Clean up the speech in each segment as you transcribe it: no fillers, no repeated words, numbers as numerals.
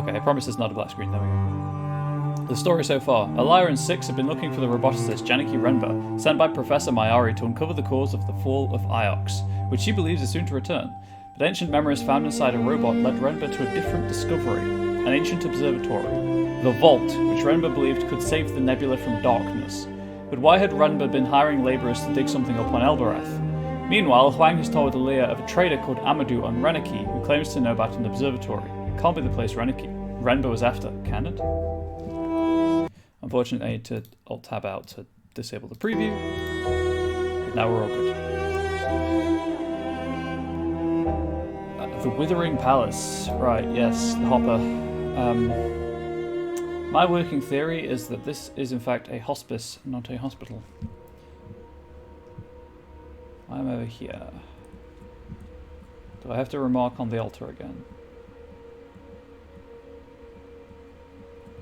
Okay, I promise it's not a black screen. There we go. The story so far. Alira and Six have been looking for the roboticist Janiki Renba, sent by Professor Mayari to uncover the cause of the fall of Iox, which she believes is soon to return. But ancient memories found inside a robot led Renba to a different discovery, an ancient observatory. The Vault, which Renba believed could save the nebula from darkness. But why had Renba been hiring labourers to dig something up on Elbereth? Meanwhile, Huang has told Aliyah of a trader called Amadou on Renaki who claims to know about an observatory. It can't be the place Renba was after, can it? Unfortunately, I need to Alt-Tab out to disable the preview. But now we're all good. The Withering Palace. Right, yes, the Hopper. My working theory is that this is in fact a hospice, not a hospital. I'm over here. Do I have to remark on the altar again?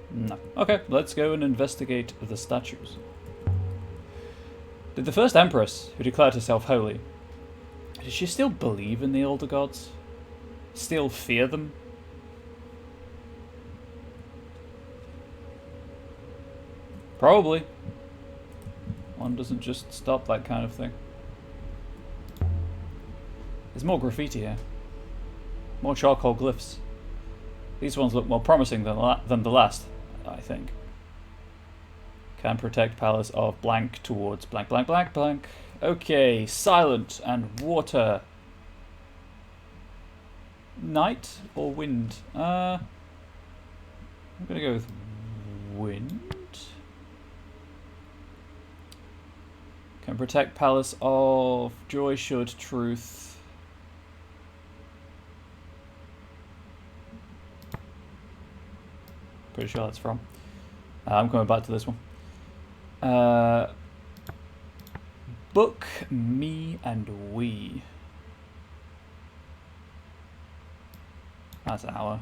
No. Okay, let's go and investigate the statues. Did the first Empress, who declared herself holy, did she still believe in the older gods? Still fear them? Probably. One doesn't just stop that kind of thing. There's more graffiti here. More charcoal glyphs. These ones look more promising than the last, I think. Can protect palace of blank towards blank, blank, blank, blank. Okay, silent and water. Night or wind? I'm gonna go with wind. Can protect palace of joy, should, truth. Pretty sure that's from. I'm coming back to this one. Book, me, and we. That's an hour.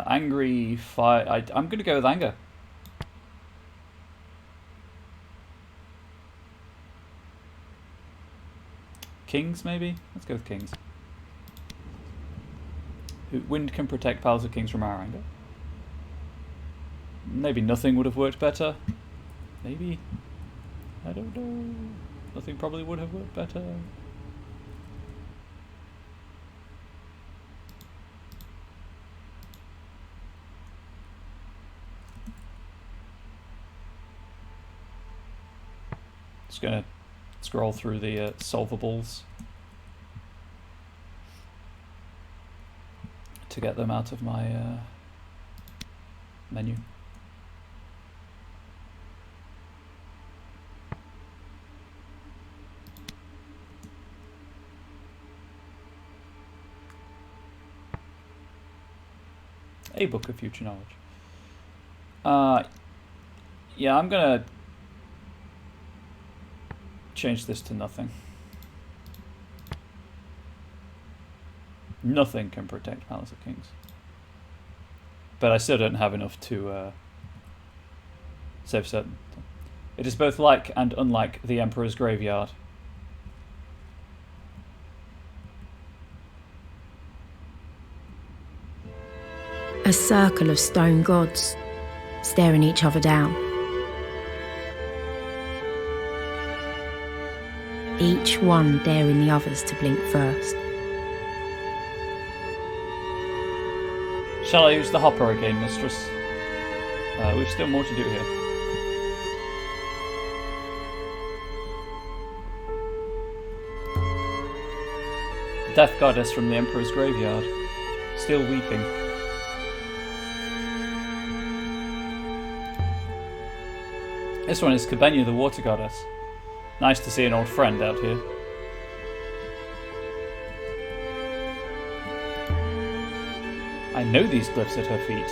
Angry, fire. I'm going to go with anger. Kings, maybe? Let's go with kings. Wind can protect palace of kings from our anger. Maybe nothing would have worked better. Maybe. I don't know. Nothing probably would have worked better. Just gonna scroll through the solvables to get them out of my menu. A book of future knowledge. Yeah, I'm gonna change this to nothing. Nothing can protect Palace of Kings. But I still don't have enough to save certain. It is both like and unlike the Emperor's Graveyard. A circle of stone gods, staring each other down. Each one daring the others to blink first. Shall I use the hopper again, mistress? We've still more to do here. The Death Goddess from the Emperor's Graveyard, still weeping. This one is Kabenya the Water Goddess. Nice to see an old friend out here. I know these glyphs at her feet.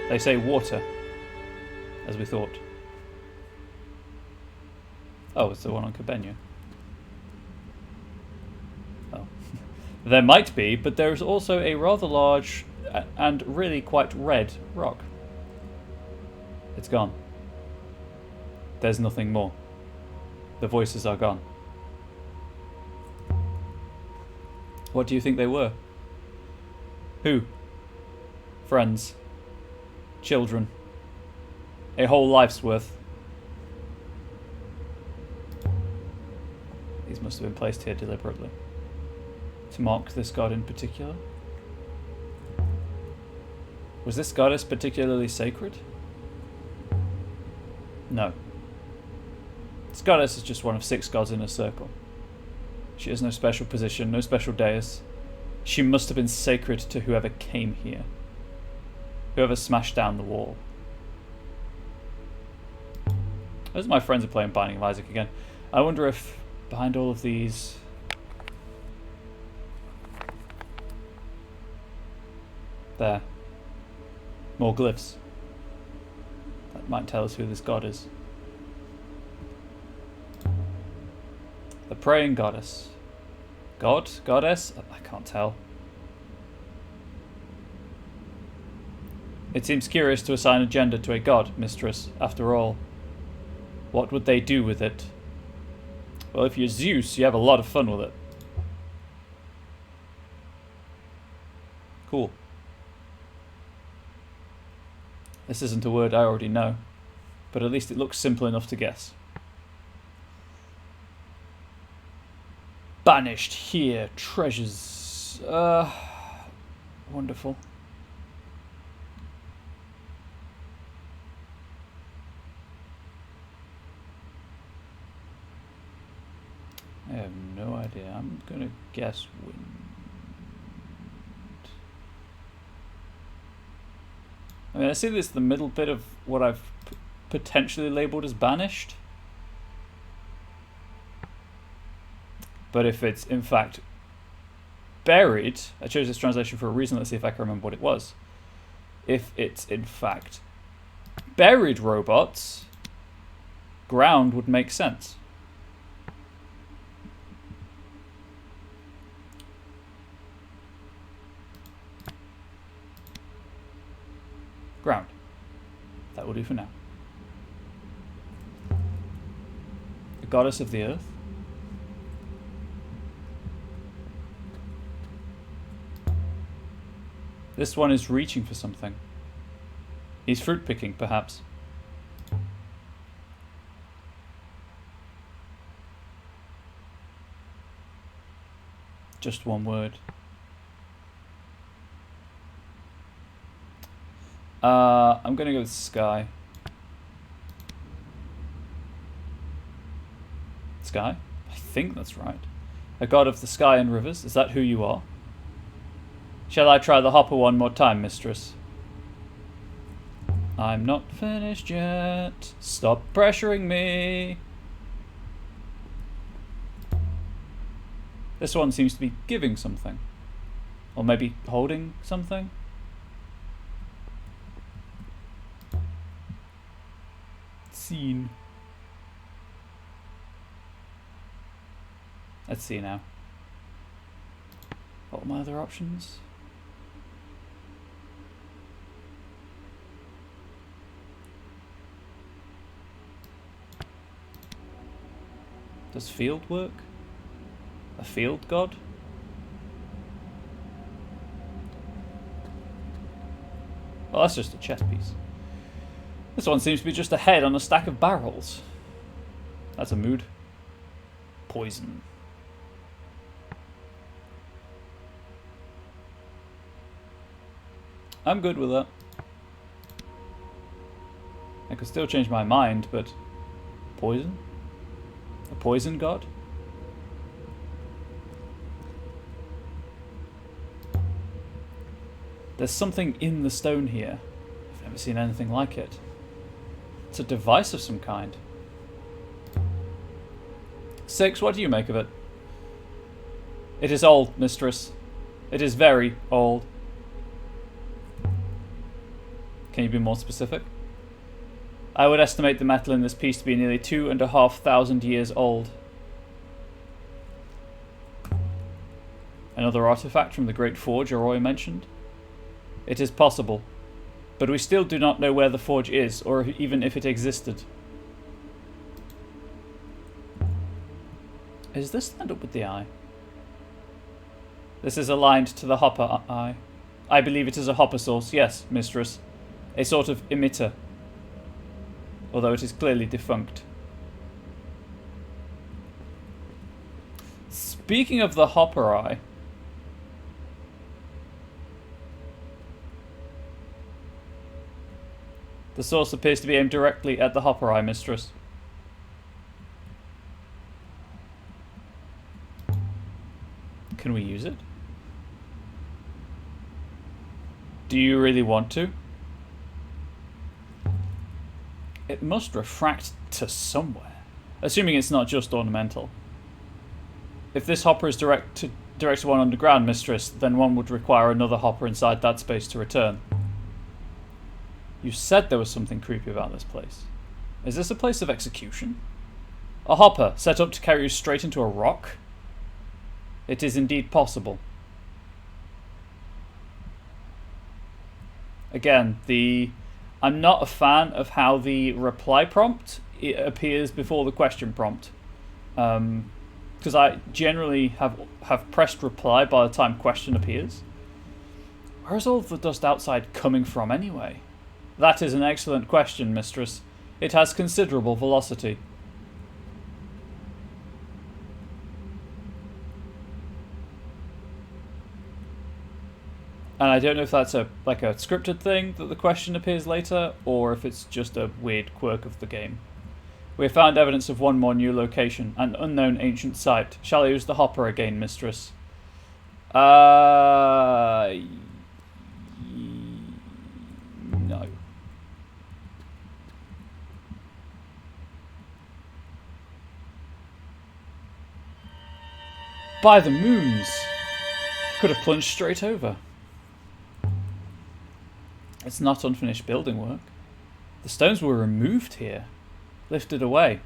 They say water, as we thought. Oh, it's the one on Kabenya. Oh. There might be, but there is also a rather large and really quite red rock. It's gone. There's nothing more. The voices are gone. What do you think they were? Who? friends, children, a whole life's worth. These must have been placed here deliberately. To mark this god in particular? Was this goddess particularly sacred? No. This goddess is just one of 6 gods in a circle. She has no special position, no special dais. She must have been sacred to whoever came here. Whoever smashed down the wall. Those my friends are playing Binding of Isaac again. I wonder if behind all of these... There. More glyphs. That might tell us who this god is. The praying goddess. God? Goddess? I can't tell. It seems curious to assign a gender to a god, mistress, after all. What would they do with it? Well, if you're Zeus, you have a lot of fun with it. Cool. This isn't a word I already know, but at least it looks simple enough to guess. Banished here, treasures. Wonderful. I have no idea. I'm gonna guess wind. I mean, I see this the middle bit of what I've potentially labelled as banished. But if it's in fact buried, I chose this translation for a reason. Let's see if I can remember what it was. If it's in fact buried robots, ground would make sense. Ground. That will do for now. The goddess of the earth. This one is reaching for something. He's fruit picking, perhaps. Just one word. I'm gonna go with sky. Sky? I think that's right. A god of the sky and rivers. Is that who you are? Shall I try the hopper one more time, mistress? I'm not finished yet. Stop pressuring me. This one seems to be giving something. Or maybe holding something. Scene. Let's see now. What are my other options? Does field work? A field god? Well, that's just a chess piece. This one seems to be just a head on a stack of barrels. That's a mood. Poison. I'm good with that. I could still change my mind, but... Poison? A poison god? There's something in the stone here. I've never seen anything like it. It's a device of some kind. 6, what do you make of it? It is old, mistress. It is very old. Can you be more specific? I would estimate the metal in this piece to be nearly 2,500 years old. Another artifact from the Great Forge Roy mentioned? It is possible, but we still do not know where the forge is, or even if it existed. Is this lined up with the eye? This is aligned to the hopper eye. I believe it is a hopper source, yes, mistress. A sort of emitter. Although it is clearly defunct. Speaking of the hopper eye... The source appears to be aimed directly at the hopper eye, mistress. Can we use it? Do you really want to? It must refract to somewhere. Assuming it's not just ornamental. If this hopper is direct to one underground, mistress, then one would require another hopper inside that space to return. You said there was something creepy about this place. Is this a place of execution? A hopper set up to carry you straight into a rock? It is indeed possible. Again, I'm not a fan of how the reply prompt appears before the question prompt. Because I generally have pressed reply by the time question appears. Where's all the dust outside coming from anyway? That is an excellent question, mistress. It has considerable velocity. And I don't know if that's like a scripted thing that the question appears later, or if it's just a weird quirk of the game. We have found evidence of one more new location, an unknown ancient site. Shall I use the hopper again, mistress? No. By the moons! Could have plunged straight over. It's not unfinished building work. The stones were removed here, lifted away.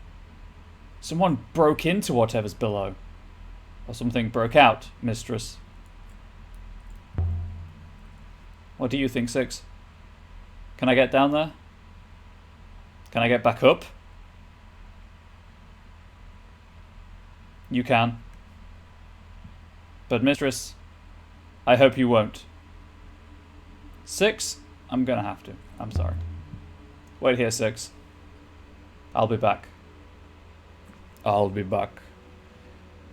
Someone broke into whatever's below. Or something broke out, mistress. What do you think, Six? Can I get down there? Can I get back up? You can. But mistress, I hope you won't. Six, I'm gonna have to. I'm sorry. Wait here, Six. I'll be back. I'll be back.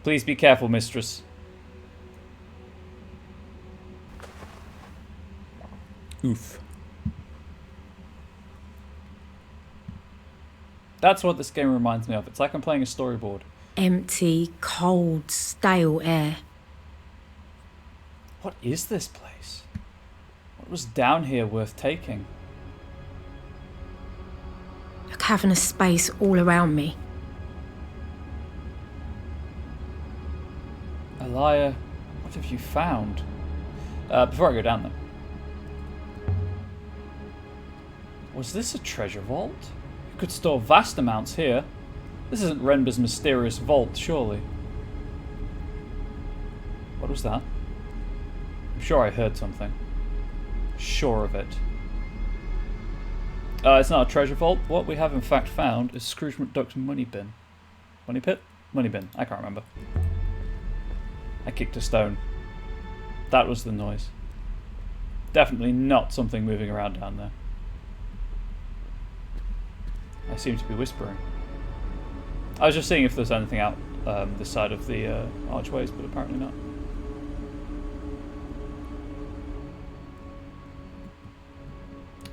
Please be careful, mistress. Oof. That's what this game reminds me of. It's like I'm playing a storyboard. Empty, cold, stale air. What is this place? What was down here worth taking? A cavernous space all around me. Elia, what have you found? Before I go down there. Was this a treasure vault? You could store vast amounts here. This isn't Renber's mysterious vault, surely. What was that? I'm sure I heard something. Sure of it. It's not a treasure vault. What we have in fact found is Scrooge McDuck's money bin. Money pit? Money bin. I can't remember. I kicked a stone. That was the noise. Definitely not something moving around down there. I seem to be whispering. I was just seeing if there's anything out this side of the archways, but apparently not.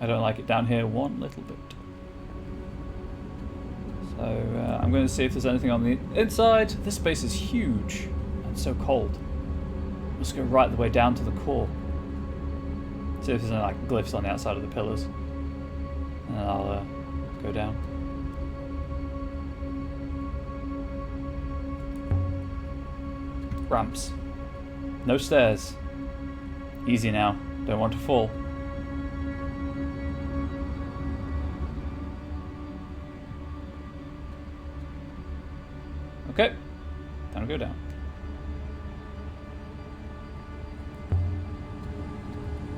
I don't like it down here one little bit. So I'm going to see if there's anything on the inside. This space is huge and so cold. Let's go right the way down to the core. See if there's any like glyphs on the outside of the pillars. And then I'll go down. Ramps. No stairs. Easy now. Don't want to fall. Okay, time to go down.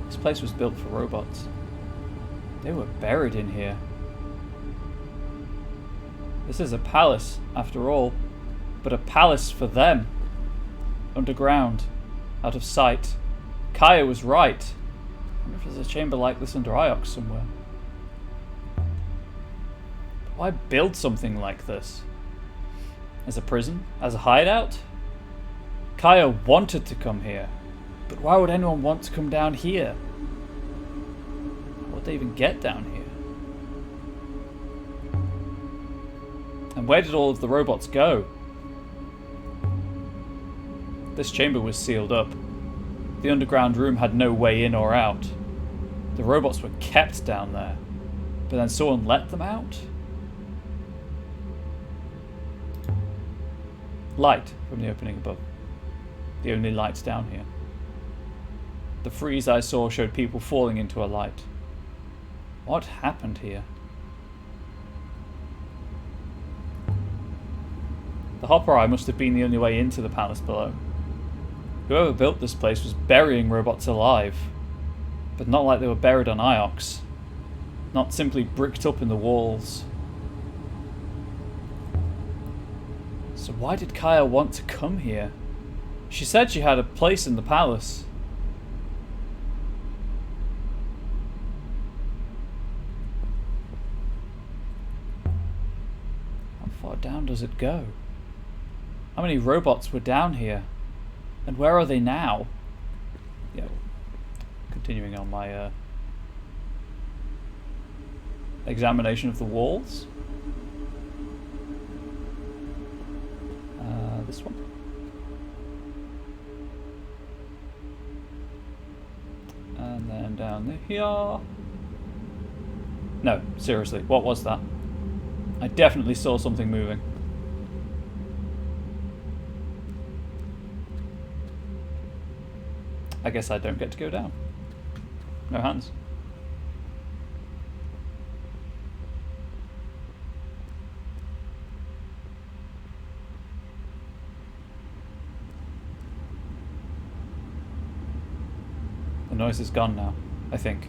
This place was built for robots. They were buried in here. This is a palace, after all, but a palace for them. Underground, out of sight. Kaya was right. wonder if there's a chamber like this under Iox somewhere. But why build something like this? As a prison? As a hideout? Kaya wanted to come here. But why would anyone want to come down here? How would they even get down here? And where did all of the robots go? This chamber was sealed up. The underground room had no way in or out. The robots were kept down there. But then someone let them out? Light from the opening above. The only lights down here. The freeze I saw showed people falling into a light. What happened here? The Hopper Eye must have been the only way into the palace below. Whoever built this place was burying robots alive. But not like they were buried on Iox. Not simply bricked up in the walls. So why did Kaya want to come here? She said she had a place in the palace. How far down does it go? How many robots were down here? And where are they now? Yeah, continuing on my examination of the walls. This one. And then down here. No, seriously, what was that? I definitely saw something moving. I guess I don't get to go down. No hands. The noise is gone now, I think.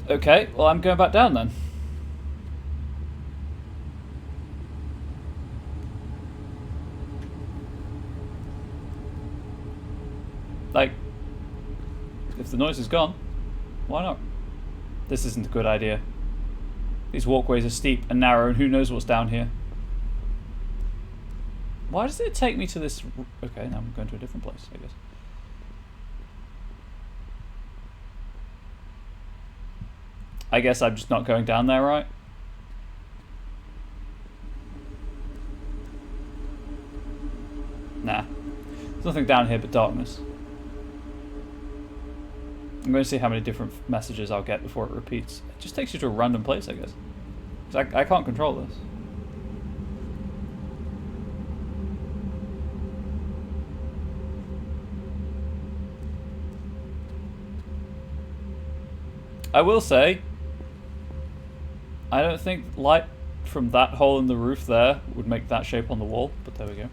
Okay, well I'm going back down then. Like, if the noise is gone, why not? This isn't a good idea. These walkways are steep and narrow and who knows what's down here. Why does it take me to this... Okay, now I'm going to a different place, I guess. I guess I'm just not going down there, right? Nah. There's nothing down here but darkness. I'm going to see how many different messages I'll get before it repeats. It just takes you to a random place, I guess. 'Cause I can't control this. I will say, I don't think light from that hole in the roof there would make that shape on the wall, but there we go.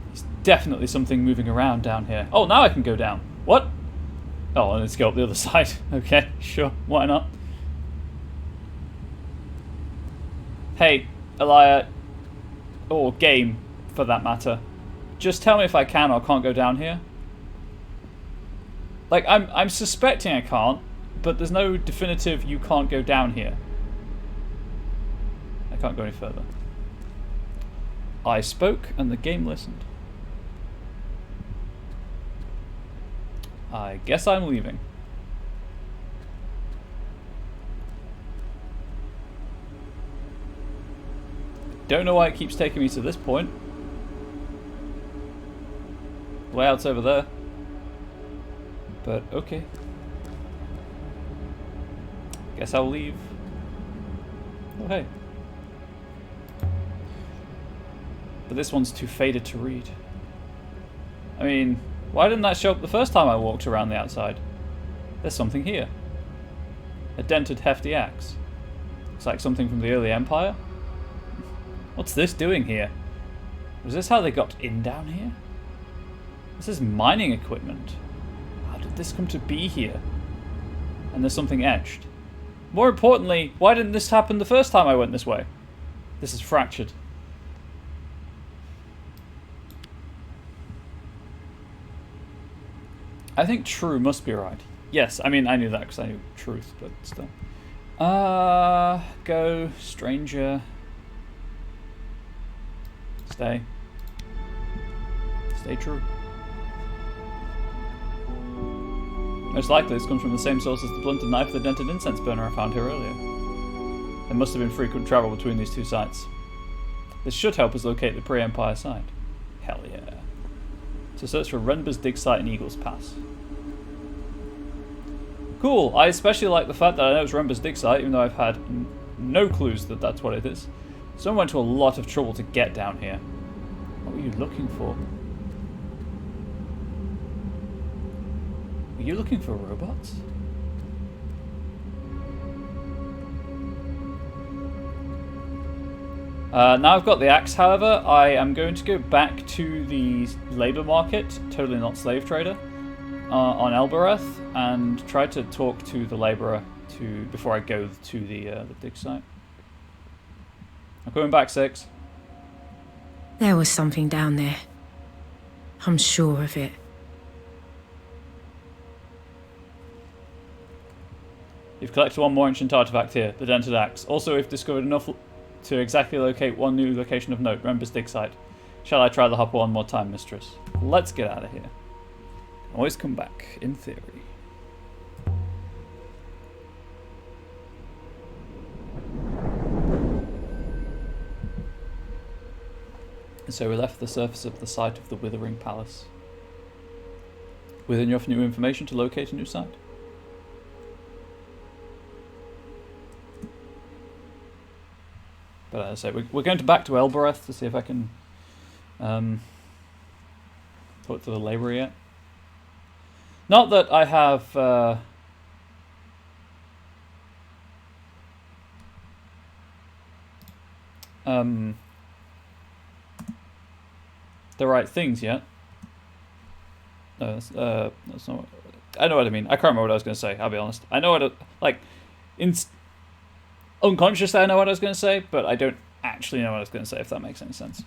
There's definitely something moving around down here. Oh, now I can go down. What? Oh, let's go up the other side. Okay, sure, why not? Hey, Elia, or game, for that matter. Just tell me if I can or can't go down here. Like, I'm suspecting I can't, but there's no definitive you can't go down here. I can't go any further. I spoke and the game listened. I guess I'm leaving. Don't know why it keeps taking me to this point. The way out's over there. But okay. Guess I'll leave. Oh hey. But this one's too faded to read. I mean, why didn't that show up the first time I walked around the outside? There's something here. A dented hefty axe. Looks like something from the early Empire. What's this doing here? Was this how they got in down here? This is mining equipment. How did this come to be here? And there's something etched. More importantly, why didn't this happen the first time I went this way? This is fractured. I think true must be right. Yes, I mean, I knew that because I knew truth, but still. Go, stranger. Stay. Stay true. Most likely this comes from the same source as the blunted knife the dented incense burner I found here earlier. There must have been frequent travel between these two sites. This should help us locate the pre-Empire site. Hell yeah. So search for Renber's dig site in Eagles Pass. Cool. I especially like the fact that I know it's Renber's dig site, even though I've had no clues that that's what it is. Someone went to a lot of trouble to get down here. What were you looking for? Are you looking for robots? Now I've got the axe, however, I am going to go back to the labour market, totally not slave trader, on Elbereth, and try to talk to the labourer before I go to the dig site. I'm coming back, 6. There was something down there. I'm sure of it. You've collected one more ancient artifact here, the dented axe. Also, we've discovered enough to exactly locate one new location of note, Renber's dig site. Shall I try the hopper one more time, mistress? Let's get out of here. Always come back, in theory. And so we left the surface of the site of the Withering Palace. With enough new information to locate a new site. But as I say, we're going back to Elbereth to see if I can talk to the labourer yet. Not that I have the right things yet. No, that's not what, I know what I mean. I can't remember what I was going to say, I'll be honest. I know what unconsciously I know what I was going to say, but I don't actually know what I was going to say, if that makes any sense.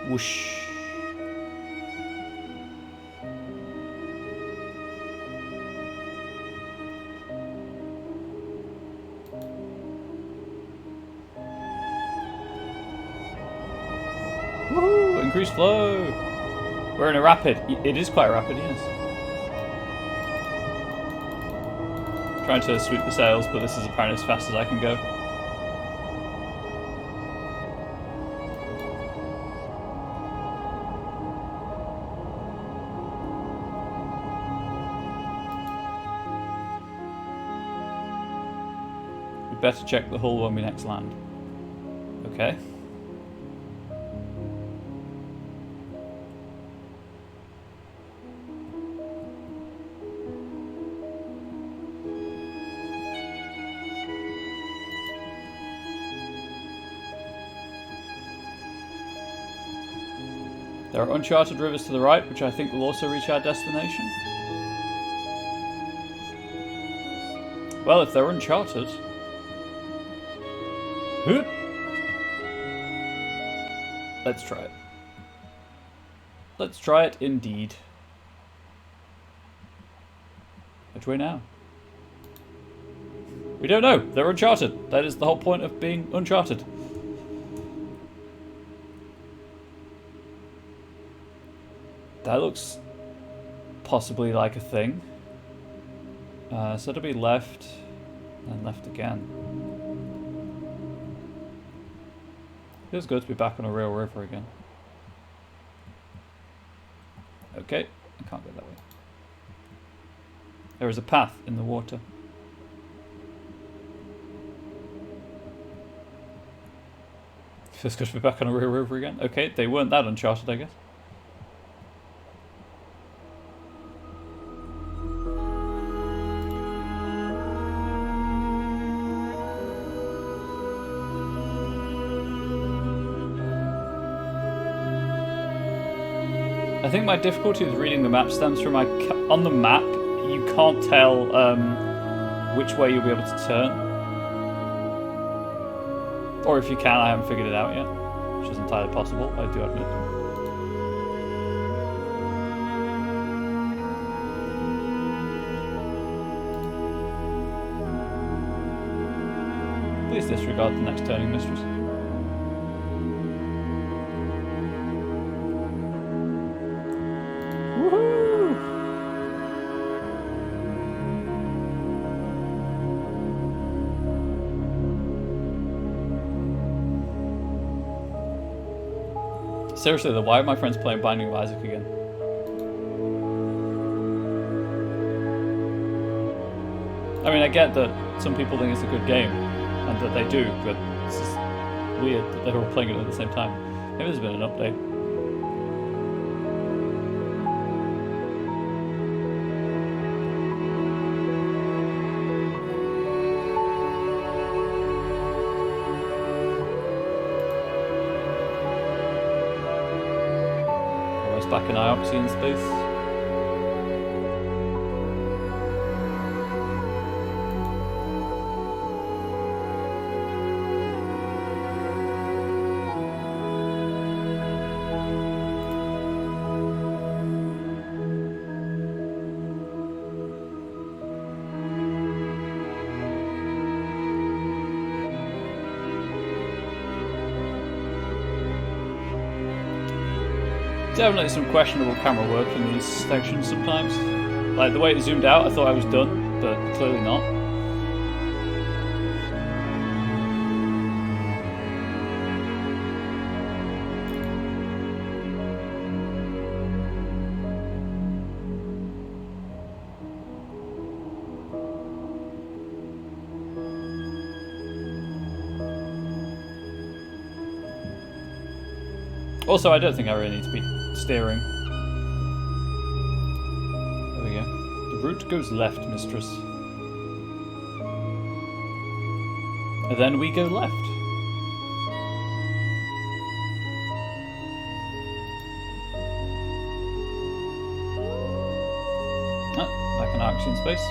Whoosh. Woohoo! Increased flow! We're in a rapid. It is quite rapid, yes. Trying to sweep the sails, but this is apparently as fast as I can go. We'd better check the hull when we next land. Okay. There are uncharted rivers to the right, which I think will also reach our destination. Well, if they're uncharted... Let's try it. Let's try it indeed. Which way now? We don't know. They're uncharted. That is the whole point of being uncharted. That looks possibly like a thing. So it'll be left, and left again. Feels good to be back on a real river again. Okay, I can't go that way. There is a path in the water. Feels good to be back on a real river again. Okay, they weren't that uncharted, I guess. I think my difficulty with reading the map stems from on the map you can't tell which way you'll be able to turn. Or if you can, I haven't figured it out yet, which is entirely possible, I do admit. Please disregard the next turning, mistress. Woohoo! Seriously though, why are my friends playing Binding of Isaac again? I mean, I get that some people think it's a good game, and that they do, but it's just weird that they're all playing it at the same time. Maybe there's been an update. Almost back in Ioxian space. Definitely some questionable camera work in these sections sometimes. Like the way it zoomed out, I thought I was done, but clearly not. Also, I don't think I really need to be steering. There we go. The route goes left, mistress. And then we go left. Ah, back in Ioxian space.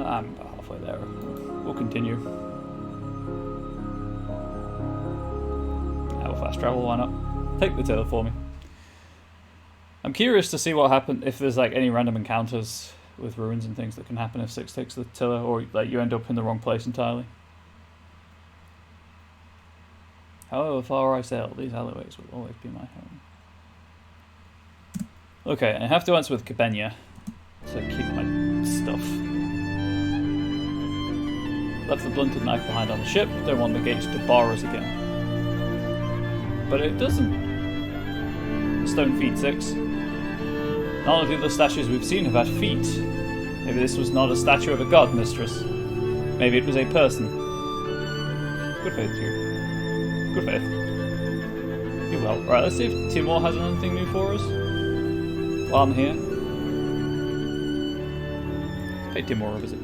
I'm about halfway there. We'll continue. I will fast travel, why not? Take the tiller for me. I'm curious to see what happens if there's like any random encounters with ruins and things that can happen if 6 takes the tiller, or like you end up in the wrong place entirely. However far I sail, these alleyways will always be my home. Okay, I have to answer with Cabenia to keep my stuff. Left the blunted knife behind on the ship, don't want the gates to bar us again. But it doesn't. Stone feet 6. None of the other statues we've seen have had feet. Maybe this was not a statue of a god, mistress. Maybe it was a person. Good faith, you. Good faith. Do well. Right, let's see if Timor has anything new for us while I'm here. Let's pay Timor a visit.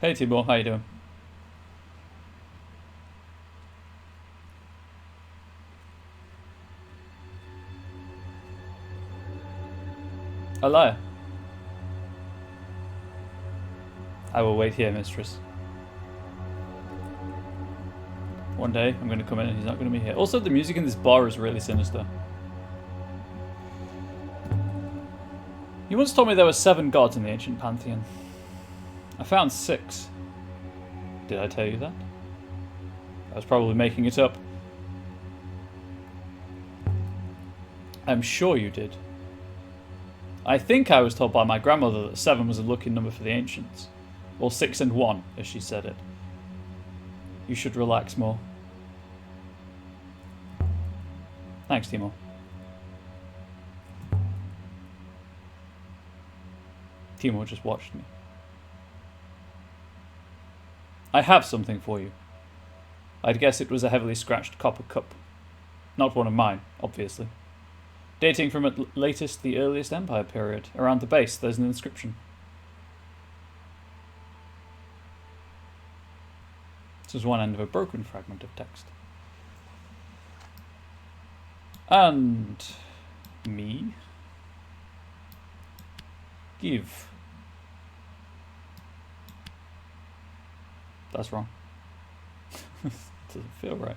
Hey Timor, how you doing? A liar. I will wait here, mistress. One day I'm going to come in and he's not going to be here. Also, the music in this bar is really sinister. You once told me there were 7 gods in the ancient pantheon. I found 6. Did I tell you that? I was probably making it up. I'm sure you did. I think I was told by my grandmother that 7 was a lucky number for the ancients. Or 6 and 1, as she said it. You should relax more. Thanks, Timo. Timo just watched me. I have something for you. I'd guess it was a heavily scratched copper cup. Not one of mine, obviously. Dating from at latest the earliest Empire period. Around the base, there's an inscription. This is one end of a broken fragment of text. And me give. That's wrong. Doesn't feel right.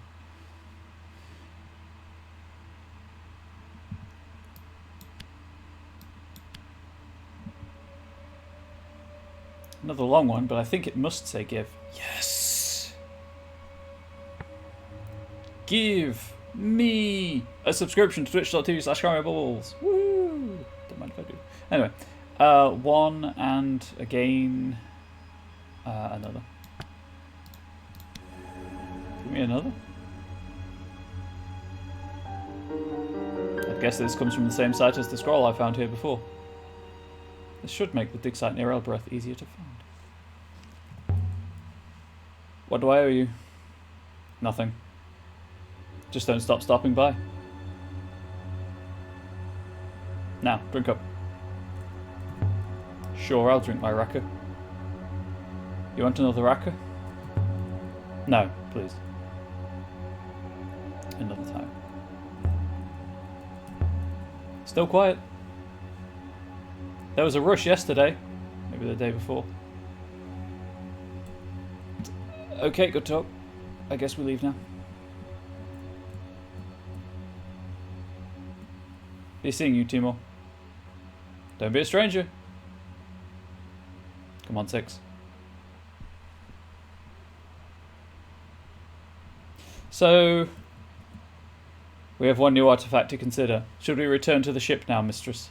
Another long one, but I think it must say give. Yes! Give me a subscription to twitch.tv/CarmyBubbles. Woo! Don't mind if I do. Anyway, one and again another. Give me another. I guess this comes from the same site as the scroll I found here before. This should make the dig site near Elbereth easier to find. What do I owe you? Nothing. Just don't stop stopping by. Now, drink up. Sure, I'll drink my raka. You want another raka? No, please. Another time. Still quiet. There was a rush yesterday. Maybe the day before. Okay, good talk. I guess we leave now. Be seeing you, Timo. Don't be a stranger. Come on, 6. So, we have one new artifact to consider. Should we return to the ship now, mistress?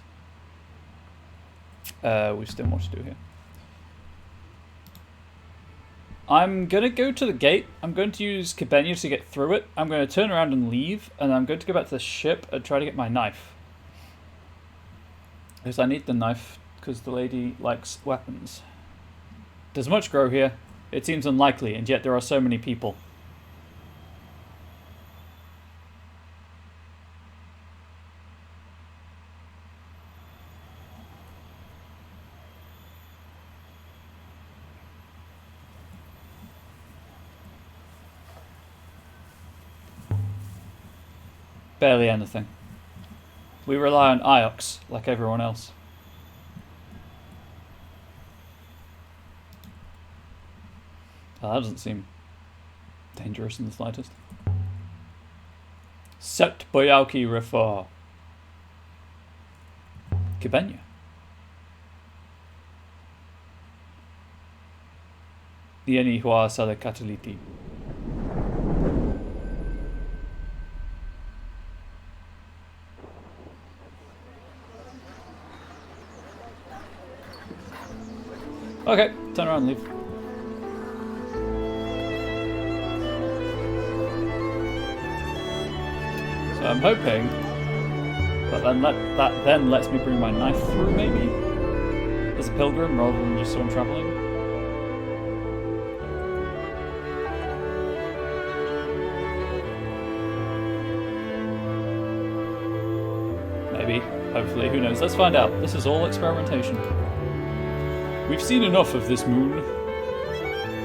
We've still more to do here. I'm going to go to the gate. I'm going to use Kibenya to get through it. I'm going to turn around and leave, and I'm going to go back to the ship and try to get my knife. Because I need the knife, because the lady likes weapons. Does much grow here? It seems unlikely, and yet there are so many people. Barely anything. We rely on Iox, like everyone else. Oh, that doesn't seem dangerous in the slightest. Set Boyauki Refor. Kibenya. Yeni Hua Sale Cataliti. Okay, turn around and leave. So I'm hoping that then lets me bring my knife through, maybe? As a pilgrim rather than just someone travelling. Maybe. Hopefully. Who knows? Let's find out. This is all experimentation. We've seen enough of this moon.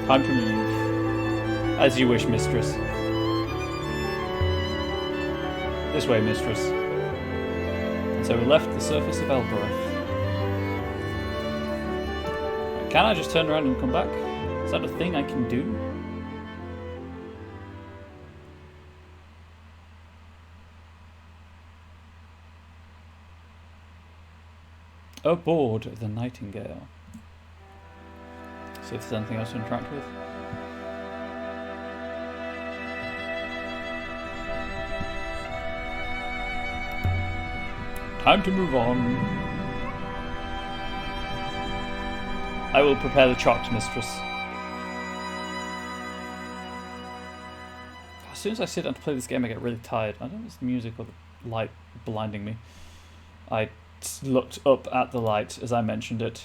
Time to move. As you wish, mistress. This way, mistress. And so we left the surface of Elbereth. Can I just turn around and come back? Is that a thing I can do? Aboard the Nightingale. See if there's anything else to interact with. Time to move on. I will prepare the chopped, mistress. soon as I sit down to play this game, I get really tired. I don't know if it's the music or the light blinding me. I looked up at the light as I mentioned it.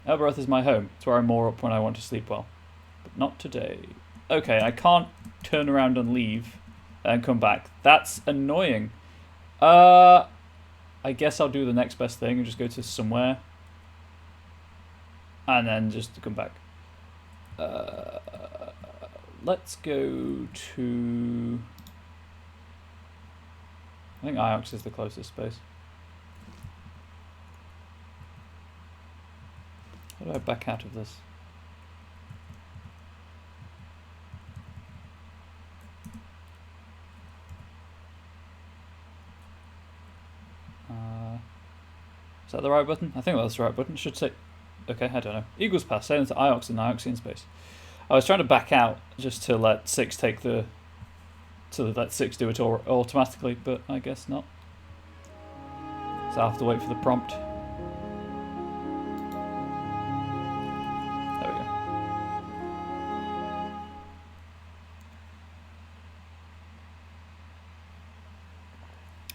Elbereth is my home. It's where I'm more up when I want to sleep well. But not today. Okay, I can't turn around and leave and come back. That's annoying. I guess I'll do the next best thing and just go to somewhere. And then just come back. Let's go to... I think Iox is the closest space. How do I back out of this? Is that the right button? I think that's the right button. Should say... Okay, I don't know. Eagles Pass, sailing to Iox in Ioxian space. I was trying to back out just to let 6 take the... to let 6 do it automatically, but I guess not. So I have to wait for the prompt. There we go.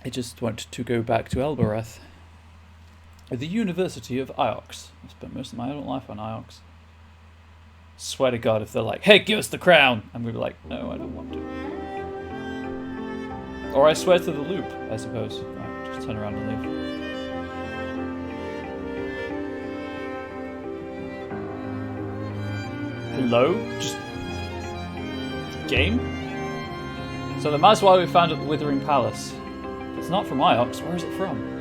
I just want to go back to Elbereth. The University of Iox. I spent most of my adult life on Iox. Swear to God, if they're like, hey, give us the crown! I'm going to be like, no, I don't want to. Or I swear to the loop, I suppose. Right, just turn around and leave. Hello? Just... game? So the Mazwai we found at the Withering Palace. It's not from Iox, where is it from?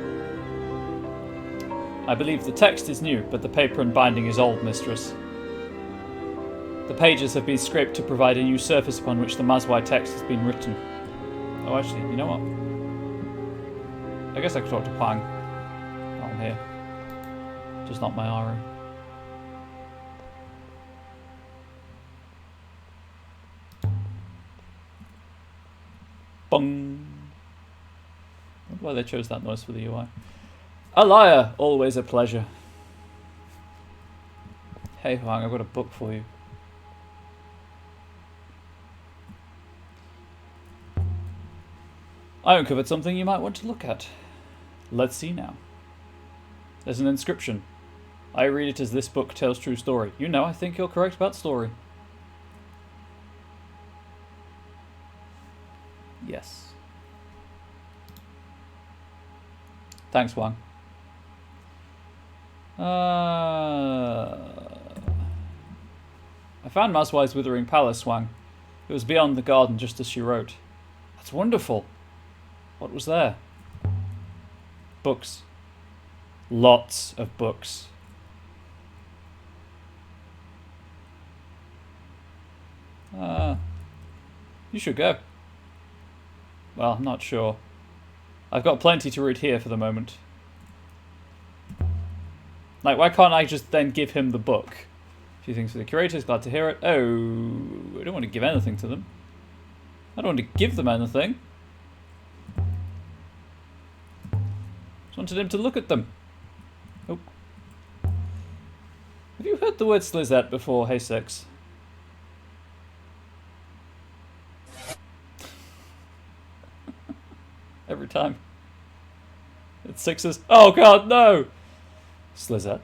I believe the text is new, but the paper and binding is old, mistress. The pages have been scraped to provide a new surface upon which the Mazwai text has been written. Oh, actually, you know what? I guess I could talk to Pang while I'm here. Just not my Ari. Bong! I wonder why they chose that noise for the UI. Alaya, always a pleasure. Hey Huang, I've got a book for you. I uncovered something you might want to look at. Let's see now. There's an inscription. I read it as this book tells true story. You know, I think you're correct about story. Yes. Thanks, Wang. I found Mazwai's Withering Palace, Wang. It was beyond the garden, just as she wrote. That's wonderful. What was there? Books. Lots of books. You should go. Well, I'm not sure. I've got plenty to read here for the moment. Like, why can't I just then give him the book? A few things for the curators, glad to hear it. Oh, I don't want to give anything to them. I don't want to give them anything. Just wanted him to look at them. Oh. Have you heard the word Slizette before, hey Six? Every time. It's Sixes. Oh god, no! Slizette.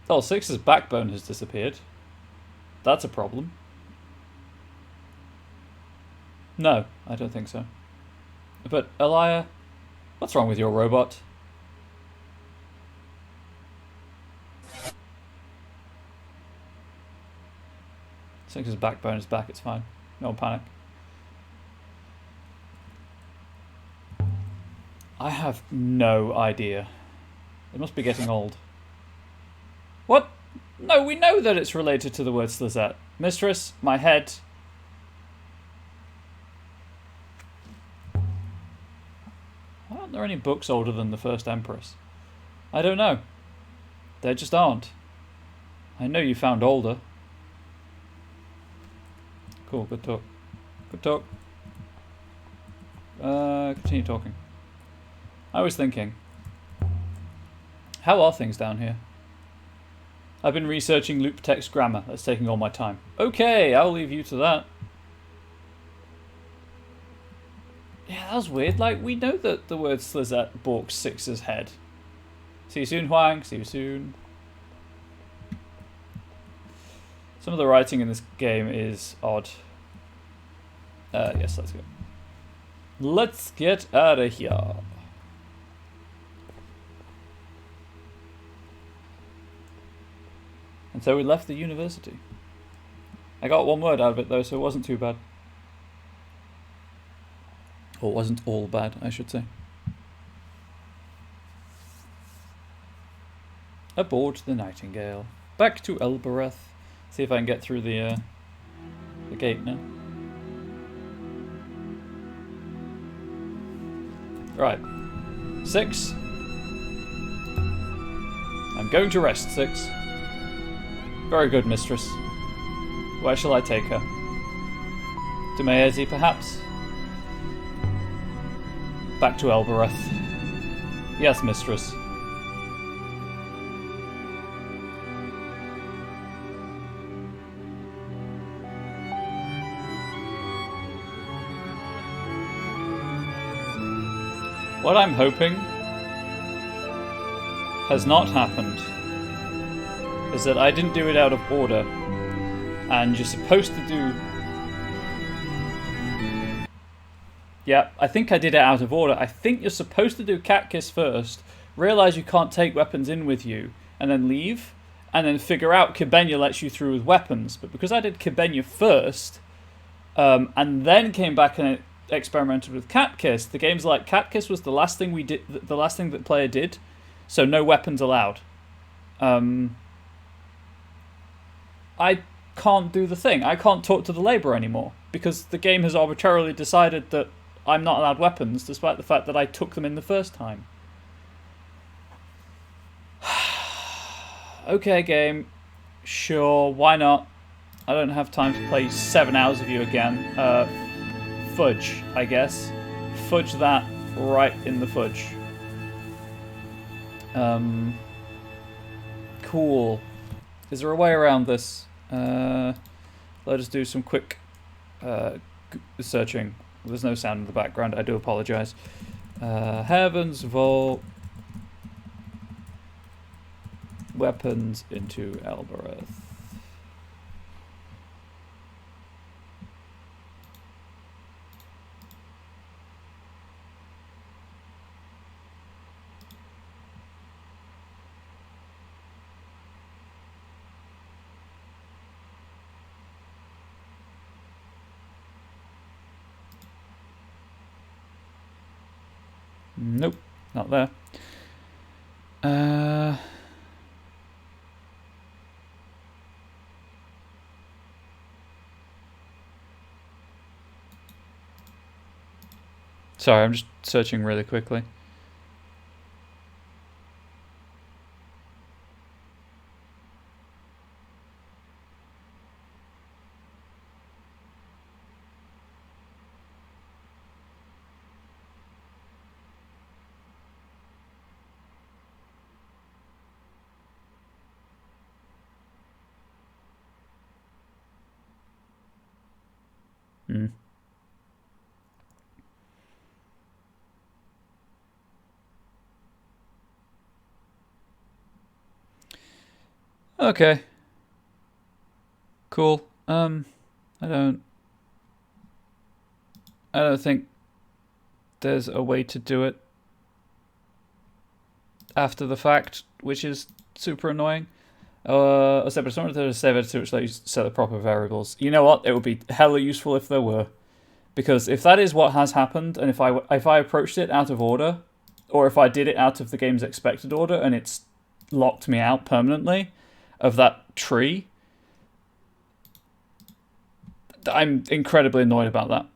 Oh, Six's backbone has disappeared. That's a problem. No, I don't think so. But, Elia, what's wrong with your robot? Six's backbone is back, it's fine. No panic. I have no idea. It must be getting old. What? No, we know that it's related to the word Slizette. Mistress, my head. Why aren't there any books older than the First Empress? I don't know. There just aren't. I know you found older. Cool, good talk. Good talk. Continue talking. I was thinking, how are things down here? I've been researching loop text grammar. That's taking all my time. Okay, I'll leave you to that. Yeah, that was weird. Like, we know that the word Slizette balks Six's head. See you soon, Huang. See you soon. Some of the writing in this game is odd. Yes, let's go. Let's get out of here. And so we left the university. I got one word out of it though, so it wasn't too bad. Or it wasn't all bad, I should say. Aboard the Nightingale. Back to Elbereth. See if I can get through the gate now. Right. 6. I'm going to rest, 6. Very good, mistress. Where shall I take her? To Maezi, perhaps? Back to Elbereth. Yes, mistress. What I'm hoping has not happened is that I didn't do it out of order, and you're supposed to do... Yeah, I think I did it out of order. I think you're supposed to do Cat Kiss first, realise you can't take weapons in with you, and then leave, and then figure out Kibenya lets you through with weapons. But because I did Kibenya first, and then came back and experimented with Cat Kiss, the game's like, Cat Kiss was the last thing we did, the last thing that player did, so no weapons allowed. I can't do the thing. I can't talk to the labourer anymore because the game has arbitrarily decided that I'm not allowed weapons, despite the fact that I took them in the first time. Okay, game. Sure, why not? I don't have time to play 7 hours of you again. Fudge, I guess. Fudge that right in the fudge. Cool. Is there a way around this? Let us do some quick searching. There's no sound in the background. I do apologise. Heavens Vault. Weapons into Elbereth. Nope, not there. Sorry, I'm just searching really quickly. Okay. Cool. I don't think there's a way to do it after the fact, which is super annoying. I said, but it's not a save editor which lets you set the proper variables. You know what? It would be hella useful if there were. Because if that is what has happened, and if I approached it out of order, or if I did it out of the game's expected order and it's locked me out permanently of that tree, I'm incredibly annoyed about that.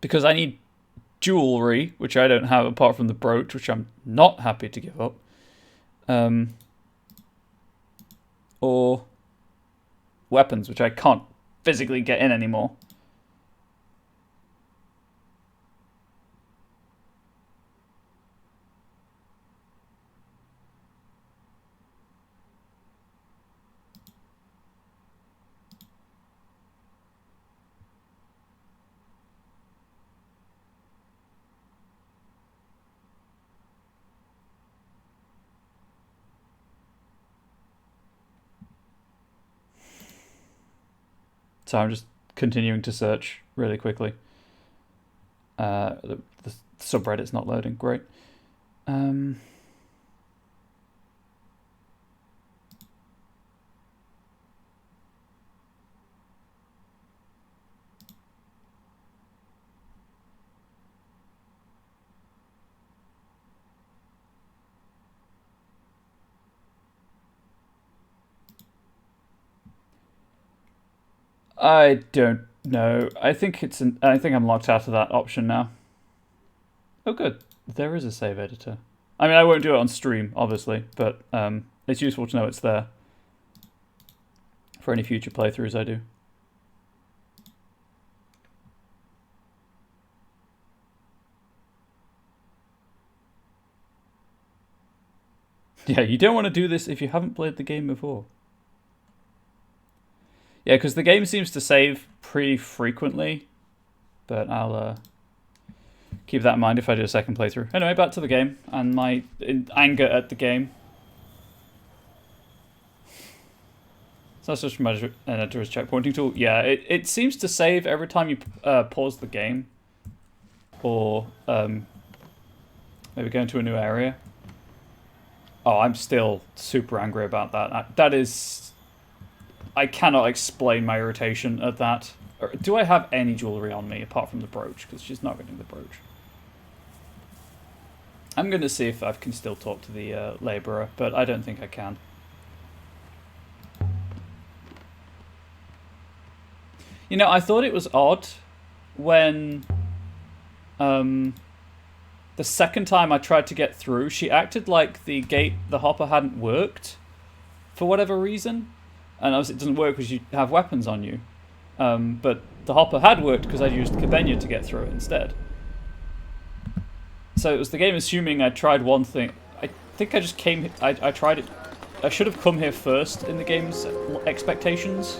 Because I need jewelry, which I don't have apart from the brooch, which I'm not happy to give up. Or weapons, which I can't physically get in anymore. So I'm just continuing to search really quickly. The subreddit's not loading. Great. I don't know. I think I'm locked out of that option now. Oh, good. There is a save editor. I mean, I won't do it on stream, obviously, but it's useful to know it's there for any future playthroughs I do. Yeah, you don't want to do this if you haven't played the game before. Yeah, because the game seems to save pretty frequently, but I'll keep that in mind if I do a second playthrough. Anyway, back to the game and my anger at the game. So that's just from an editor's checkpointing tool. Yeah, it seems to save every time you pause the game, or maybe go into a new area. Oh, I'm still super angry about that. That is... I cannot explain my irritation at that. Do I have any jewellery on me apart from the brooch? Because she's not getting the brooch. I'm going to see if I can still talk to the labourer, but I don't think I can. You know, I thought it was odd when the second time I tried to get through, she acted like the hopper hadn't worked for whatever reason. And obviously it doesn't work because you have weapons on you. But the hopper had worked because I'd used Cabenia to get through it instead. So it was the game assuming I tried one thing. I think I just came... I tried it... I should have come here first in the game's expectations,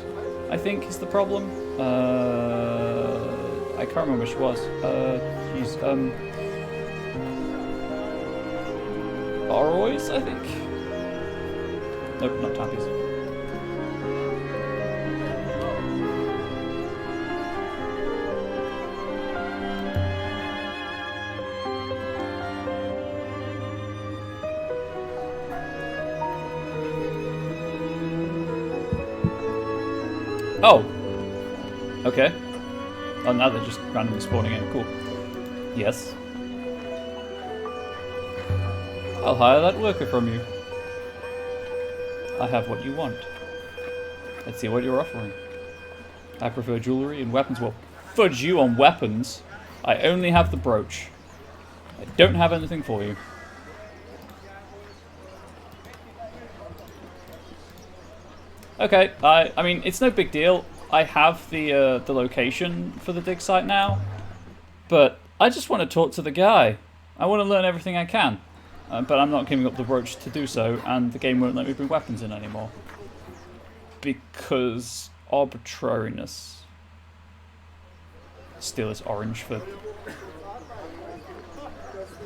I think, is the problem. I can't remember which was. Jeez. Oroys, I think? Nope, not Tappies. Oh! Okay. Oh, now they're just randomly spawning in. Cool. Yes. I'll hire that worker from you. I have what you want. Let's see what you're offering. I prefer jewellery and weapons. Well, fudge you on weapons. I only have the brooch. I don't have anything for you. Okay, I mean, it's no big deal. I have the location for the dig site now, but I just want to talk to the guy. I want to learn everything I can, but I'm not giving up the brooch to do so, and the game won't let me bring weapons in anymore. Because arbitrariness. Steal this orange for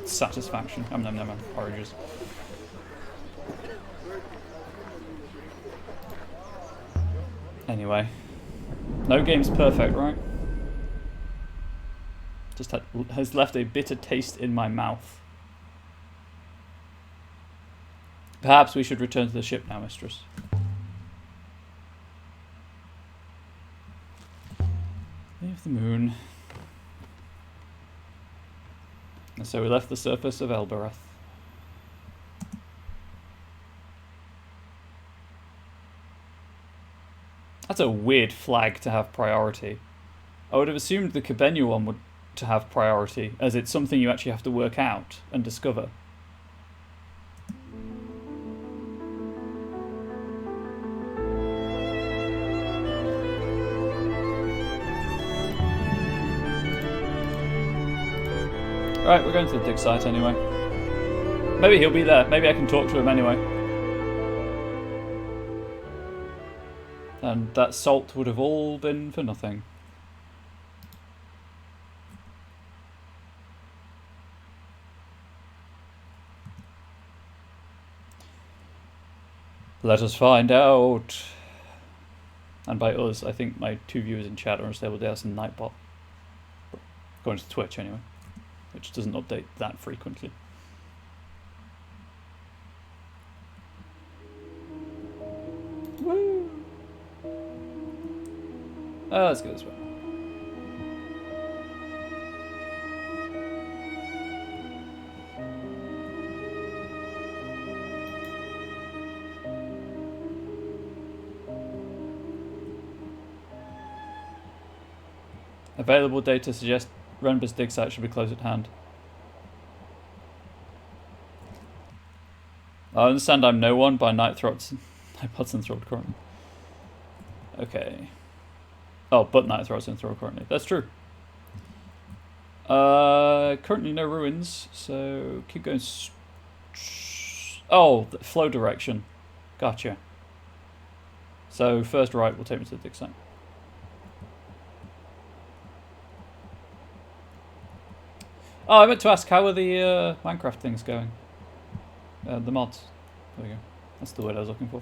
satisfaction. No, oranges. Anyway, no game's perfect, right? Just has left a bitter taste in my mouth. Perhaps we should return to the ship now, mistress. Leave the moon. And so we left the surface of Elbereth. That's a weird flag to have priority. I would have assumed the Cabenia one would to have priority, as it's something you actually have to work out and discover. Alright, we're going to the dig site anyway. Maybe he'll be there. Maybe I can talk to him anyway. And that salt would have all been for nothing. Let us find out. And by us, I think my 2 viewers in chat are unstable DNS and Nightbot. Going to Twitch anyway, which doesn't update that frequently. Woo! Let's go this way. Available data suggests Renber's dig site should be close at hand. I understand I'm no one by Nightbots enthralled currently. Okay. Oh, but Nightbots enthralled currently. That's true. Currently no ruins, so keep going. Oh, the flow direction. Gotcha. So first right will take me to the dig site. Oh, I meant to ask, how are the Minecraft things going? The mods. There we go. That's the word I was looking for.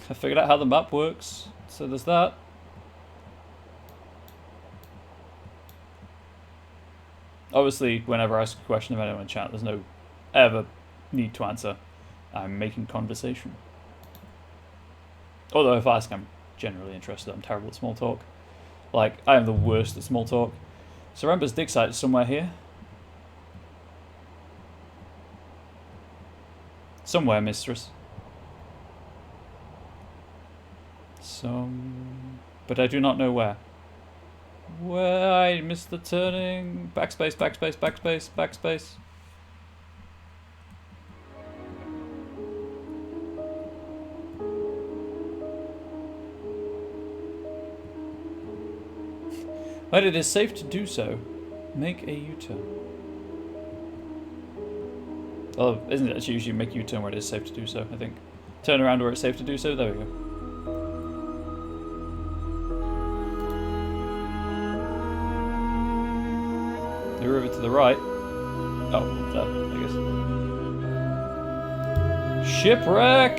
I figured out how the map works, so there's that. Obviously, whenever I ask a question of anyone in chat, there's no ever need to answer. I'm making conversation. Although if I ask, I'm generally interested. I'm terrible at small talk. Like, I am the worst at small talk. So Rember's dig site is somewhere here. Somewhere, mistress. But I do not know where. Where? I missed the turning. Backspace, backspace, backspace, backspace. When it is safe to do so, make a U-turn. Oh, isn't it actually usually make a U-turn where it is safe to do so, I think. Turn around where it's safe to do so, there we go. The river to the right. Oh, that, I guess. Shipwreck!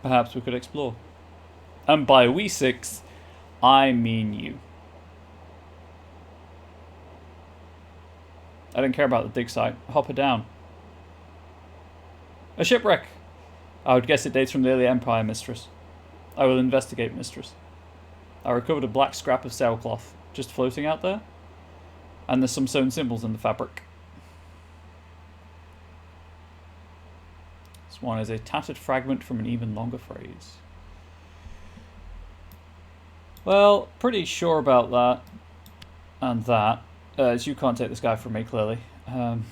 Perhaps we could explore. And by we six, I mean you. I don't care about the dig site. Hop her down. A shipwreck! I would guess it dates from the early Empire, mistress. I will investigate, mistress. I recovered a black scrap of sailcloth, just floating out there. And there's some sewn symbols in the fabric. This one is a tattered fragment from an even longer phrase. Well, pretty sure about that. And that. As you can't take this guy from me, clearly. I'm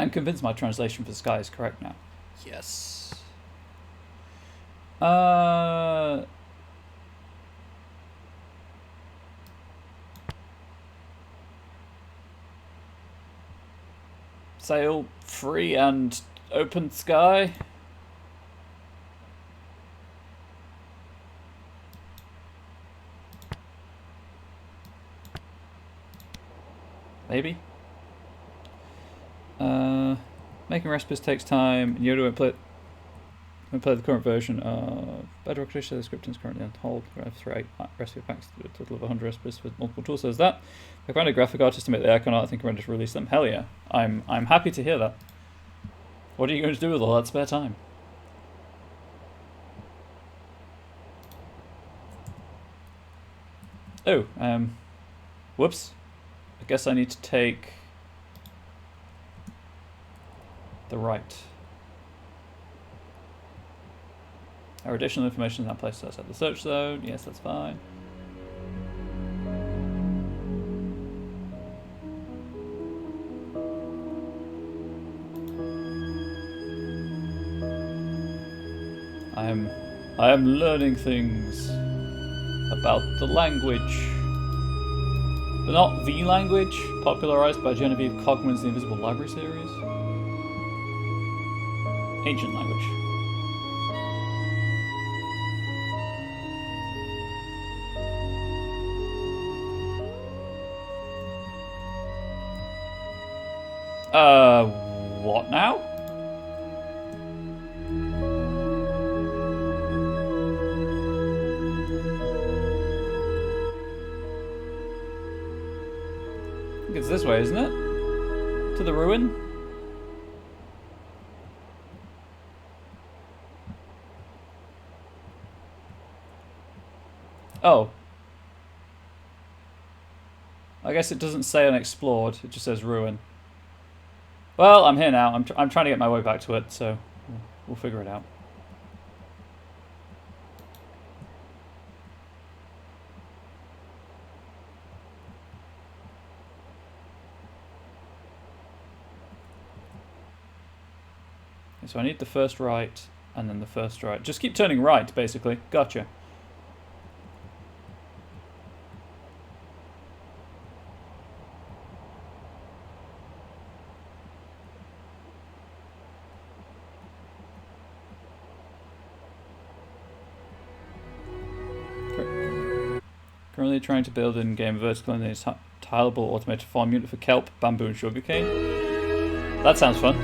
convinced my translation for sky is correct now. Yes. Sail free and open sky. Maybe. Making recipes takes time. Yoda won't play the current version. Bedrock Edition, the script is currently on hold. We have 3 recipe packs, a total of 100 recipes with multiple tools. Says that. If I find a graphic artist to make the aircon art, I think I'm ready to release them. Hell yeah. I'm happy to hear that. What are you going to do with all that spare time? Oh, whoops. I guess I need to take the right. Our additional information in that place outside the search zone. Yes, that's fine. I am learning things about the language. But not the language, popularized by Genevieve Cogman's The Invisible Library series. Ancient language. What now? I think it's this way, isn't it? To the ruin? Oh. I guess it doesn't say unexplored, it just says ruin. Well, I'm here now. I'm trying to get my way back to it, so we'll figure it out. Okay, so I need the first right, and then the first right. Just keep turning right, basically. Gotcha. Currently trying to build in-game vertical and tileable automated farm unit for kelp, bamboo, and sugarcane. That sounds fun.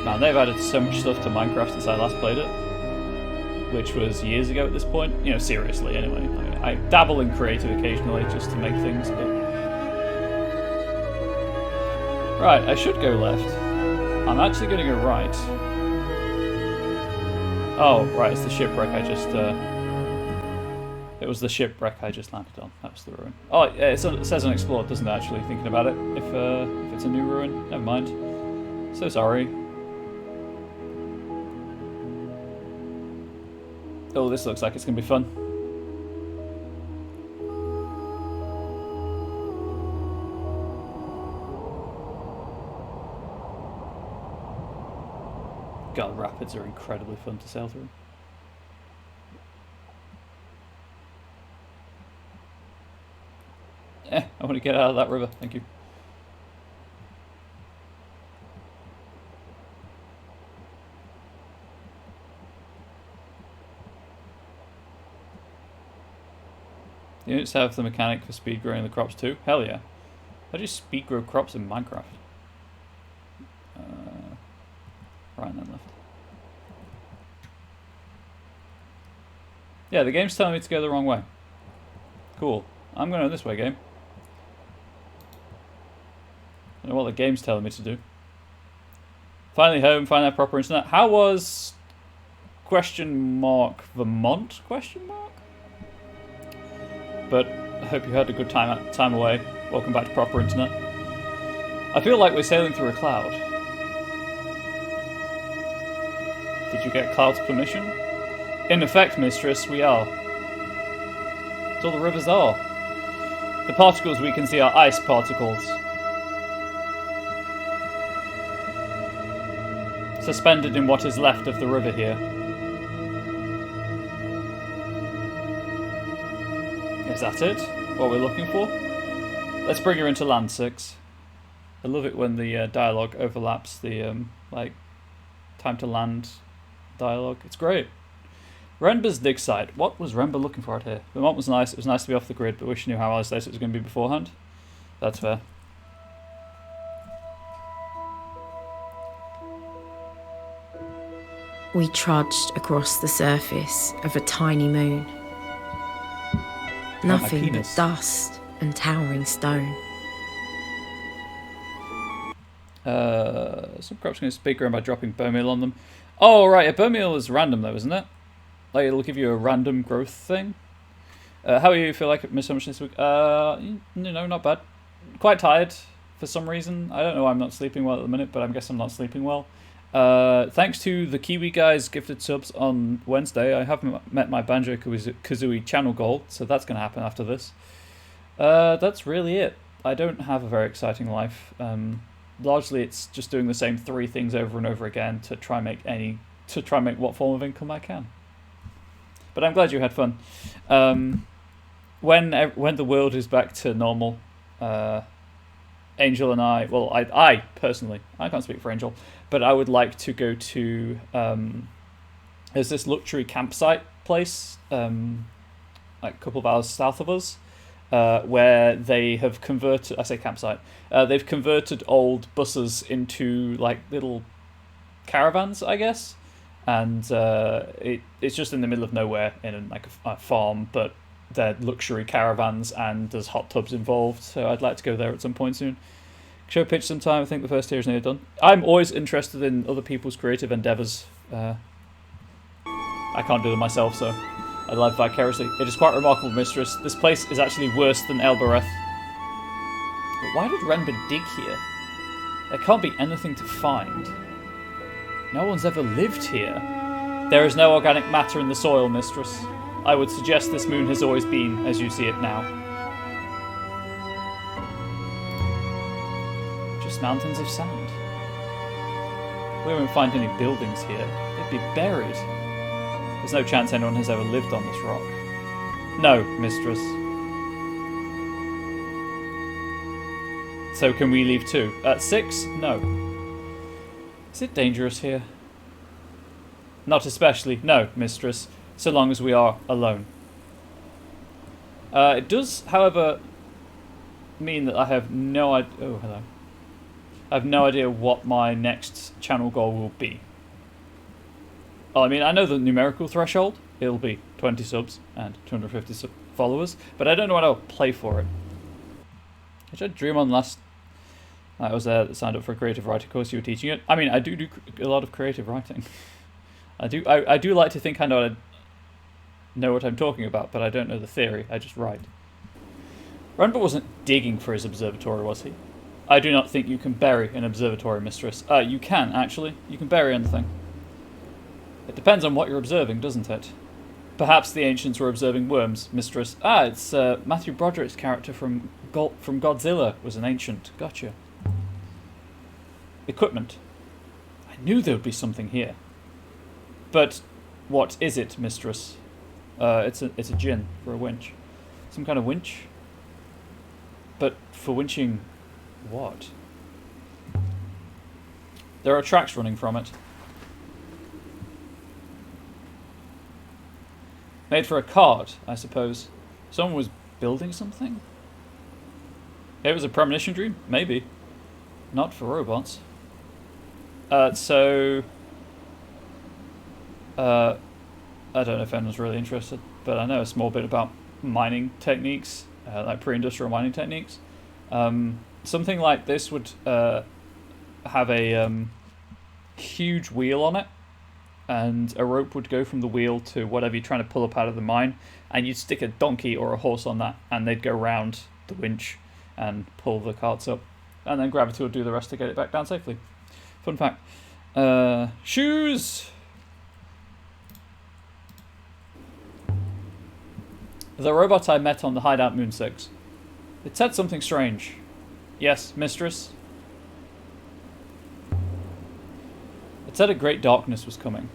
Man, they've added so much stuff to Minecraft since I last played it, which was years ago at this point. You know, seriously, anyway. I dabble in creative occasionally just to make things, but... Right, I should go left. I'm actually going to go right. Oh, right, it's the shipwreck I just... It was the shipwreck I just landed on. That was the ruin. Oh, yeah, it says unexplored, doesn't it, actually, thinking about it? If it's a new ruin. Never mind. So sorry. Oh, this looks like it's going to be fun. God, rapids are incredibly fun to sail through. I want to get out of that river, thank you. The units have the mechanic for speed growing the crops too? Hell yeah. How do you speed grow crops in Minecraft? Right and then left. Yeah, the game's telling me to go the wrong way. Cool. I'm going this way, game. I don't know what the game's telling me to do. Finally home, finally have proper internet. How was... Vermont? But I hope you had a good time away. Welcome back to proper internet. I feel like we're sailing through a cloud. Did you get Cloud's permission? In effect, mistress, we are. That's all the rivers are. The particles we can see are ice particles. Suspended in what is left of the river here. Is that it? What we're looking for? Let's bring her into land 6. I love it when the dialogue overlaps the like time to land dialogue. It's great. Renber's dig site. What was Renber looking for out here? Vermont was nice. It was nice to be off the grid, but wish you knew how isolated it was going to be beforehand. That's fair. We trudged across the surface of a tiny moon. Nothing but dust and towering stone. Some crops can speed growing by dropping bone meal on them. Oh, right, a bone meal is random though, isn't it? Like, it'll give you a random growth thing. How do you feel like missed so much this week? You know, not bad. Quite tired for some reason. I don't know why I'm not sleeping well at the minute, but I guess I'm not sleeping well. Thanks to the Kiwi guys gifted subs on Wednesday. I haven't met my Banjo-Kazooie channel goal, so that's going to happen after this. That's really it. I don't have a very exciting life. Largely, it's just doing the same 3 things over and over again to try and make what form of income I can. But I'm glad you had fun. When the world is back to normal, Angel and I, well, I personally, I can't speak for Angel, but I would like to go to, there's this luxury campsite place, like a couple of hours south of us, where they have converted, I say campsite, they've converted old buses into like little caravans, I guess, and it's just in the middle of nowhere in like a farm, but they're luxury caravans and there's hot tubs involved, so I'd like to go there at some point soon. Show a pitch sometime. I think the first tier is nearly done. I'm always interested in other people's creative endeavours. I can't do them myself, so I live vicariously. It is quite remarkable, mistress. This place is actually worse than Elbereth. But why did Renber dig here? There can't be anything to find. No one's ever lived here. There is no organic matter in the soil, mistress. I would suggest this moon has always been as you see it now. Just mountains of sand. We won't find any buildings here. They'd be buried. There's no chance anyone has ever lived on this rock. No, mistress. So can we leave too? At 6? No. Is it dangerous here? Not especially. No, mistress. So long as we are alone. It does, however, mean that I have no idea. Oh, hello. I have no idea what my next channel goal will be. Oh, I mean, I know the numerical threshold. It'll be 20 subs and 250 followers, but I don't know what I'll play for it. Which I dream on last. I was there that signed up for a creative writing course. You were teaching it. I mean, I do a lot of creative writing. I do like to think I know what I'm talking about, but I don't know the theory. I just write. Renber wasn't digging for his observatory, was he? I do not think you can bury an observatory, mistress. You can, actually. You can bury anything. It depends on what you're observing, doesn't it? Perhaps the ancients were observing worms, mistress. It's Matthew Broderick's character from Godzilla was an ancient. Gotcha. Equipment. I knew there would be something here. But what is it, mistress? It's a gin for a winch. Some kind of winch? But for winching what? There are tracks running from it. Made for a cart, I suppose. Someone was building something? It was a premonition dream? Maybe. Not for robots. I don't know if anyone's really interested, but I know a small bit about mining techniques, like pre-industrial mining techniques. Something like this would have a huge wheel on it, and a rope would go from the wheel to whatever you're trying to pull up out of the mine, and you'd stick a donkey or a horse on that, and they'd go round the winch and pull the carts up, and then gravity would do the rest to get it back down safely. Fun fact. Shoes! The robot I met on the hideout Moon 6. It said something strange. Yes, mistress? It said a great darkness was coming.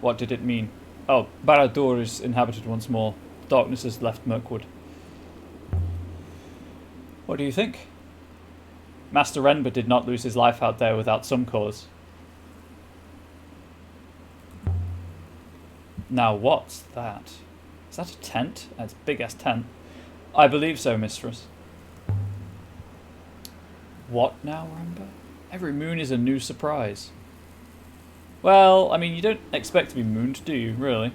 What did it mean? Oh, Barad-dûr is inhabited once more. Darkness has left Mirkwood. What do you think? Master Renber did not lose his life out there without some cause. Now what's that? Is that a tent? That's a big-ass tent. I believe so, mistress. What now, Renber? Every moon is a new surprise. Well, I mean, you don't expect to be mooned, do you, really?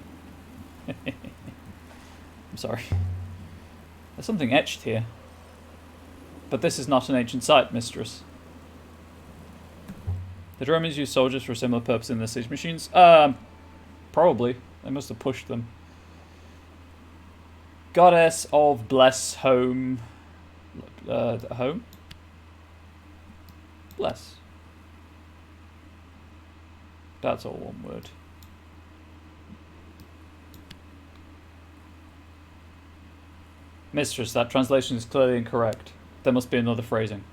I'm sorry. There's something etched here. But this is not an ancient site, mistress. Did Romans use soldiers for a similar purpose in their siege machines? Probably. They must have pushed them. Goddess of bless home. Home? Bless. That's all one word. Mistress, that translation is clearly incorrect. There must be another phrasing.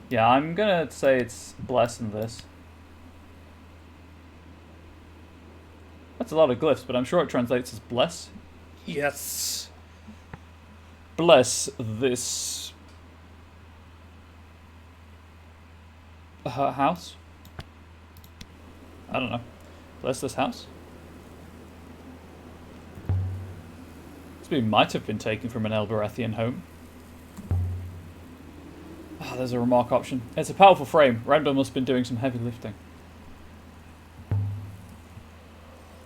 Yeah, I'm gonna say it's bless in this. That's a lot of glyphs, but I'm sure it translates as bless. Yes. bless this house. I don't know. Bless this house. This beam might have been taken from an Elberathian home. Ah, there's a remark option. It's a powerful frame. Randall must have been doing some heavy lifting.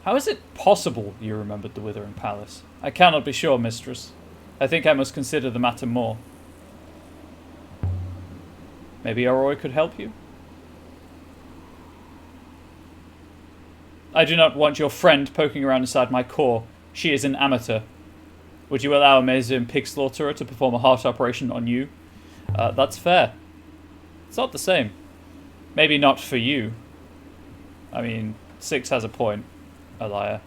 How is it possible you remembered the Withering Palace? I cannot be sure, mistress. I think I must consider the matter more. Maybe Arroy could help you? I do not want your friend poking around inside my core. She is an amateur. Would you allow a Mezim pig slaughterer to perform a heart operation on you? That's fair. It's not the same. Maybe not for you. I mean, 6 has a point, Elia.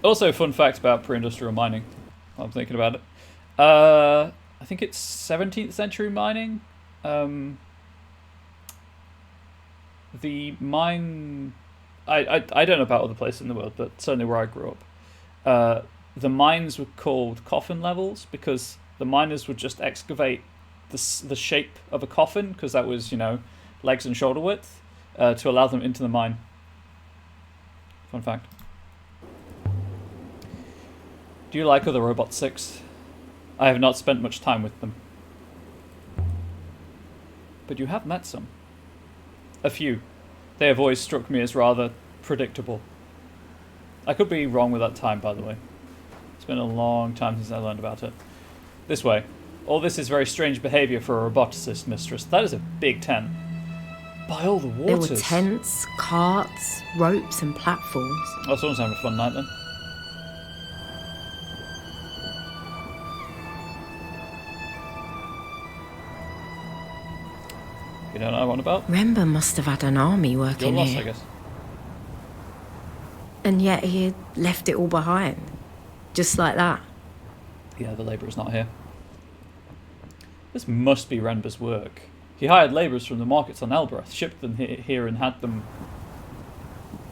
Also, fun fact about pre-industrial mining. While I'm thinking about it. I think it's 17th century mining. The mine... I don't know about other places in the world, but certainly where I grew up. The mines were called coffin levels because the miners would just excavate the shape of a coffin, because that was, you know, legs and shoulder width, to allow them into the mine. Fun fact. Do you like other Robot 6? I have not spent much time with them. But you have met some. A few. They have always struck me as rather predictable. I could be wrong with that time, by the way. It's been a long time since I learned about it. This way. All this is very strange behaviour for a roboticist, mistress. That is a big tent. By all the waters. There were tents, carts, ropes and platforms. Oh, someone's having a fun night then. You don't know what I'm about? Rember must have had an army You're working lost, here. I guess. And yet he had left it all behind. Just like that. Yeah, the labourer's not here. This must be Renber's work. He hired labourers from the markets on Elbereth, shipped them here and had them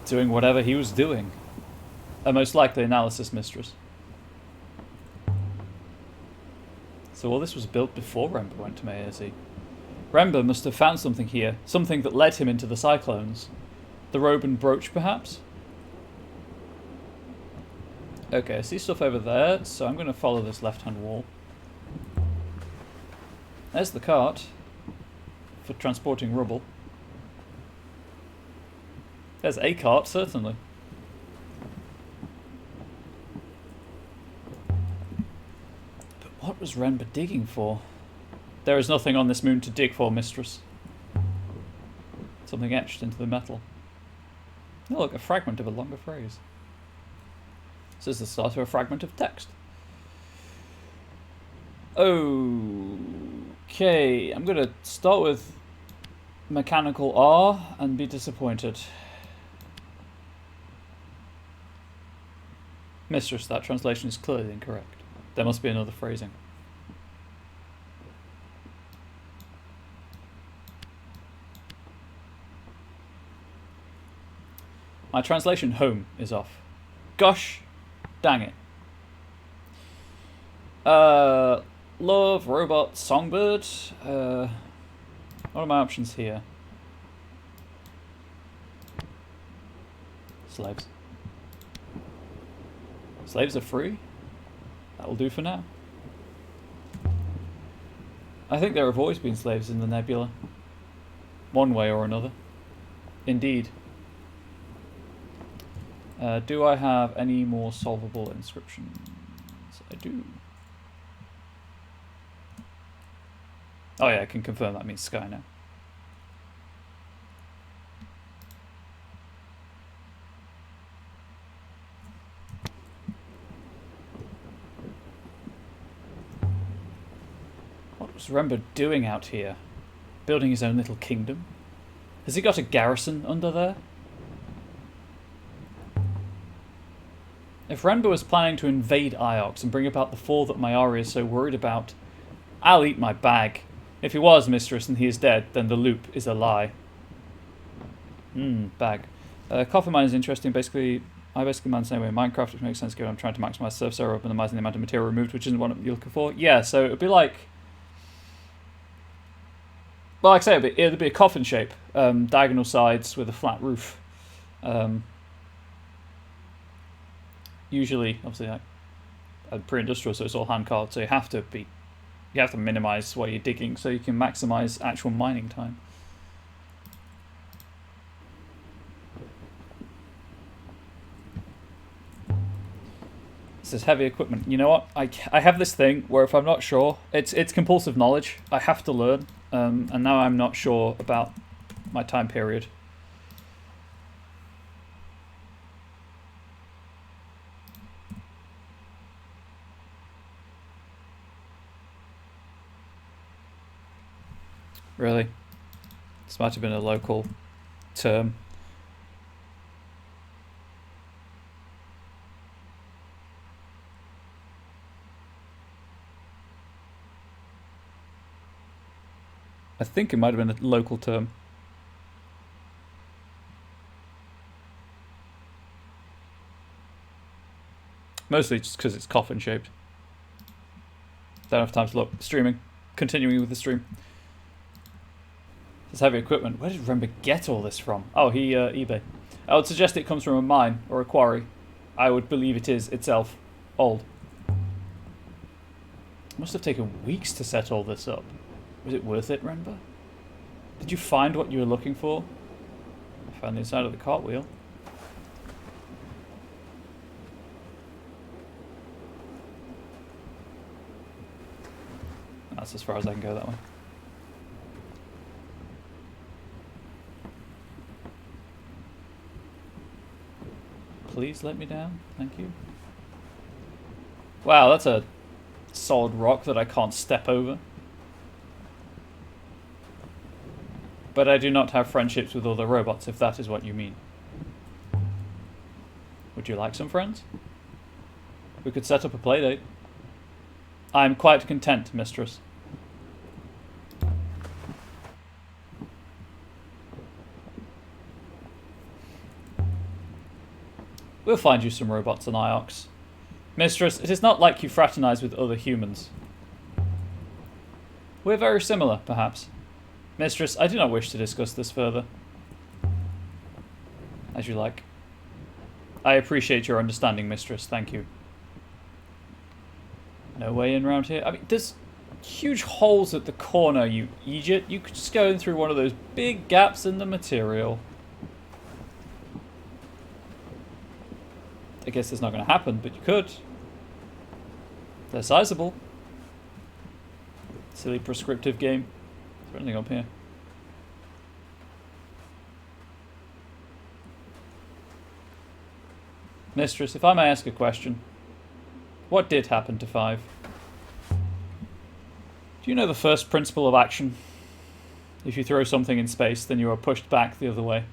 doing whatever he was doing. A most likely analysis, mistress. So all this was built before Rember went to Maerzi. Rember must have found something here, something that led him into the cyclones. The robe and brooch, perhaps? Okay, I see stuff over there, so I'm going to follow this left-hand wall. There's the cart for transporting rubble. There's a cart, certainly. But what was Rember digging for? There is nothing on this moon to dig for, mistress. Something etched into the metal. Oh, look, a fragment of a longer phrase. This is the start of a fragment of text. Okay, I'm going to start with mechanical R and be disappointed. Mistress, that translation is clearly incorrect. There must be another phrasing. My translation home is off. Gosh, dang it. Love, robot, songbird. What are my options here? Slaves. Slaves are free? That'll do for now. I think there have always been slaves in the nebula. One way or another. Indeed. Do I have any more solvable inscriptions? I do. Oh yeah, I can confirm that means sky now. What was Rember doing out here? Building his own little kingdom? Has he got a garrison under there? If Rember was planning to invade Iox and bring about the fall that Mayari is so worried about, I'll eat my bag. If he was mistress and he is dead, then the loop is a lie. Bag. Coffin mine is interesting. I basically mine the same way in Minecraft, which makes sense given I'm trying to maximize surface area, minimizing the amount of material removed, which isn't what you're looking for. Yeah, so it would be like... Well, like I say, it would be a coffin shape. Diagonal sides with a flat roof. Usually, obviously, like, pre-industrial, so it's all hand-carved, so you have to minimize what you're digging so you can maximize actual mining time. This is heavy equipment. You know what? I have this thing where if I'm not sure, it's compulsive knowledge. I have to learn, and now I'm not sure about my time period. Really? This might have been a local term. I think it might have been a local term. Mostly just because it's coffin shaped. Don't have time to look. Streaming. Continuing with the stream. This heavy equipment. Where did Rember get all this from? Oh, he eBay. I would suggest it comes from a mine or a quarry. I would believe it is itself old. It must have taken weeks to set all this up. Was it worth it, Rember? Did you find what you were looking for? I found the inside of the cartwheel. That's as far as I can go that way. Please let me down. Thank you. Wow, that's a solid rock that I can't step over. But I do not have friendships with other robots, if that is what you mean. Would you like some friends? We could set up a playdate. I am quite content, mistress. We'll find you some robots on Iox. Mistress, it is not like you fraternize with other humans. We're very similar, perhaps. Mistress, I do not wish to discuss this further. As you like. I appreciate your understanding, mistress. Thank you. No way in round here. I mean, there's huge holes at the corner, you idiot. You could just go in through one of those big gaps in the material. I guess it's not going to happen, but you could. They're sizable. Silly prescriptive game. Is there anything up here? Mistress, if I may ask a question. What did happen to 5? Do you know the first principle of action? If you throw something in space, then you are pushed back the other way.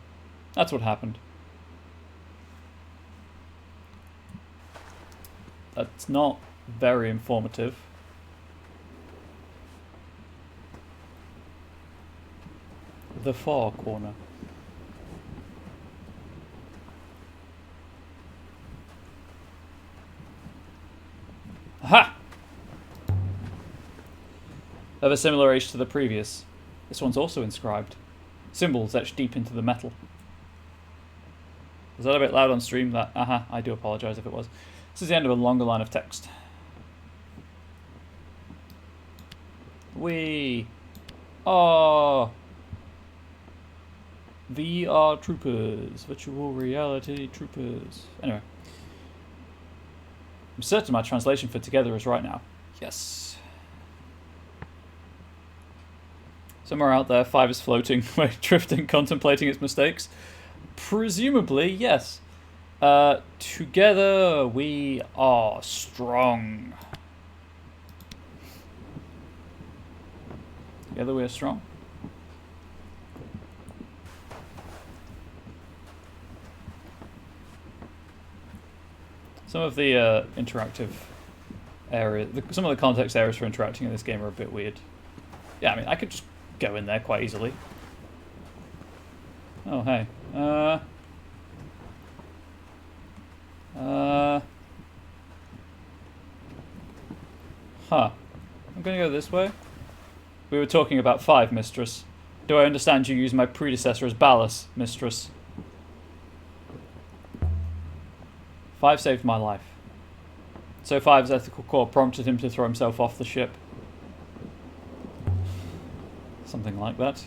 That's what happened. That's not very informative. The far corner. Aha! Of a similar age to the previous. This one's also inscribed. Symbols etched deep into the metal. Was that a bit loud on stream? That, I do apologise if it was. This is the end of a longer line of text. We are VR troopers, virtual reality troopers. Anyway, I'm certain my translation for together is right now. Yes. Somewhere out there, 5 is floating, drifting, contemplating its mistakes. Presumably, yes. Together we are strong. Together we are strong. Some of the interactive areas, some of the context areas for interacting in this game are a bit weird. Yeah, I mean, I could just go in there quite easily. Oh, hey. Huh. I'm gonna go this way. We were talking about 5, mistress. Do I understand you use my predecessor as ballast, mistress? 5 saved my life. So 5's ethical core prompted him to throw himself off the ship. Something like that.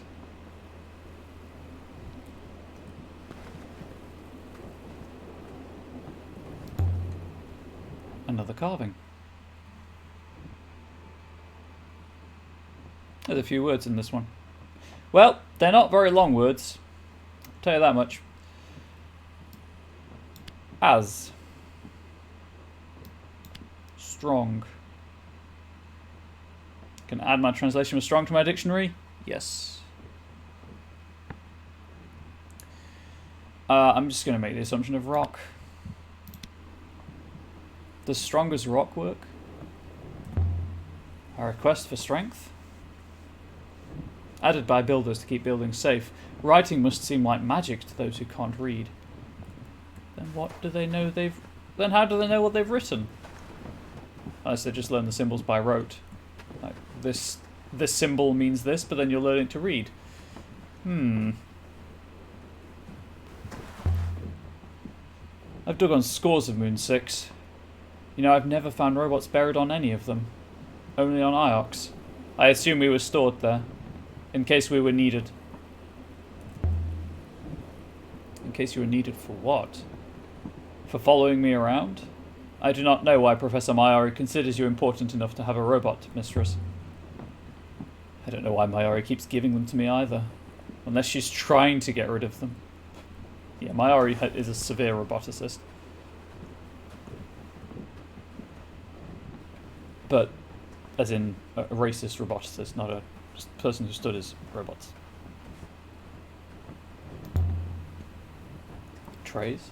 Another carving. There's a few words in this one. Well, they're not very long words. I'll tell you that much. As. Strong. Can I add my translation of strong to my dictionary? Yes. I'm just going to make the assumption of rock. Does strong as rock work? A request for strength? Added by builders to keep buildings safe. Writing must seem like magic to those who can't read. Then what do they know they've... Then how do they know what they've written? Unless they just learn the symbols by rote. Like, this symbol means this, but then you're learning to read. I've dug on scores of Moon 6. You know, I've never found robots buried on any of them. Only on Iox. I assume we were stored there. In case we were needed. In case you were needed for what? For following me around? I do not know why Professor Mayari considers you important enough to have a robot, mistress. I don't know why Mayari keeps giving them to me either. Unless she's trying to get rid of them. Yeah, Mayari is a severe roboticist. But, as in, a racist roboticist, not a person who studies robots. Trays?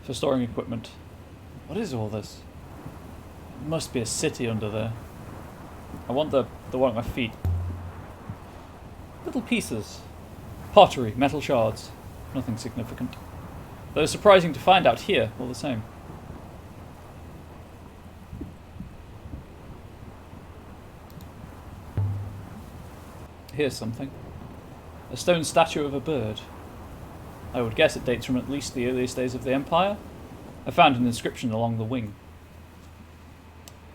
For storing equipment. What is all this? It must be a city under there. I want the one at my feet. Little pieces. Pottery, metal shards. Nothing significant. Though it's surprising to find out here, all the same. Here's something. A stone statue of a bird. I would guess it dates from at least the earliest days of the Empire. I found an inscription along the wing.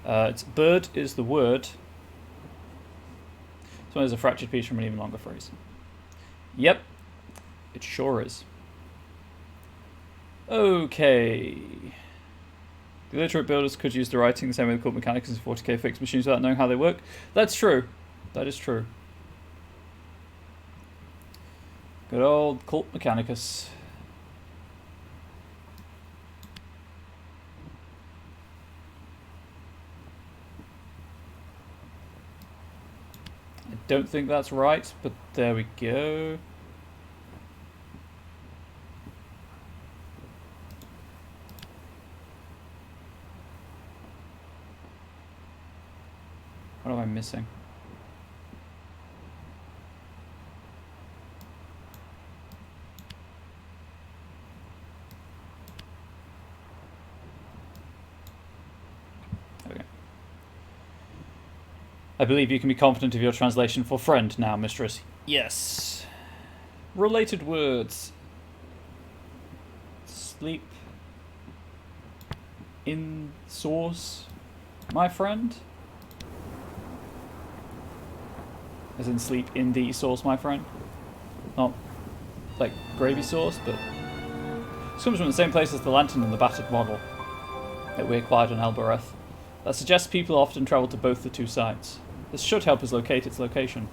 It's bird is the word. This one is a fractured piece from an even longer phrase. Yep, it sure is. Okay. The illiterate builders could use the writing the same way the cult mechanics and 40k fixed machines without knowing how they work. That's true. That is true. Good old cult mechanicus. I don't think that's right, but there we go. What am I missing? I believe you can be confident of your translation for friend now, mistress. Yes. Related words. Sleep. In sauce, my friend. As in sleep in the sauce, my friend. Not like gravy sauce, but this comes from the same place as the lantern and the battered model that we acquired on Elbereth. That suggests people often travel to both the two sites. This should help us locate its location.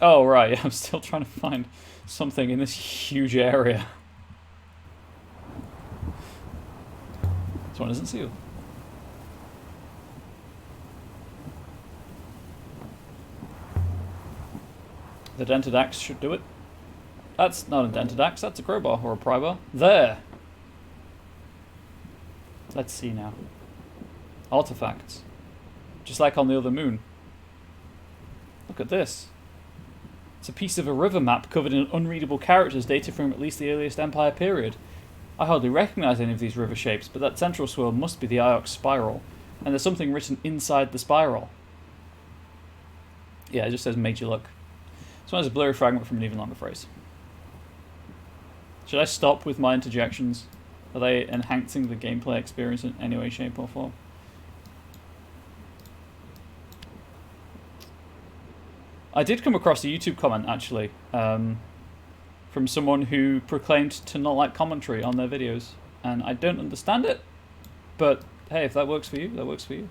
Oh, right. I'm still trying to find something in this huge area. This one isn't sealed. The dented axe should do it. That's not a dented axe, that's a crowbar or a pry bar. There! Let's see now. Artifacts. Just like on the other moon. Look at this. It's a piece of a river map covered in unreadable characters dated from at least the earliest Empire period. I hardly recognise any of these river shapes, but that central swirl must be the Iox spiral. And there's something written inside the spiral. Yeah, it just says made you look. This one is a blurry fragment from an even longer phrase. Should I stop with my interjections? Are they enhancing the gameplay experience in any way, shape or form? I did come across a YouTube comment, actually, from someone who proclaimed to not like commentary on their videos. And I don't understand it, but hey, if that works for you, that works for you.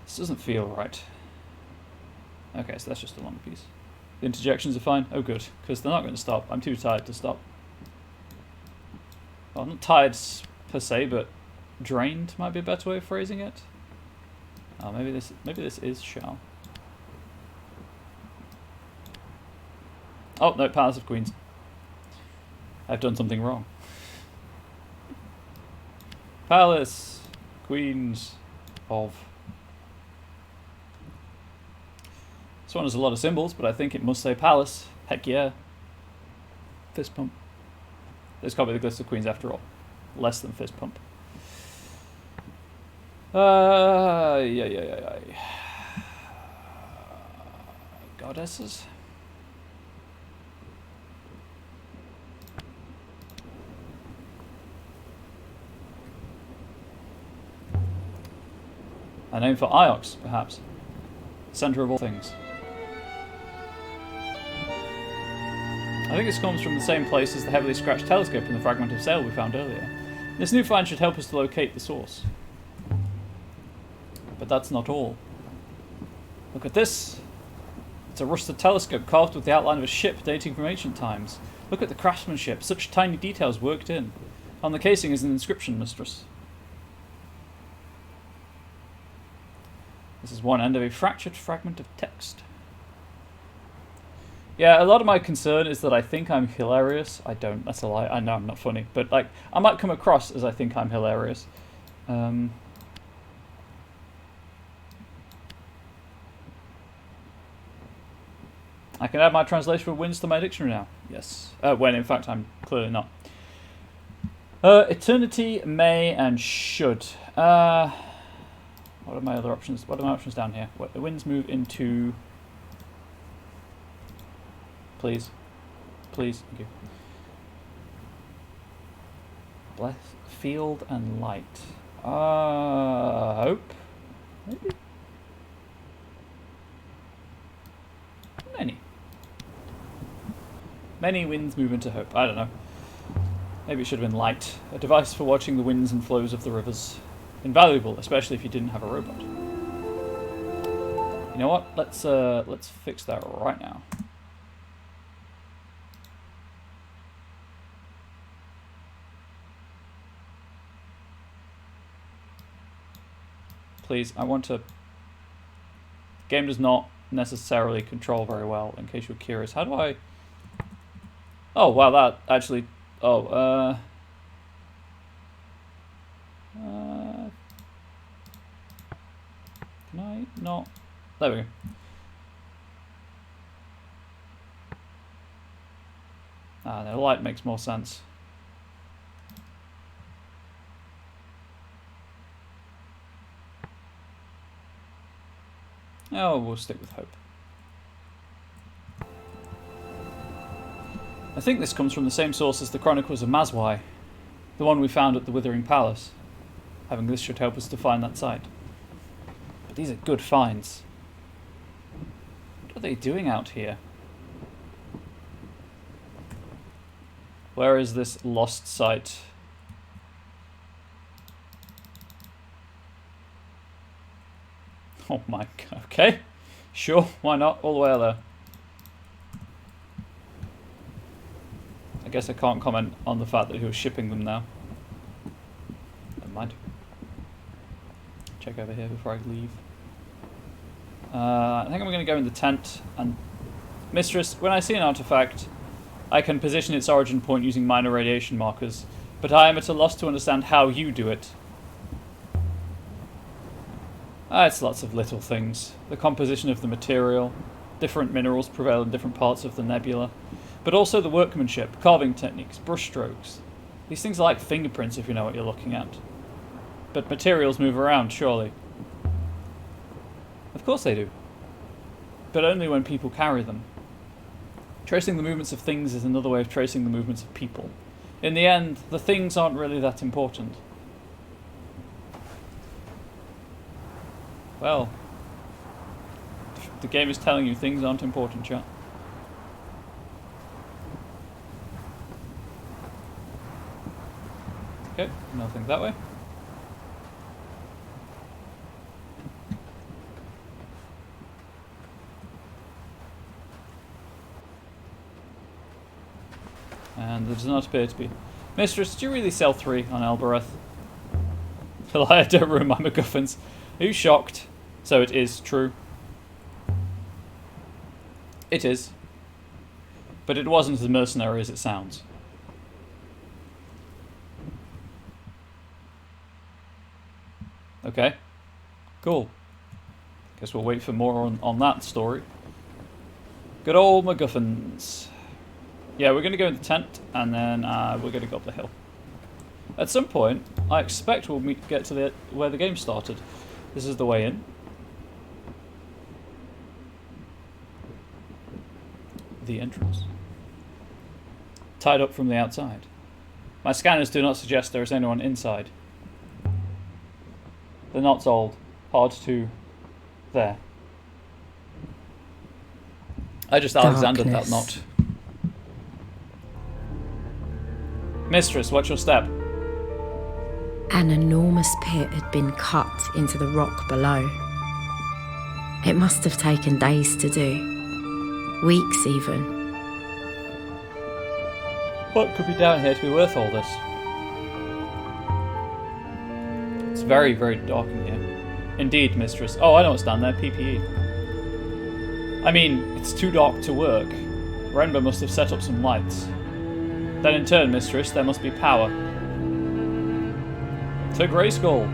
This doesn't feel right. Okay, so that's just a long piece. The interjections are fine? Oh good, because they're not going to stop. I'm too tired to stop. Well, I'm not tired per se, but drained might be a better way of phrasing it. Oh, maybe this is shell. Oh no, Palace of Queens. I've done something wrong. Palace, Queens of. This one has a lot of symbols, but I think it must say Palace. Heck yeah. Fist pump. This can't be the List of Queens after all. Less than fist pump. Yeah. Goddesses. A name for Iox, perhaps. Center of all things. I think this comes from the same place as the heavily scratched telescope in the fragment of sail we found earlier. This new find should help us to locate the source. But that's not all. Look at this. It's a rusted telescope carved with the outline of a ship dating from ancient times. Look at the craftsmanship, such tiny details worked in. On the casing is an inscription, mistress. This is one end of a fractured fragment of text. Yeah, a lot of my concern is that I think I'm hilarious. I don't, that's a lie. I know I'm not funny. But, like, I might come across as I think I'm hilarious. I can add my translation of winds to my dictionary now. Yes. When, in fact, I'm clearly not. Eternity, may, and should. What are my other options? What are my options down here? What, the winds move into... Please. Please. Thank you. Bless field and light. Hope? Maybe? Many. Many winds move into hope. I don't know. Maybe it should have been light. A device for watching the winds and flows of the rivers. Invaluable, especially if you didn't have a robot. You know what? Let's fix that right now. Please, I want to... The game does not necessarily control very well, in case you're curious. How do I... Oh, wow, that actually... Oh, can I not... There we go. Ah, the light makes more sense. Oh, we'll stick with hope. I think this comes from the same source as the Chronicles of Mazwai, the one we found at the Withering Palace. Having this should help us to find that site. But these are good finds. What are they doing out here? Where is this lost site? Oh my god, okay. Sure, why not? All the way out there. I guess I can't comment on the fact that he was shipping them now. Never mind. Check over here before I leave. I think I'm going to go in the tent and Mistress, when I see an artifact, I can position its origin point using minor radiation markers, but I am at a loss to understand how you do it. It's lots of little things. The composition of the material, different minerals prevail in different parts of the nebula, but also the workmanship, carving techniques, brushstrokes. These things are like fingerprints if you know what you're looking at. But materials move around, surely. Of course they do. But only when people carry them. Tracing the movements of things is another way of tracing the movements of people. In the end, the things aren't really that important. Well, the game is telling you things aren't important, chat. Okay, nothing that way. And there does not appear to be. Mistress, did you really sell 3 on Elbereth? Elijah, don't ruin my MacGuffins. Are you shocked? So it is true. It is. But it wasn't as mercenary as it sounds. Okay. Cool. Guess we'll wait for more on that story. Good old MacGuffins. Yeah, we're going to go in the tent, and then we're going to go up the hill. At some point, I expect we'll get to where the game started. This is the way in. The entrance. Tied up from the outside. My scanners do not suggest there is anyone inside. The knot's old. Hard to... There. I just Alexandered that knot. Mistress, watch your step. An enormous pit had been cut into the rock below. It must have taken days to do. Weeks even. What could be down here to be worth all this? It's very, very dark in here. Indeed, mistress. Oh, I know what's down there. PPE. I mean, it's too dark to work. Renber must have set up some lights. Then in turn, mistress, there must be power. To Grayskull.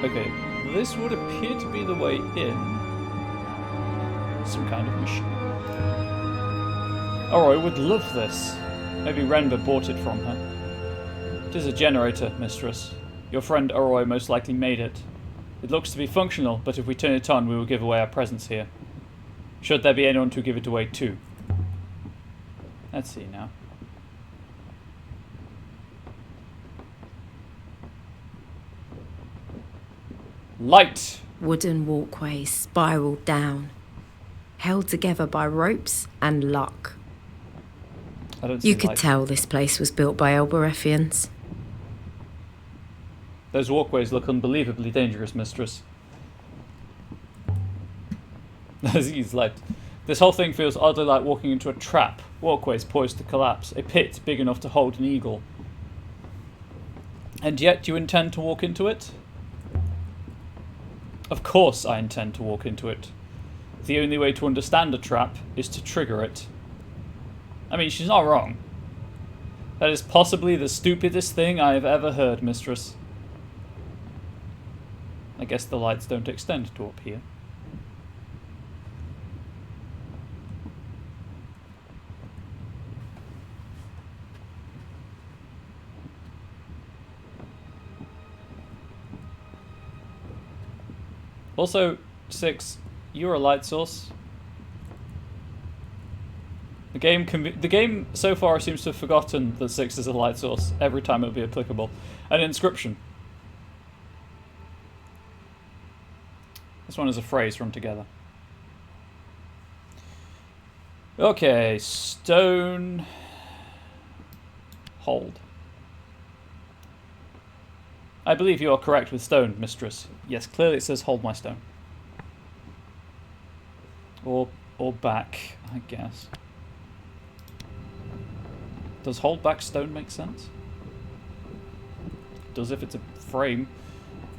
Okay, this would appear to be the way in. Some kind of machine. Oh, I would love this. Maybe Renber bought it from her. It is a generator, mistress. Your friend Oroi most likely made it. It looks to be functional, but if we turn it on, we will give away our presence here. Should there be anyone to give it away to? Let's see now. Light! Wooden walkways spiraled down, held together by ropes and luck. I don't see You could light. tell this place was built by Elberethians. Those walkways look unbelievably dangerous, mistress. He's like, this whole thing feels oddly like walking into a trap. Walkways poised to collapse. A pit big enough to hold an eagle. And yet you intend to walk into it? Of course I intend to walk into it. The only way to understand a trap is to trigger it. I mean, she's not wrong. That is possibly the stupidest thing I have ever heard, mistress. I guess the lights don't extend to up here. Also, 6, you're a light source. The game so far seems to have forgotten that 6 is a light source every time it will be applicable. An inscription. This one is a phrase run together. Okay, stone. Hold. I believe you are correct with stone, mistress. Yes, clearly it says hold my stone. Or or back, I guess. Does hold back stone make sense? Does if it's a frame.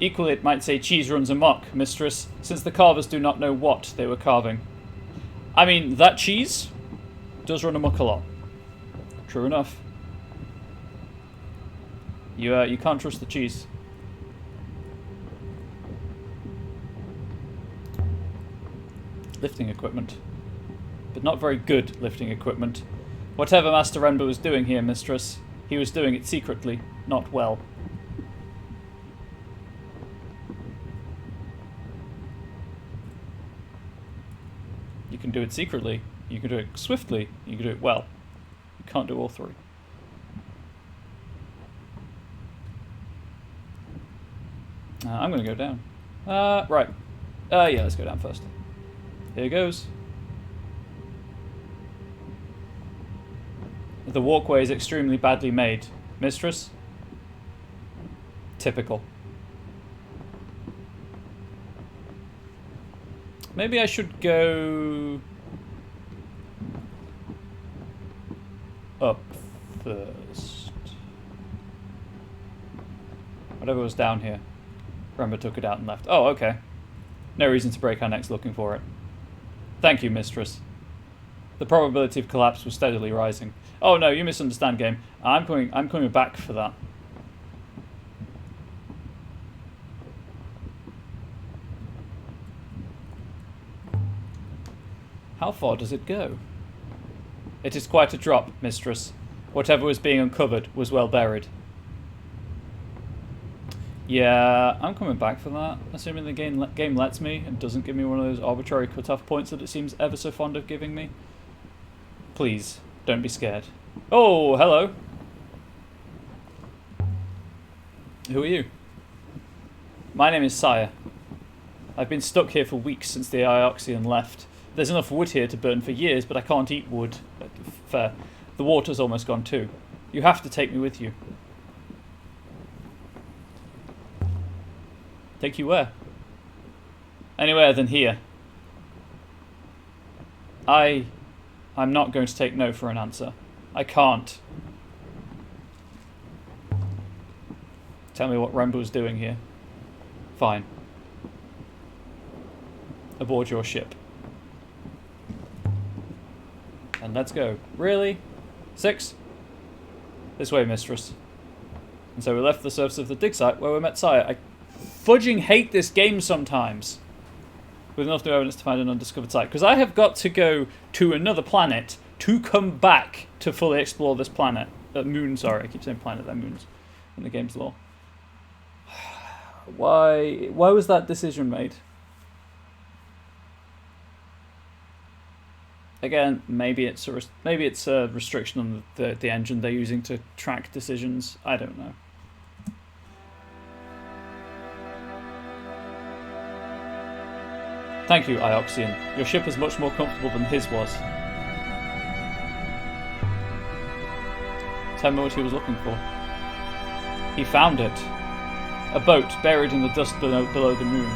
Equally, it might say cheese runs amok, mistress, since the carvers do not know what they were carving. I mean, that cheese does run amok a lot. True enough. You can't trust the cheese. Lifting equipment. But not very good lifting equipment. Whatever Master Renbo was doing here, mistress, he was doing it secretly, not well. You can do it secretly, you can do it swiftly, you can do it well. You can't do all three. I'm going to go down. Right. Yeah, let's go down first. Here goes. The walkway is extremely badly made. Mistress? Typical. Maybe I should go up first. Whatever was down here. Remember took it out and left. Oh, okay. No reason to break our necks looking for it. Thank you, mistress. The probability of collapse was steadily rising. Oh no, you misunderstand, game. I'm coming back for that. How far does it go? It is quite a drop, mistress. Whatever was being uncovered was well buried. Yeah, I'm coming back for that, assuming the game lets me and doesn't give me one of those arbitrary cut-off points that it seems ever so fond of giving me. Please, don't be scared. Oh, hello. Who are you? My name is Sire. I've been stuck here for weeks since the Ioxian left. There's enough wood here to burn for years, but I can't eat wood. Fair. The water's almost gone too. You have to take me with you. Take you where? Anywhere than here. I'm not going to take no for an answer. I can't. Tell me what Renbo's doing here. Fine. Aboard your ship. And let's go. Really? 6? This way, mistress. And so we left the surface of the dig site where we met Sire. I fudging hate this game sometimes. With enough new evidence to find an undiscovered site. Because I have got to go to another planet to come back to fully explore this planet. Moon, sorry. I keep saying planet, they're moons in the game's lore. Why was that decision made? Again, maybe it's a restriction on the engine they're using to track decisions. I don't know. Thank you, Ioxian. Your ship is much more comfortable than his was. Tell me what he was looking for. He found it. A boat buried in the dust below the moon.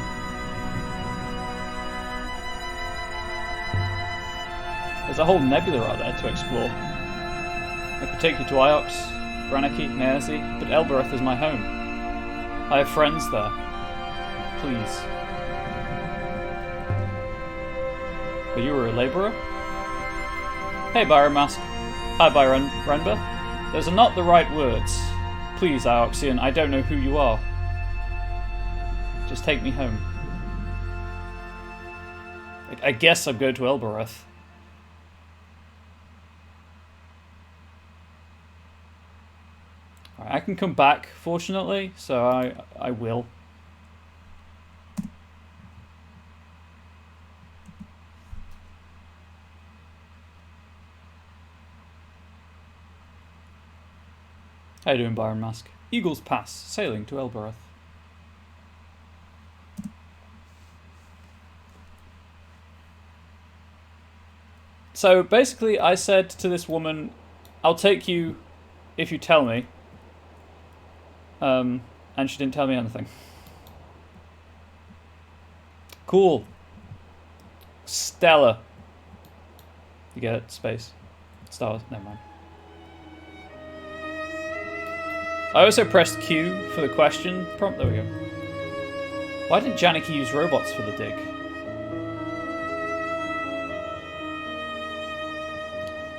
There's a whole nebula out there to explore. I could take you to Iox, Granaki, Nerzy, but Elbereth is my home. I have friends there. Please. But you were a labourer? Hey, Byron Mask. Hi, Byron Renber. Those are not the right words. Please, Ioxian, I don't know who you are. Just take me home. I guess I'm going to Elbereth. I can come back, fortunately, so I will. How you doing, Byron Mask? Eagles Pass, sailing to Elbereth. So basically I said to this woman, I'll take you if you tell me. And she didn't tell me anything. Cool. Stellar. You get it? Space. Stars. Never mind. I also pressed Q for the question prompt. There we go. Why did Janicki use robots for the dig?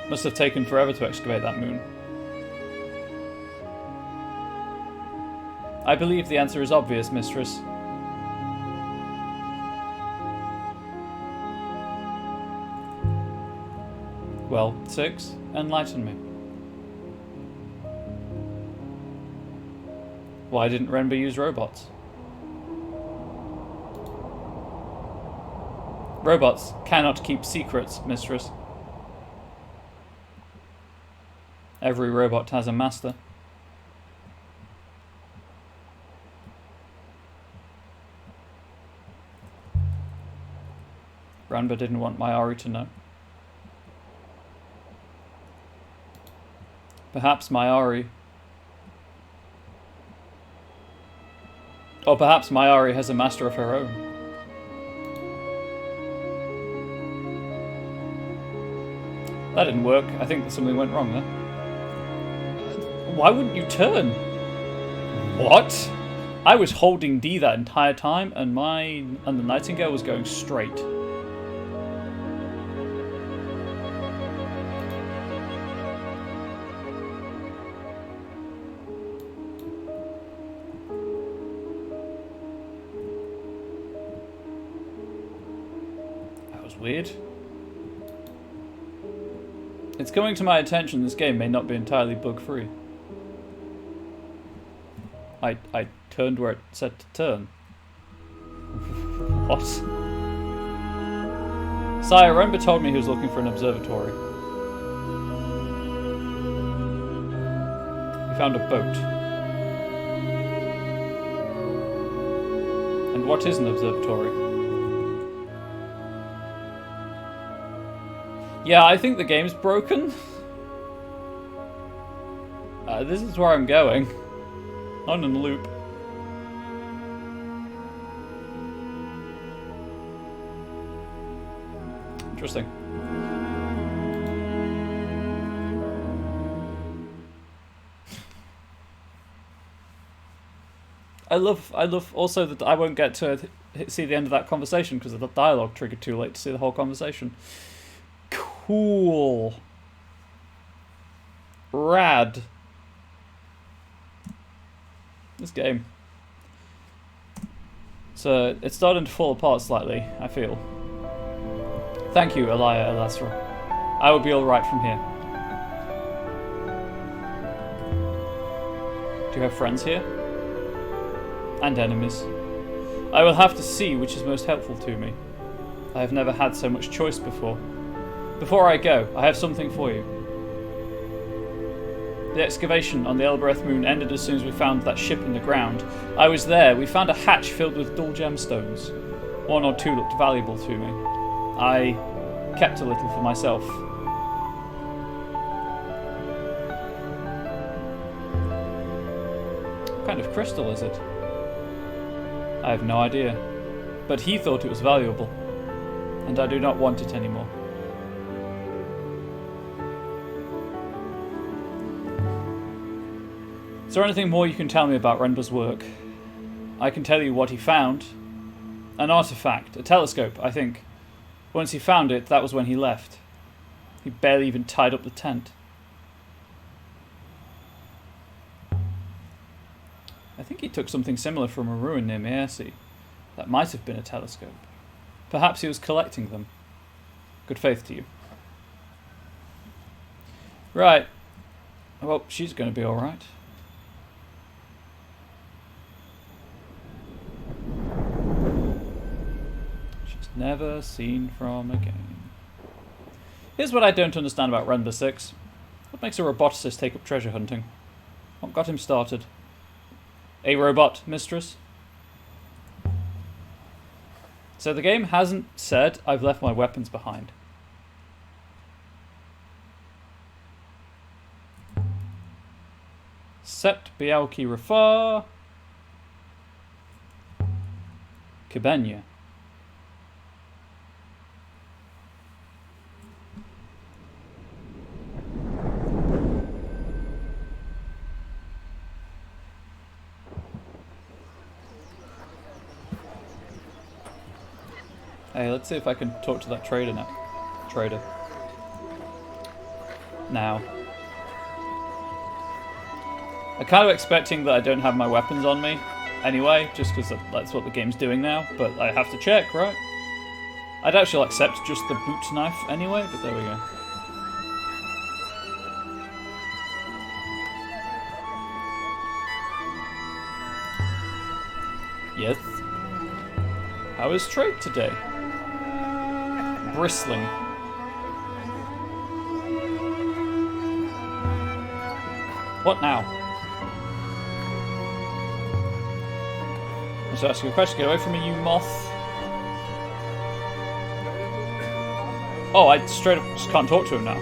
Must have taken forever to excavate that moon. I believe the answer is obvious, mistress. Well, 6, enlighten me. Why didn't Renber use robots? Robots cannot keep secrets, mistress. Every robot has a master. Renber didn't want Mayari to know. Perhaps Mayari... Or perhaps Mayari has a master of her own. That didn't work. I think that something went wrong there. Why wouldn't you turn? What? I was holding D that entire time and the Nightingale was going straight. That was weird. It's coming to my attention this game may not be entirely bug-free. I turned where it said to turn. What? Sire, Renber told me he was looking for an observatory. He found a boat. And what is an observatory? Yeah, I think the game's broken. This is where I'm going. On a loop. Interesting. I love also that I won't get to see the end of that conversation because the dialogue triggered too late to see the whole conversation. Cool. Rad. This game. So it's starting to fall apart slightly, I feel. Thank you, Elia Elasra. I will be alright from here. Do you have friends here? And enemies? I will have to see which is most helpful to me. I have never had so much choice before. Before I go, I have something for you. The excavation on the Elbereth moon ended as soon as we found that ship in the ground. I was there. We found a hatch filled with dull gemstones. 1 or 2 looked valuable to me. I kept a little for myself. What kind of crystal is it? I have no idea. But he thought it was valuable. And I do not want it anymore. Is there anything more you can tell me about Renber's work? I can tell you what he found. An artifact, a telescope, I think. Once he found it, that was when he left. He barely even tied up the tent. I think he took something similar from a ruin near Meersi. That might have been a telescope. Perhaps he was collecting them. Good faith to you. Right. Well, she's going to be alright. Never seen from again. Here's what I don't understand about Renber 6. What makes a roboticist take up treasure hunting? What got him started? A robot, mistress? So the game hasn't said I've left my weapons behind. Sept Bialki Rafar. Kibenya. Hey, let's see if I can talk to that trader now. Trader. Now. I'm kind of expecting that I don't have my weapons on me anyway, just because that's what the game's doing now, but I have to check, right? I'd actually accept just the boot knife anyway, but there we go. Yes? How is trade today? Bristling. What now? Let's ask you a question. Get away from me, you moth. Oh, I straight up just can't talk to him now.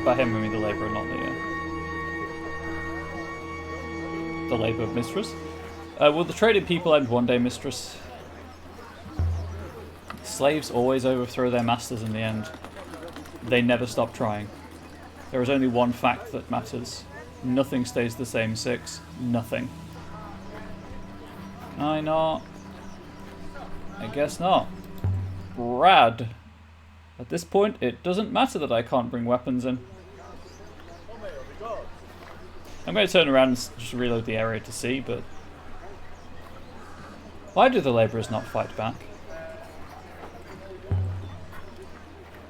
By him, I mean the labourer, not the labour mistress. Will the traded people end one day, mistress? Slaves always overthrow their masters in the end. They never stop trying. There is only one fact that matters. Nothing stays the same, Six. Nothing. I not. I guess not. Rad. At this point, it doesn't matter that I can't bring weapons in. I'm going to turn around and just reload the area to see, but... Why do the labourers not fight back?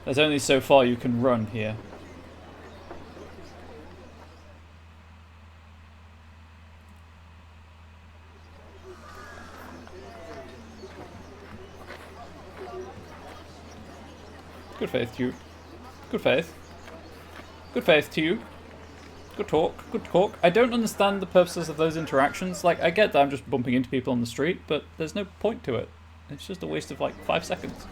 There's only so far you can run here. Good faith to you. Good faith. Good faith to you. Good talk. Good talk. I don't understand the purposes of those interactions. Like, I get that I'm just bumping into people on the street, but there's no point to it. It's just a waste of, like, 5 seconds.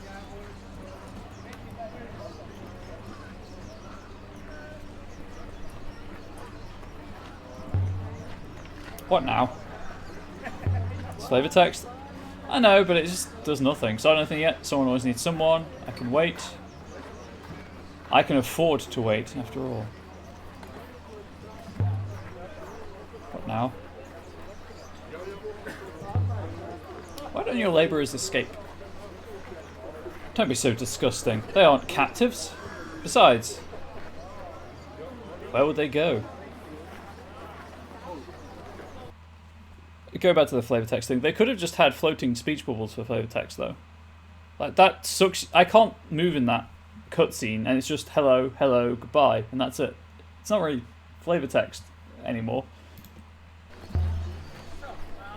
What now? Flavor text? I know, but it just does nothing. So I don't know anything yet. Someone always needs someone. I can wait. I can afford to wait, after all. What now? Why don't your labourers escape? Don't be so disgusting. They aren't captives. Besides, where would they go? Go back to the flavor text thing. They could have just had floating speech bubbles for flavor text, though. Like, that sucks. I can't move in that cutscene, and it's just hello, hello, goodbye, and that's it. It's not really flavor text anymore.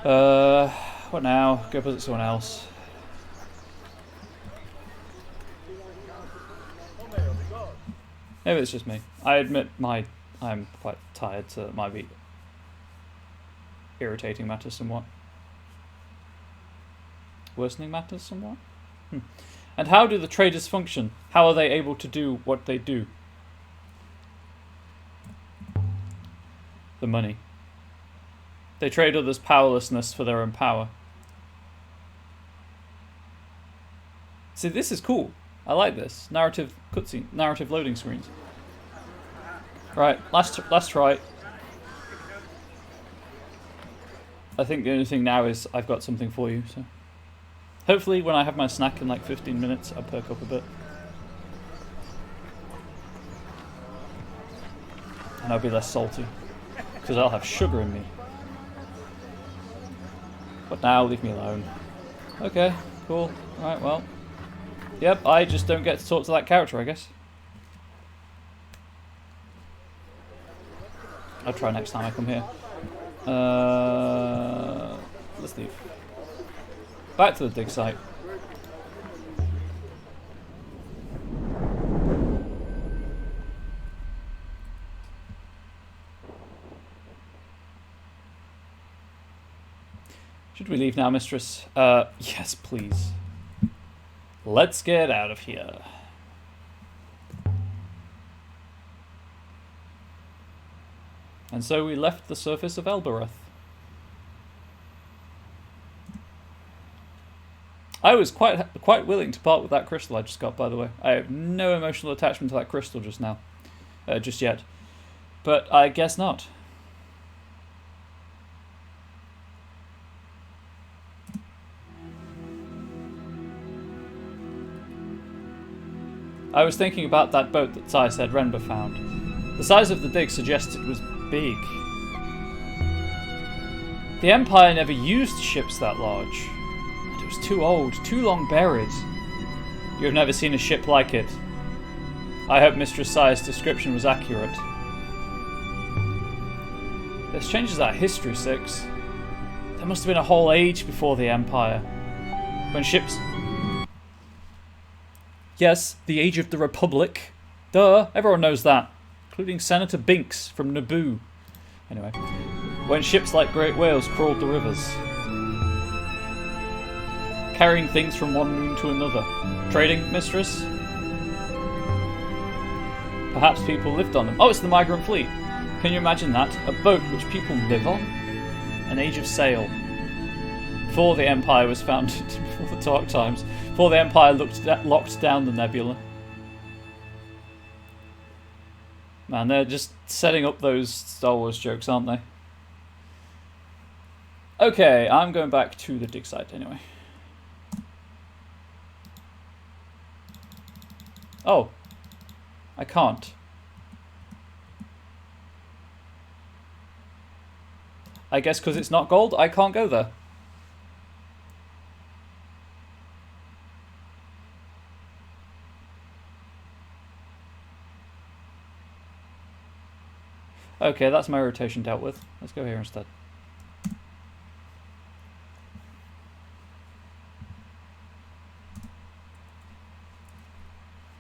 What now? Go visit someone else. Maybe it's just me. I admit I'm quite tired, so it might be irritating matters somewhat. Worsening matters somewhat? And how do the traders function? How are they able to do what they do? The money. They trade others' powerlessness for their own power. See, this is cool. I like this. Narrative cutscene, narrative loading screens. Right, last try. I think the only thing now is I've got something for you, so... Hopefully when I have my snack in like 15 minutes, I'll perk up a bit. And I'll be less salty. Because I'll have sugar in me. But now, leave me alone. Okay, cool. Right, well. Yep, I just don't get to talk to that character, I guess. I'll try next time I come here. Let's leave. Back to the dig site. Should we leave now, mistress? Yes, please. Let's get out of here. And so we left the surface of Elbereth. I was quite willing to part with that crystal I just got, by the way. I have no emotional attachment to that crystal just now. Just yet. But I guess not. I was thinking about that boat that Sai said Renba found. The size of the dig suggests it was big. The Empire never used ships that large. And it was too old, too long buried. You have never seen a ship like it. I hope Mistress Sai's description was accurate. This changes our history, Six. There must have been a whole age before the Empire. When ships... Yes, the age of the Republic. Duh, everyone knows that. Including Senator Binks from Naboo. Anyway. When ships like great whales crawled the rivers. Carrying things from one moon to another. Trading, Mistress? Perhaps people lived on them. Oh, it's the migrant fleet. Can you imagine that? A boat which people live on? An age of sail. Before the Empire was founded, before the dark times, before the Empire locked down the nebula. Man, they're just setting up those Star Wars jokes, aren't they? Okay, I'm going back to the dig site anyway. Oh. I can't. I guess because it's not gold, I can't go there. Okay, that's my rotation dealt with. Let's go here instead.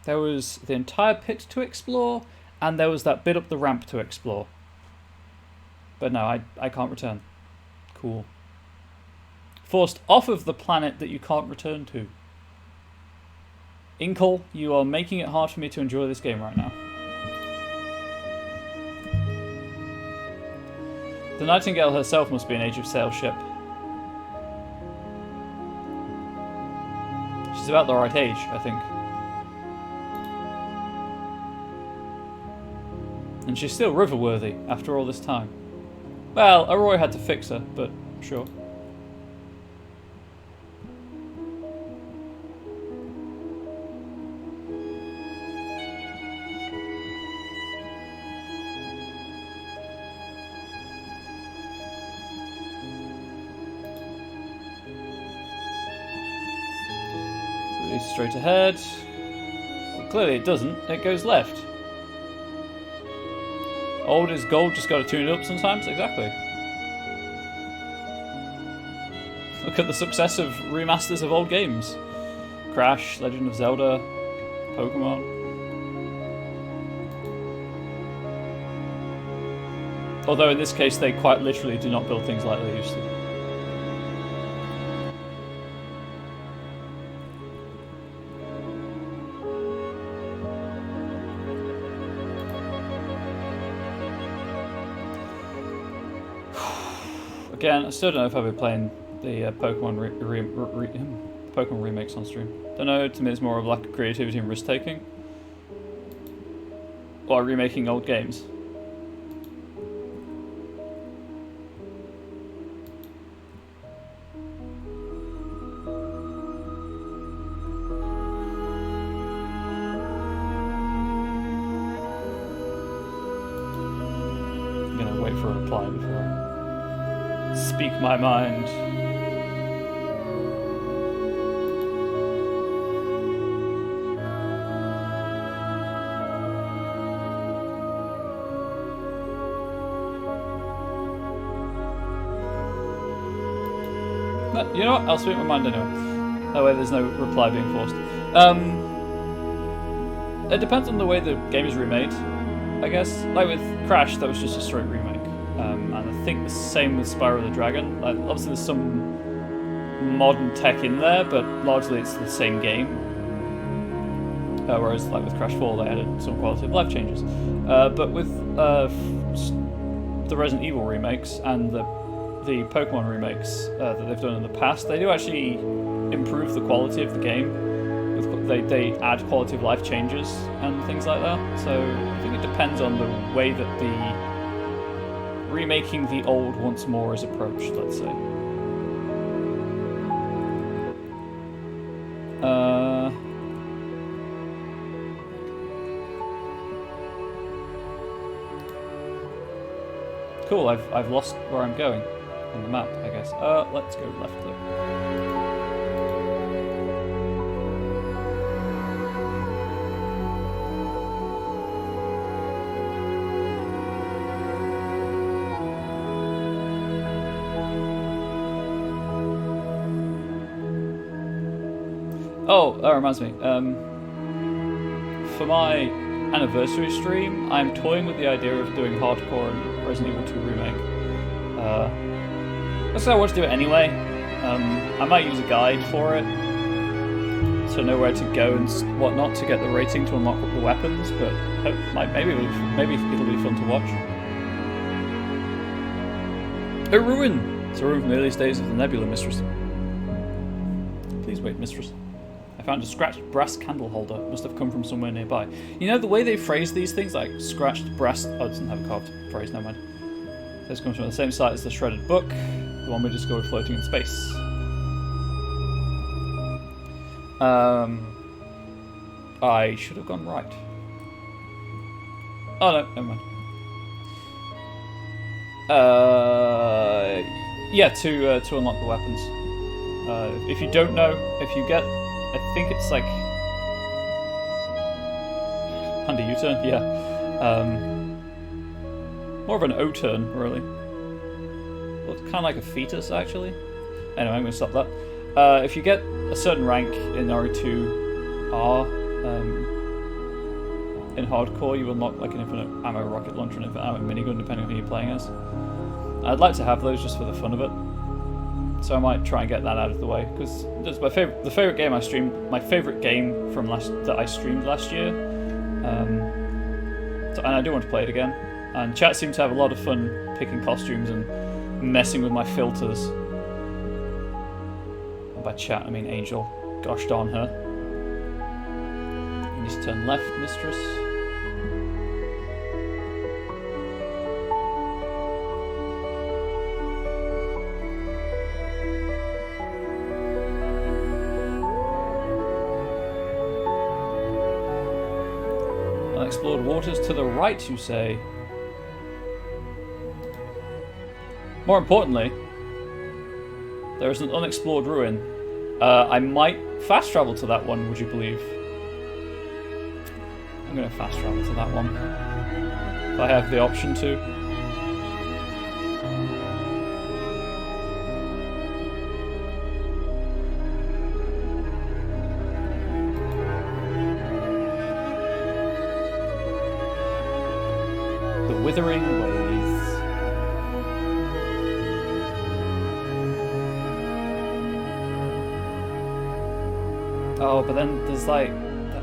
There was the entire pit to explore, and there was that bit up the ramp to explore. But no, I can't return. Cool. Forced off of the planet that you can't return to. Inkle, you are making it hard for me to enjoy this game right now. The Nightingale herself must be an Age of Sail ship. She's about the right age, I think. And she's still river-worthy after all this time. Well, Aroy had to fix her, but sure. Really straight ahead. Well, clearly it doesn't. It goes left. Old is gold, just got to tune it up sometimes. Exactly. Look at the success of remasters of old games. Crash, Legend of Zelda, Pokemon. Although in this case they quite literally do not build things like they used to. Again, I still don't know if I've been playing the Pokemon Pokemon remakes on stream. Don't know, to me it's more of lack of creativity and risk-taking. Or remaking old games. I'm gonna wait for a reply before I speak my mind. You know what? I'll speak my mind anyway. That way there's no reply being forced. It depends on the way the game is remade, I guess. Like with Crash, that was just a straight remake. And I think the same with Spyro the Dragon. Like, obviously there's some modern tech in there, but largely it's the same game. Whereas like with Crash 4 they added some quality of life changes. But with the Resident Evil remakes and the Pokemon remakes that they've done in the past, they do actually improve the quality of the game. They add quality of life changes and things like that. So I think it depends on the way that the remaking the old once more is approached, let's say. Cool, I've lost where I'm going on the map, I guess. Let's go left click. Oh, that reminds me. For my anniversary stream, I'm toying with the idea of doing hardcore and Resident Evil 2 remake. That's why I want to do it anyway. I might use a guide for it to know where to go and whatnot to get the rating to unlock the weapons, but maybe it'll be fun to watch. A ruin! It's a ruin from the earliest days of the Nebula, Mistress. Please wait, Mistress. I found a scratched brass candle holder. Must have come from somewhere nearby. You know, the way they phrase these things, like scratched brass... Oh, it doesn't have a carved phrase, never mind. This comes from the same site as the shredded book, the one we discovered floating in space. I should have gone right. Oh, no, never mind. Yeah, to unlock the weapons. If you don't know, if you get... I think it's like... Under U-turn, yeah. More of an O-turn, really. Well, it's kind of like a fetus, actually. Anyway, I'm going to stop that. If you get a certain rank in RE2R, in hardcore, you unlock like an infinite ammo rocket launcher and infinite ammo minigun, depending on who you're playing as. I'd like to have those just for the fun of it. So I might try and get that out of the way, because it's the favorite game I streamed, my favorite game from that I streamed last year, and I do want to play it again. And chat seemed to have a lot of fun picking costumes and messing with my filters. And by chat I mean Angel. Gosh darn her. You need to turn left, Mistress. Unexplored waters to the right, you say? More importantly, there is an unexplored ruin. I might fast travel to that one, would you believe? I'm going to fast travel to that one. If I have the option to. Withering ways. Oh, but then there's like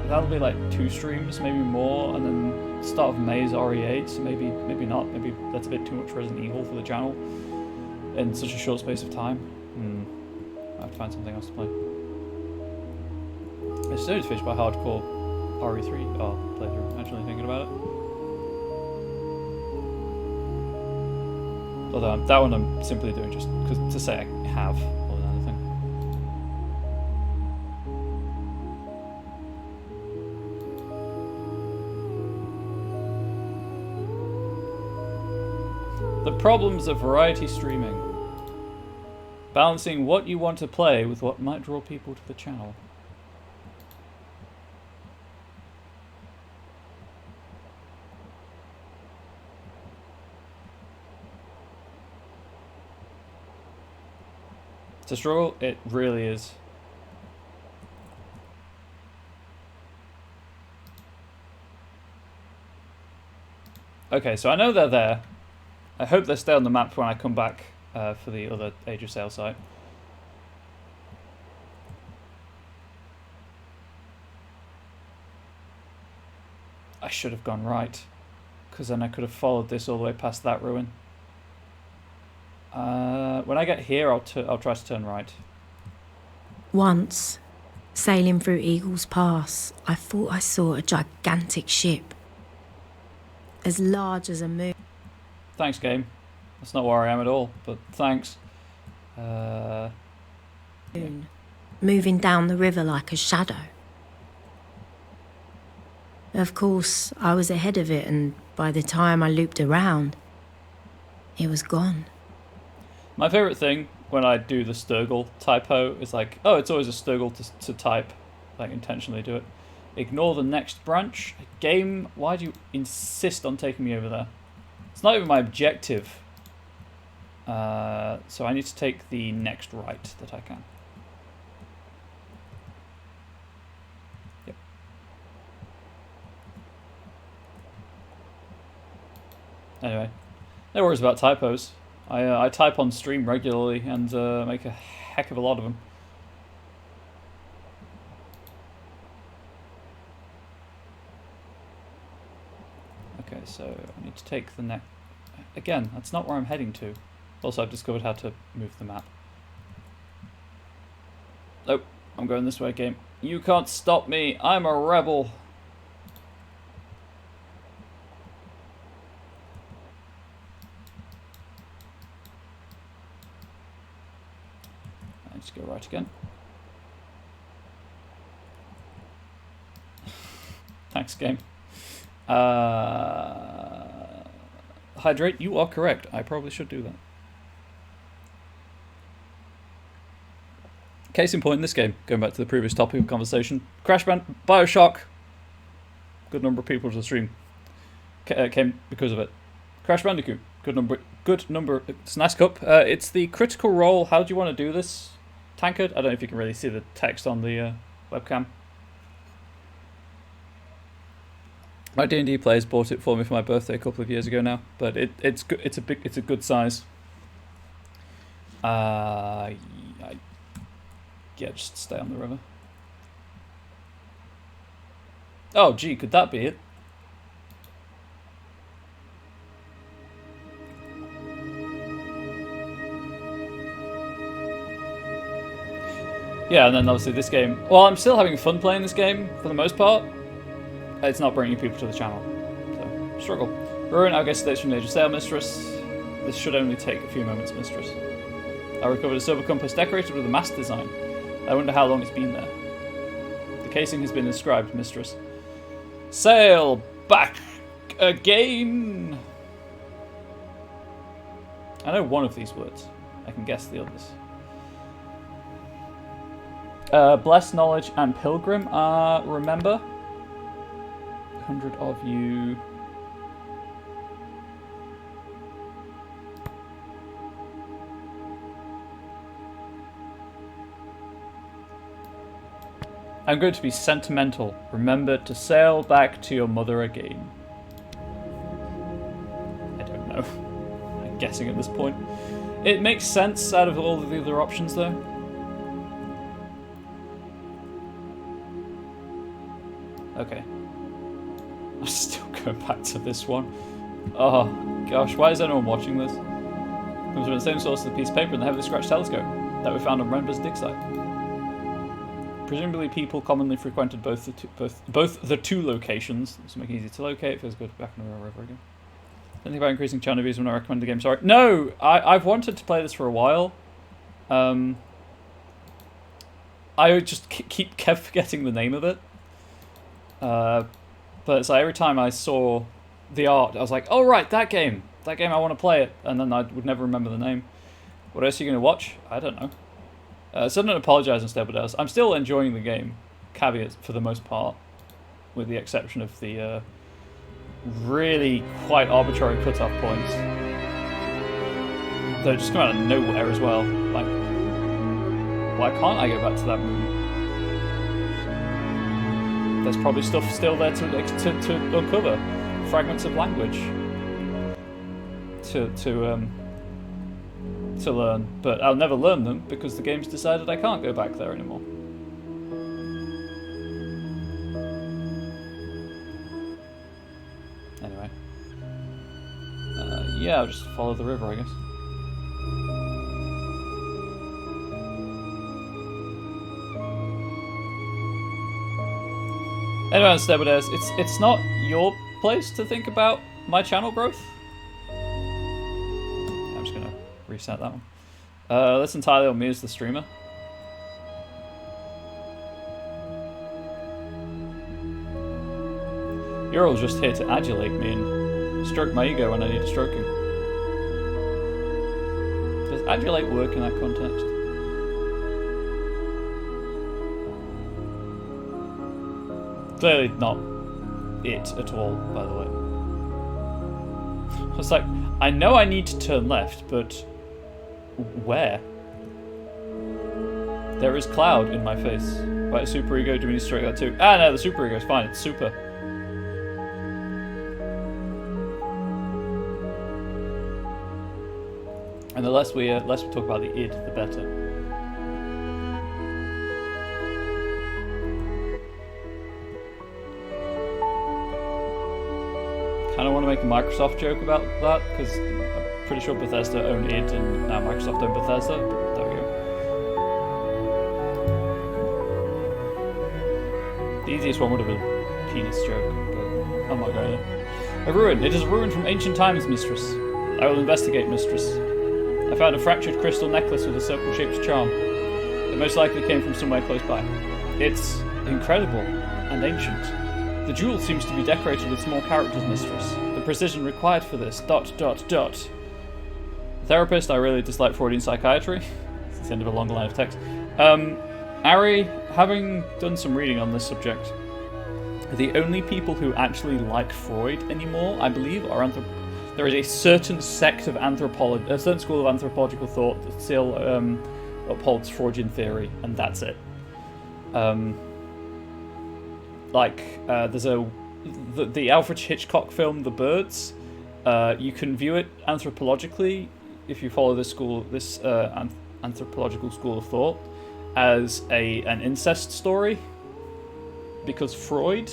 that'll be like 2 streams, maybe more, and then start of May is RE8, so maybe not. Maybe that's a bit too much Resident Evil for the channel in such a short space of time. I have to find something else to play. I still just finished by hardcore RE3 playthrough. Actually thinking about it. Although that one I'm simply doing just to say I have more than anything. The problems of variety streaming. Balancing what you want to play with what might draw people to the channel. It's a struggle, it really is. Okay, so I know they're there. I hope they stay on the map when I come back for the other Age of Sail site. I should have gone right, because then I could have followed this all the way past that ruin. When I get here, I'll try to turn right. Once, sailing through Eagle's Pass, I thought I saw a gigantic ship. As large as a moon. Thanks, game. That's not where I am at all, but thanks. Moving down the river like a shadow. Of course, I was ahead of it, and by the time I looped around, It was gone. My favourite thing when I do the Sturgle typo is like, oh, it's always a Sturgle to type, like intentionally do it. Ignore the next branch. Game, why do you insist on taking me over there? It's not even my objective. So I need to take the next right that I can. Yep. Anyway, no worries about typos. I type on stream regularly and make a heck of a lot of them. Okay, so I need to take the next... Again, that's not where I'm heading to. Also, I've discovered how to move the map. Oh, I'm going this way, game. You can't stop me. I'm a rebel. Let's go right again. Thanks, game. Hydrate, you are correct. I probably should do that. Case in point in this game, going back to the previous topic of conversation, Crash Bioshock. Good number of people to the stream came because of it. Crash Bandicoot, good number. It's a nice cup. It's the Critical Role. How do you want to do this, Tankard? I don't know if you can really see the text on the webcam. My D&D players bought it for me for my birthday a couple of years ago now, but it's good. It's a good size. Yeah, just stay on the river. Oh, gee, could that be it? Yeah, and then obviously this game. Well, I'm still having fun playing this game for the most part. It's not bringing people to the channel, so struggle. Ruin, I guess states from the Age of Sail, Mistress. This should only take a few moments, Mistress. I recovered a silver compass decorated with a mast design. I wonder how long it's been there. The casing has been inscribed, Mistress. Sail back again. I know one of these words. I can guess the others. Bless, knowledge, and pilgrim. Remember. 100 of you. I'm going to be sentimental. Remember to sail back to your mother again. I don't know. I'm guessing at this point. It makes sense out of all of the other options, though. Okay. I'm still going back to this one. Oh, gosh. Why is anyone watching this? Comes from the same source as the piece of paper and the heavily scratched telescope that we found on Renber's dig site. Presumably, people commonly frequented both the two locations. This will make it easy to locate. Feels good back in the real river again. Don't think about increasing channel views when I recommend the game. Sorry. No! I've wanted to play this for a while. I just kept forgetting the name of it. But it's like every time I saw the art, I was like, oh right, that game. That game, I want to play it. And then I would never remember the name. What else are you going to watch? I don't know. So don't apologise instead, but else. I'm still enjoying the game. Caveats for the most part. With the exception of the really quite arbitrary cut-off points. They just come out of nowhere as well. Like, why can't I go back to that room? There's probably stuff still there to uncover. Fragments of language. To learn, but I'll never learn them because the game's decided I can't go back there anymore. Anyway. Yeah, I'll just follow the river, I guess. Anyway, Stebaderes, it's not your place to think about my channel growth. I'm just gonna reset that one. That's entirely on me as the streamer. You're all just here to adulate me and stroke my ego when I need a stroking. Does adulate work in that context? Clearly not it at all, by the way. It's like, I know I need to turn left, but where? There is cloud in my face. Right, superego, do we need to strike that too? Ah, no, the superego is fine, it's super. And the less we talk about the id, the better. Kind of want to make a Microsoft joke about that, because I'm pretty sure Bethesda own id and now Microsoft own Bethesda, but there we go. The easiest one would have been a penis joke, but I'm not going to. A ruin. It is a ruin from ancient times, mistress. I will investigate, mistress. I found a fractured crystal necklace with a circle-shaped charm. It most likely came from somewhere close by. It's incredible and ancient. The jewel seems to be decorated with small characters, mistress. The precision required for this, ... Therapist, I really dislike Freudian psychiatry. It's the end of a long line of text. Ari, having done some reading on this subject, the only people who actually like Freud anymore, I believe, are there is a certain sect of anthropology, a certain school of anthropological thought that still upholds Freudian theory, and that's it. There's the Alfred Hitchcock film, The Birds. You can view it anthropologically if you follow this anthropological school of thought as an incest story, because Freud,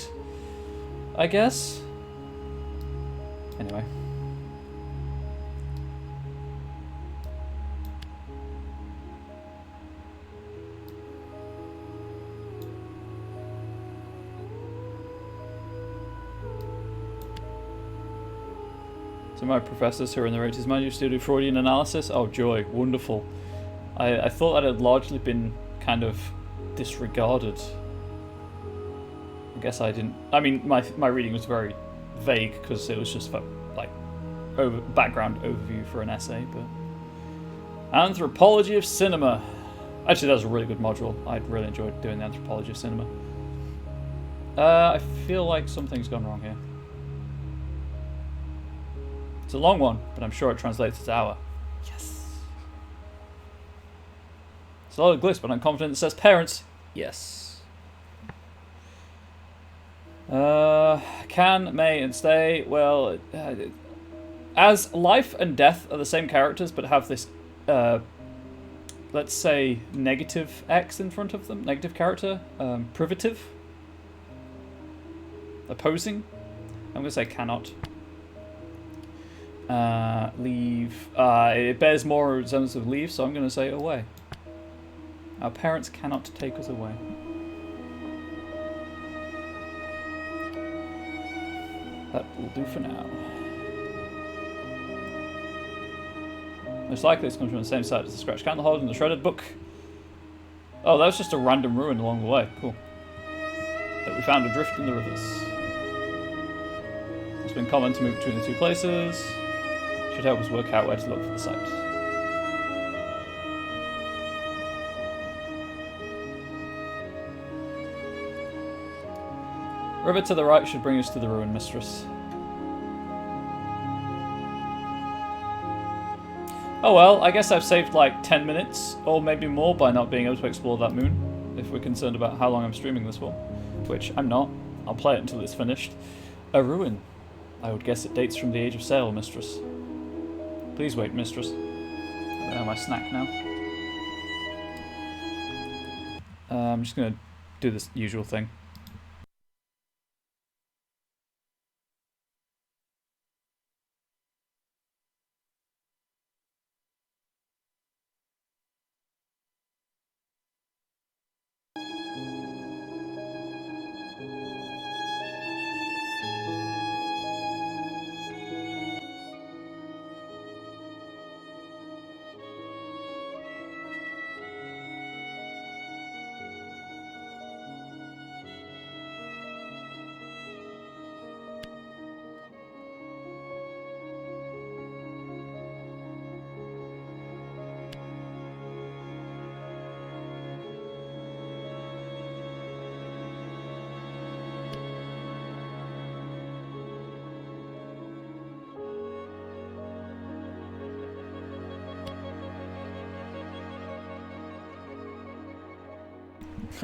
I guess. Anyway. So my professors who are in their 80s managed to do Freudian analysis. Oh joy, wonderful. I thought that had largely been kind of disregarded. I guess I didn't. I mean, my reading was very vague because it was just for, like, background overview for an essay. But anthropology of cinema. Actually, that was a really good module. I really enjoyed doing the anthropology of cinema. I feel like something's gone wrong here. It's a long one, but I'm sure it translates to hour. Yes. It's a lot of glyphs, but I'm confident it says parents. Yes. Can, may, and stay. Well, as life and death are the same characters, but have this, let's say, negative X in front of them. Negative character. Privative. Opposing. I'm going to say cannot. Leave. It bears more resemblance of leave, so I'm going to say away. Our parents cannot take us away. That will do for now. Most likely this comes from the same site as the scratched candle hold and the shredded book. Oh, that was just a random ruin along the way. Cool. That we found adrift in the rivers. It's been common to move between the two places. Should help us work out where to look for the site. River to the right should bring us to the ruin, mistress. Oh well, I guess I've saved like 10 minutes, or maybe more, by not being able to explore that moon, if we're concerned about how long I'm streaming this for. Which I'm not. I'll play it until it's finished. A ruin. I would guess it dates from the age of sail, mistress. Please wait, mistress. I have my snack now. I'm just going to do this usual thing.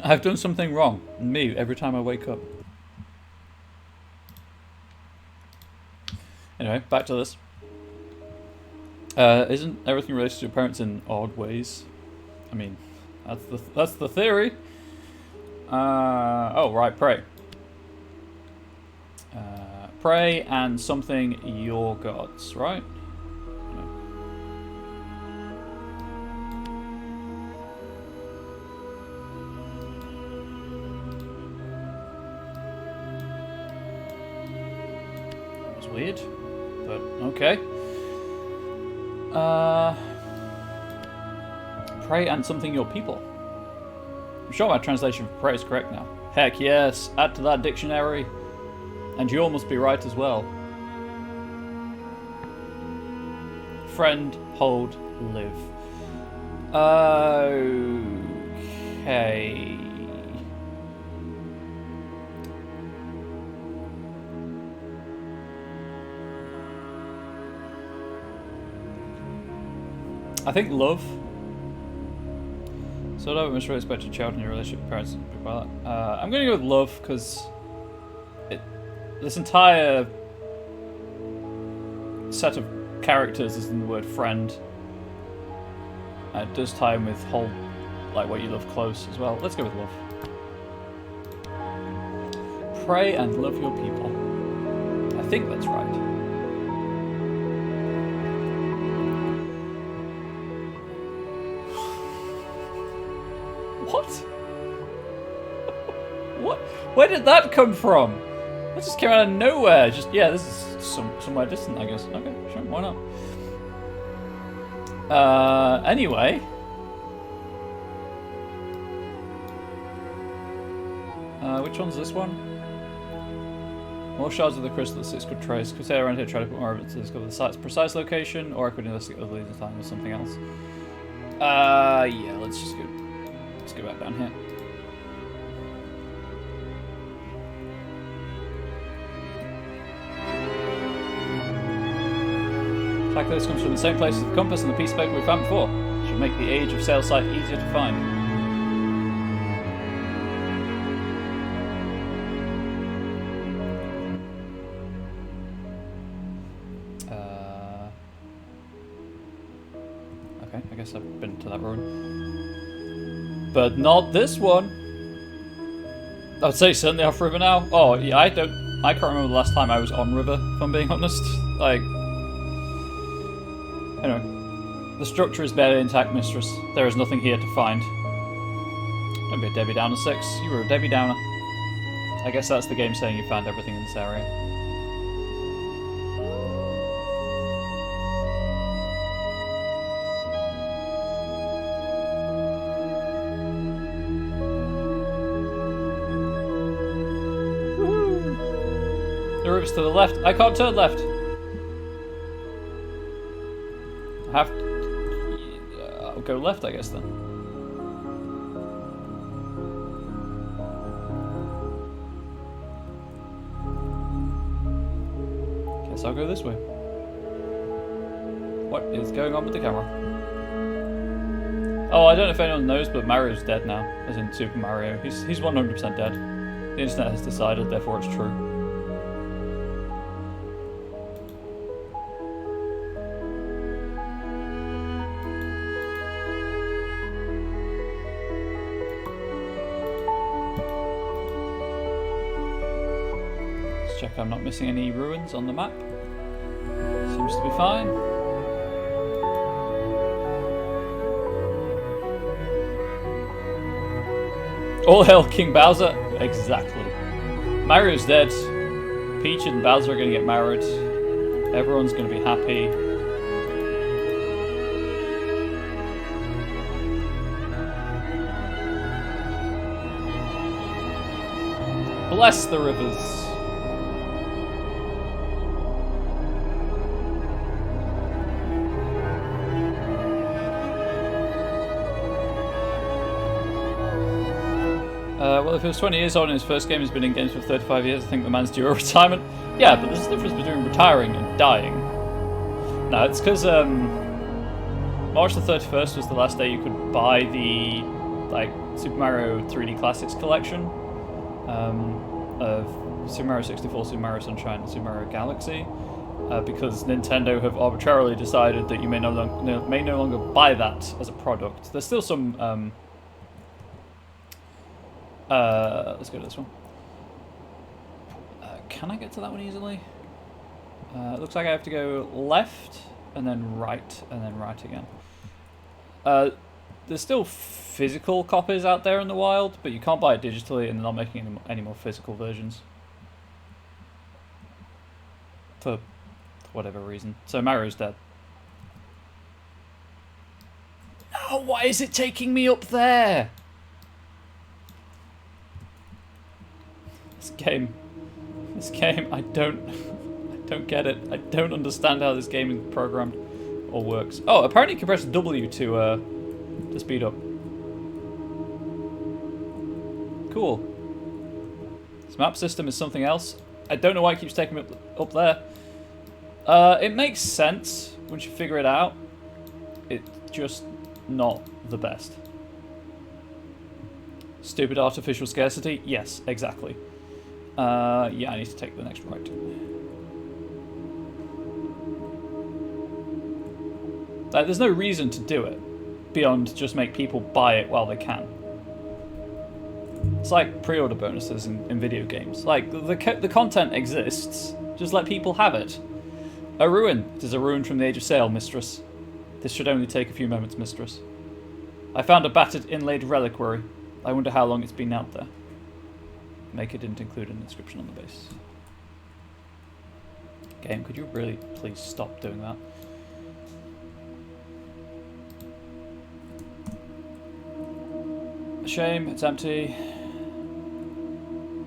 I've done something wrong. Me, every time I wake up. Anyway, back to this. Isn't everything related to your parents in odd ways? I mean, that's the theory. Oh, right, pray. Pray and something your gods, right? That was weird, but okay. Pray and something your people. I'm sure my translation for pray is correct now. Heck yes, add to that dictionary. And you all must be right as well. Friend, hold, live. Okay. I think love. So I must really expect your child in your relationship with parents and people like that. I'm going to go with love because this entire set of characters is in the word friend. It does tie in with hold, like what you love close as well. Let's go with love. Pray and love your people. I think that's right. What? What? Where did that come from? That just came out of nowhere. Just, yeah, this is somewhere distant, I guess. Okay, sure, why not? Anyway. Which one's this one? More shards of the crystal that 6 could trace. Could stay around here, try to put more evidence to discover the site's precise location, or I could investigate other leads in time or something else. Yeah, let's just go. Let's go back down here. Like this comes from the same place as the compass and the piece of paper we found before. Should make the age of sail site easier to find. Okay, I guess I've been to that ruin. But not this one. I would say certainly off river now. Oh, yeah, I can't remember the last time I was on river, if I'm being honest. Like, anyway, the structure is barely intact, mistress. There is nothing here to find. Don't be a Debbie Downer 6. You were a Debbie Downer. I guess that's the game saying you found everything in this area. The river's to the left. I can't turn left. I have to... I'll go left, I guess, then. Guess I'll go this way. What is going on with the camera? Oh, I don't know if anyone knows, but Mario's dead now. As in Super Mario. He's 100% dead. The internet has decided, therefore it's true. Check I'm not missing any ruins on the map. Seems to be fine. All hail King Bowser. Exactly. Mario's dead. Peach and Bowser are going to get married. Everyone's going to be happy. Bless the rivers. Well, if he was 20 years old and his first game has been in games for 35 years, I think the man's due a retirement. Yeah, but there's a difference between retiring and dying. No, it's because March the 31st was the last day you could buy the like Super Mario 3D Classics collection of Super Mario 64, Super Mario Sunshine, and Super Mario Galaxy, because Nintendo have arbitrarily decided that you may no longer buy that as a product. There's still some. Let's go to this one. Can I get to that one easily? Looks like I have to go left and then right again. There's still physical copies out there in the wild, but you can't buy it digitally, and they're not making any more physical versions. For whatever reason. So Mario's dead. No, why is it taking me up there? This game, I don't get it. I don't understand how this game is programmed or works. Oh, apparently you can press W to speed up. Cool. This map system is something else. I don't know why it keeps taking me up there. It makes sense once you figure it out. It's just not the best. Stupid artificial scarcity? Yes, exactly. Yeah, I need to take the next right. There's no reason to do it beyond just make people buy it while they can. It's like pre-order bonuses in video games. Like, the content exists, just let people have it. A ruin. It is a ruin from the age of sail, mistress. This should only take a few moments, mistress. I found a battered inlaid reliquary. I wonder how long it's been out there. Maker didn't include an inscription on the base. Game, could you really please stop doing that? A shame, it's empty. I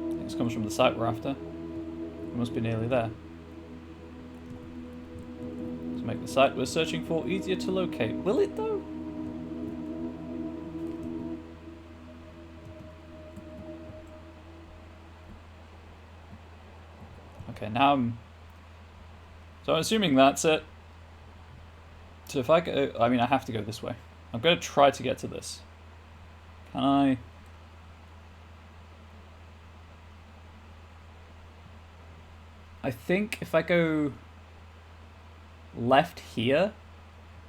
think this comes from the site we're after. We must be nearly there. Let's make the site we're searching for easier to locate. Will it though? Okay, now so I'm assuming that's it. So if I go, I mean I have to go this way. I'm going to try to get to this. Can I? I think if I go left here,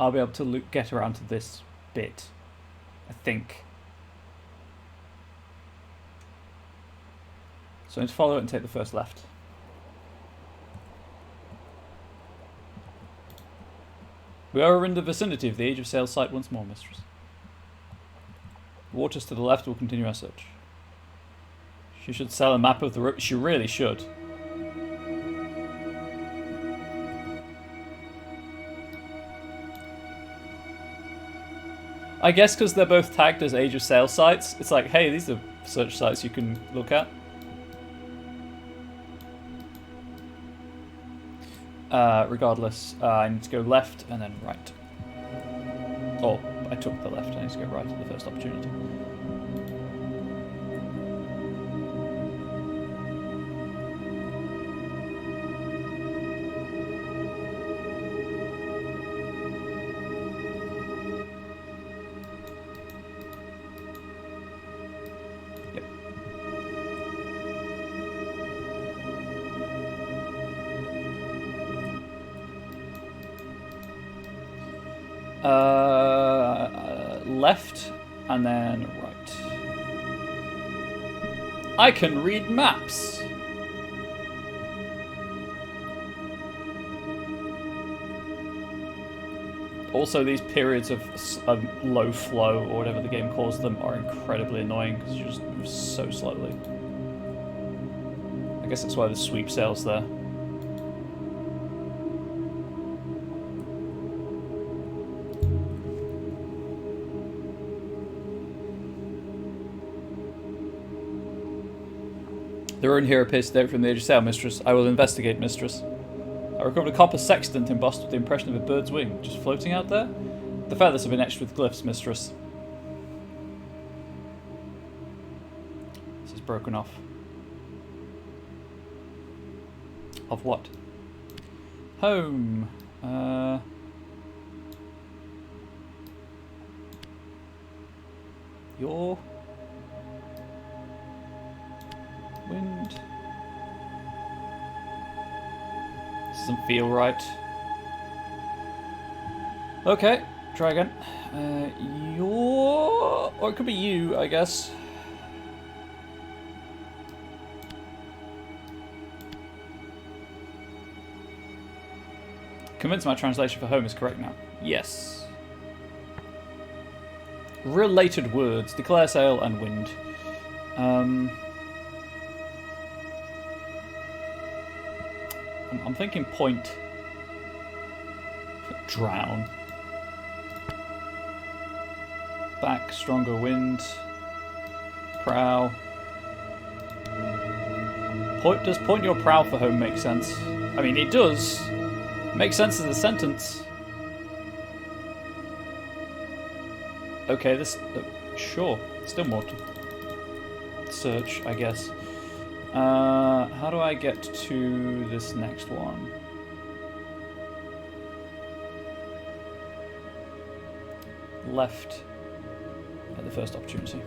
I'll be able to get around to this bit. I think. So I need to follow it and take the first left. We are in the vicinity of the Age of Sail site once more, mistress. Waters to the left will continue our search. She should sell a map of the route. She really should. I guess because they're both tagged as Age of Sail sites, it's like, hey, these are search sites you can look at. Regardless, I need to go left and then right. Oh, I took the left, I need to go right at the first opportunity. Left and then right. I can read maps. Also, these periods of low flow, or whatever the game calls them, are incredibly annoying because you just move so slowly. I guess that's why the sweep sail's there. The ruin here appears to date from the Age of Sail, mistress. I will investigate, mistress. I recovered a copper sextant embossed with the impression of a bird's wing, just floating out there. The feathers have been etched with glyphs, mistress. This is broken off. Of what? Home. your wind. Doesn't feel right. Okay, try again. Your... Or it could be you, I guess. Convinced my translation for home is correct now. Yes. Related words. Declare sail and wind. I'm thinking point. Drown. Back, stronger wind. Prow. Does point your prow for home make sense? I mean, it does. Makes sense as a sentence. Okay, this... sure. Still more to search, I guess. How do I get to this next one? Left at the first opportunity.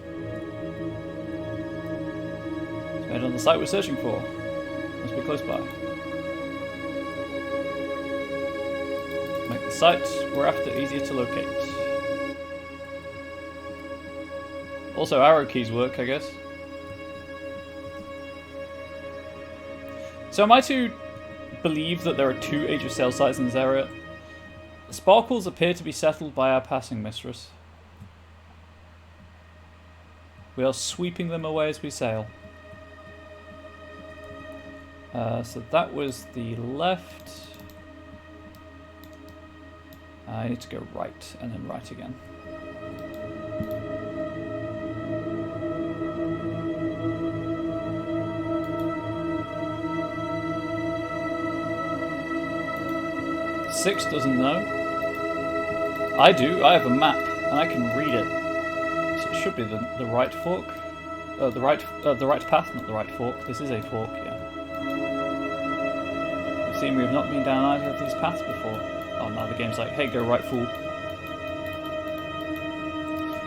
Let's head on the site we're searching for. Must be close by. Make the site we're after easier to locate. Also, arrow keys work, I guess. So am I to believe that there are 2 Age of Sail sites in this area? The sparkles appear to be settled by our passing mistress. We are sweeping them away as we sail. So that was the left. I need to go right and then right again. Six doesn't know. I do. I have a map and I can read it. So it should be the right fork. The right path, not the right fork. This is a fork, yeah. It seems we have not been down either of these paths before. Oh, now the game's like, hey, go right, fool.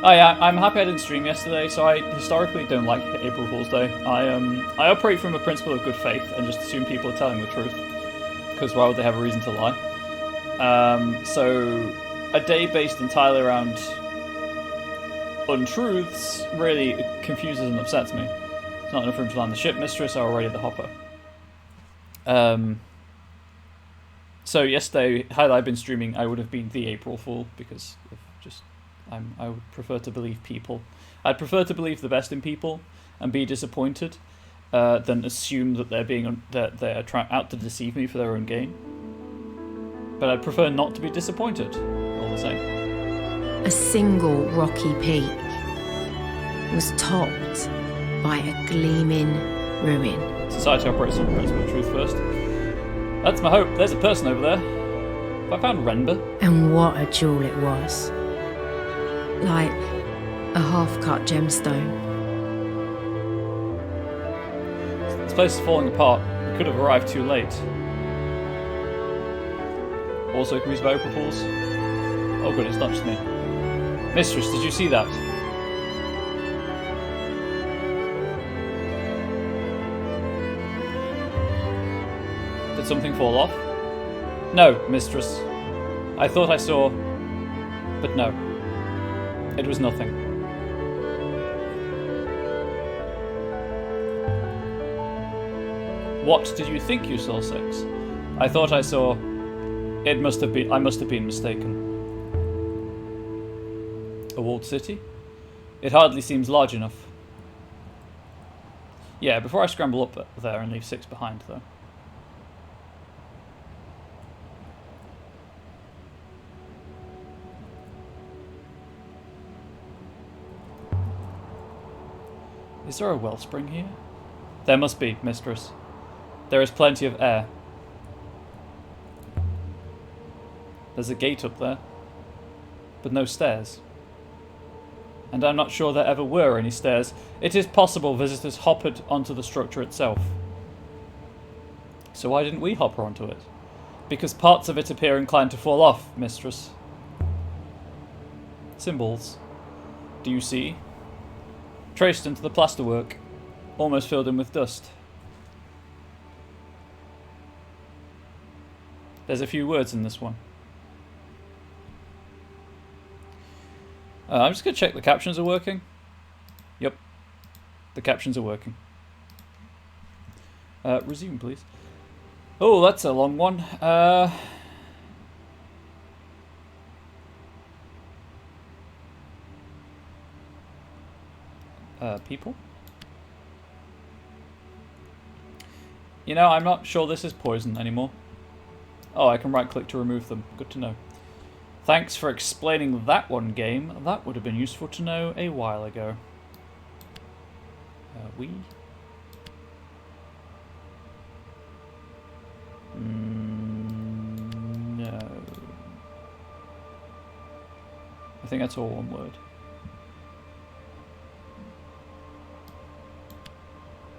Oh yeah, I'm happy I didn't stream yesterday. So I historically don't like April Fool's Day. I operate from a principle of good faith and just assume people are telling the truth. Because why would they have a reason to lie? So a day based entirely around untruths really confuses and upsets me. It's not enough room to land the ship, mistress. Are already at the hopper. So yesterday, had I been streaming, I would have been the April Fool because of just I would prefer to believe people. I'd prefer to believe the best in people and be disappointed than assume that they're trying out to deceive me for their own gain. But I'd prefer not to be disappointed, all the same. A single rocky peak was topped by a gleaming ruin. Society operates on the principle of truth first. That's my hope. There's a person over there. Have I found Renber? And what a jewel it was. Like a half-cut gemstone. This place is falling apart. We could have arrived too late. Also can we use April Fools? Oh good, it's not just me. Mistress, did you see that? Did something fall off? No, mistress. I thought I saw... But no. It was nothing. What did you think you saw, Six? I thought I saw... I must have been mistaken. A walled city? It hardly seems large enough. Yeah, before I scramble up there and leave Six behind, though. Is there a wellspring here? There must be, mistress. There is plenty of air. There's a gate up there, but no stairs. And I'm not sure there ever were any stairs. It is possible visitors hopped onto the structure itself. So why didn't we hop onto it? Because parts of it appear inclined to fall off, mistress. Symbols. Do you see? Traced into the plasterwork. Almost filled in with dust. There's a few words in this one. I'm just going to check the captions are working. Yep. The captions are working. Resume, please. Oh, that's a long one. People? You know, I'm not sure this is poison anymore. Oh, I can right-click to remove them. Good to know. Thanks for explaining that one, game. That would have been useful to know a while ago. We? No. I think that's all one word.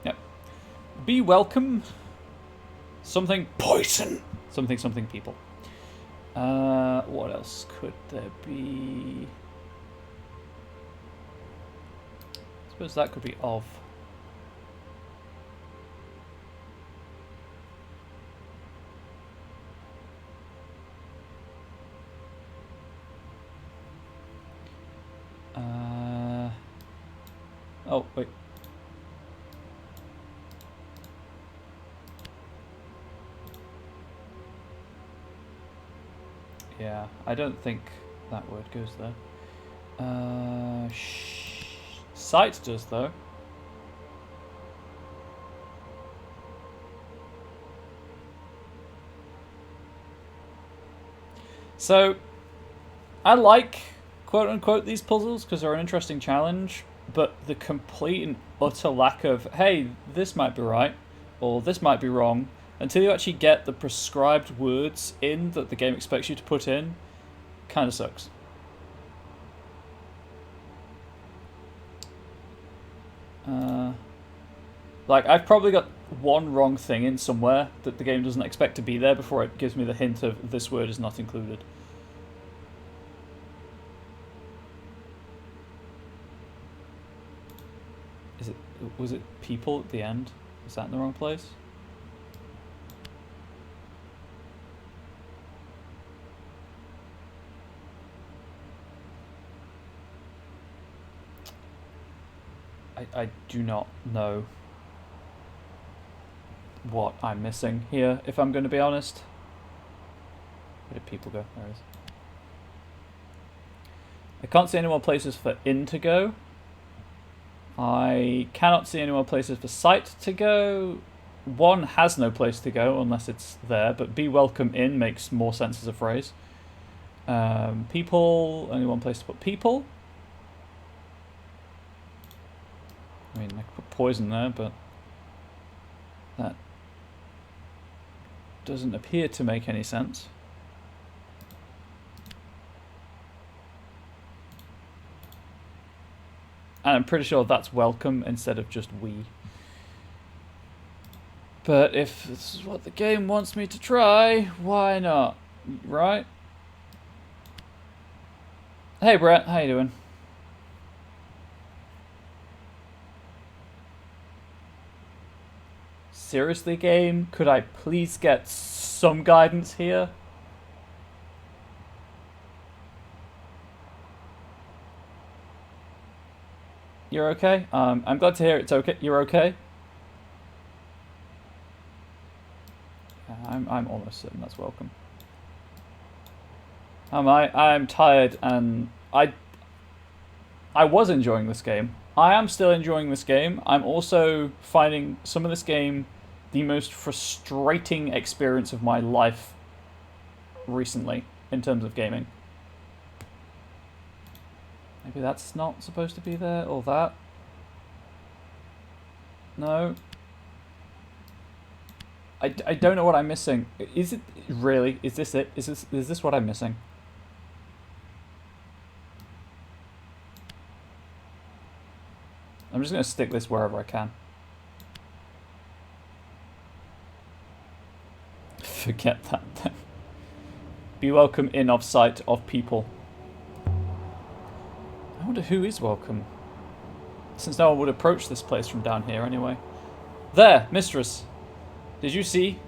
Yep. Be welcome. Something poison. Something something people. What else could there be? I suppose that could be of. Oh, wait. Yeah, I don't think that word goes there. Sight does, though. So, I like, quote-unquote, these puzzles because they're an interesting challenge, but the complete and utter lack of, hey, this might be right, or this might be wrong, until you actually get the prescribed words in that the game expects you to put in, kind of sucks. Like, I've probably got one wrong thing in somewhere that the game doesn't expect to be there before it gives me the hint of this word is not included. Was it people at the end? Is that in the wrong place? I do not know what I'm missing here, if I'm going to be honest. Where did people go? There it is. I can't see any more places for in to go. I cannot see any more places for sight to go. One has no place to go unless it's there, but be welcome in makes more sense as a phrase. People, only one place to put people. I mean, I could put poison there, but that doesn't appear to make any sense. And I'm pretty sure that's welcome instead of just we. But if this is what the game wants me to try, why not? Right? Hey Brett, how you doing? Seriously, game? Could I please get some guidance here? You're okay? I'm glad to hear it's okay. You're okay? I'm almost certain that's welcome. I'm tired and I was enjoying this game. I am still enjoying this game. I'm also finding some of this game the most frustrating experience of my life recently in terms of gaming. Maybe that's not supposed to be there, or that. No. I don't know what I'm missing. Is it really? Is this it? Is this what I'm missing? I'm just going to stick this wherever I can. Forget that then. Be welcome in of sight of people. I wonder who is welcome. Since no one would approach this place from down here anyway. There, mistress. Did you see?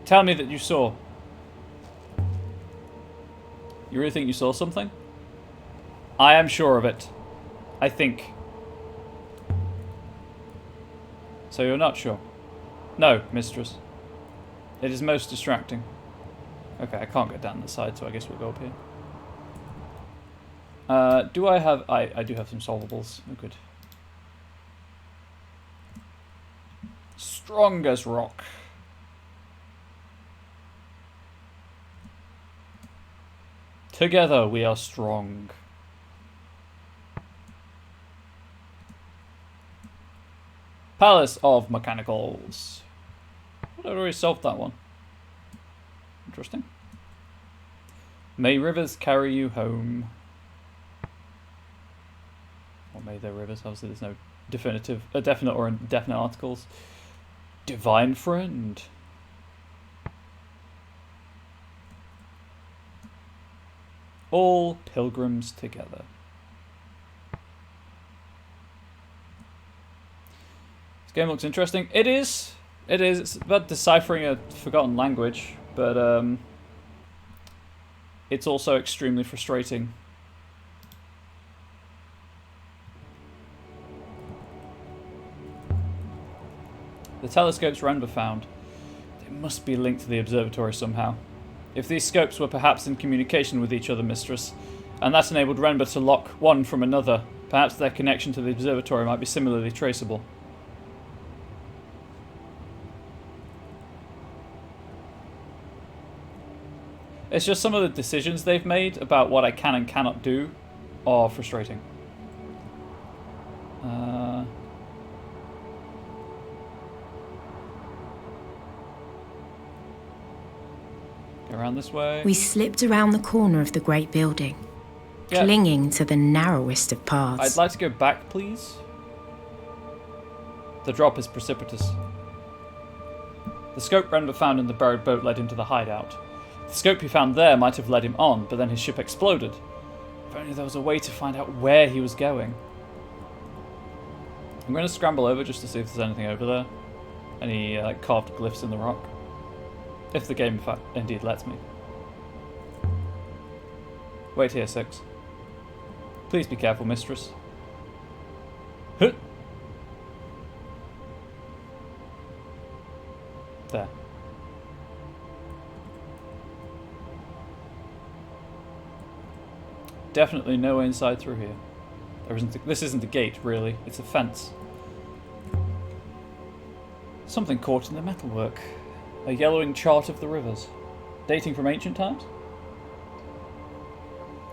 Tell me that you saw. You really think you saw something? I am sure of it. I think. So you're not sure? No, mistress. It is most distracting. Okay, I can't get down the side, so I guess we'll go up here. Do I have... I do have some solvables. Oh, good. Strong as rock. Together we are strong. Palace of Mechanicals. I'd already solved that one. Interesting. May rivers carry you home. Or may their rivers, obviously there's no definite or indefinite articles. Divine friend. All pilgrims together. This game looks interesting. It is. It is. It's about deciphering a forgotten language, but it's also extremely frustrating. The telescopes Renber found. They must be linked to the observatory somehow. If these scopes were perhaps in communication with each other, mistress, and that enabled Renber to lock one from another, perhaps their connection to the observatory might be similarly traceable. It's just some of the decisions they've made about what I can and cannot do are frustrating. Go around this way. We slipped around the corner of the great building, clinging to the narrowest of paths. I'd like to go back, please. The drop is precipitous. The scope Renber found in the buried boat led him to the hideout. The scope he found there might have led him on, but then his ship exploded. If only there was a way to find out where he was going. I'm going to scramble over just to see if there's anything over there. Any carved glyphs in the rock. If the game, in fact, indeed lets me. Wait here, 6. Please be careful, mistress. Huh. There. Definitely no way inside through here. This isn't a gate, really. It's a fence. Something caught in the metalwork. A yellowing chart of the rivers. Dating from ancient times?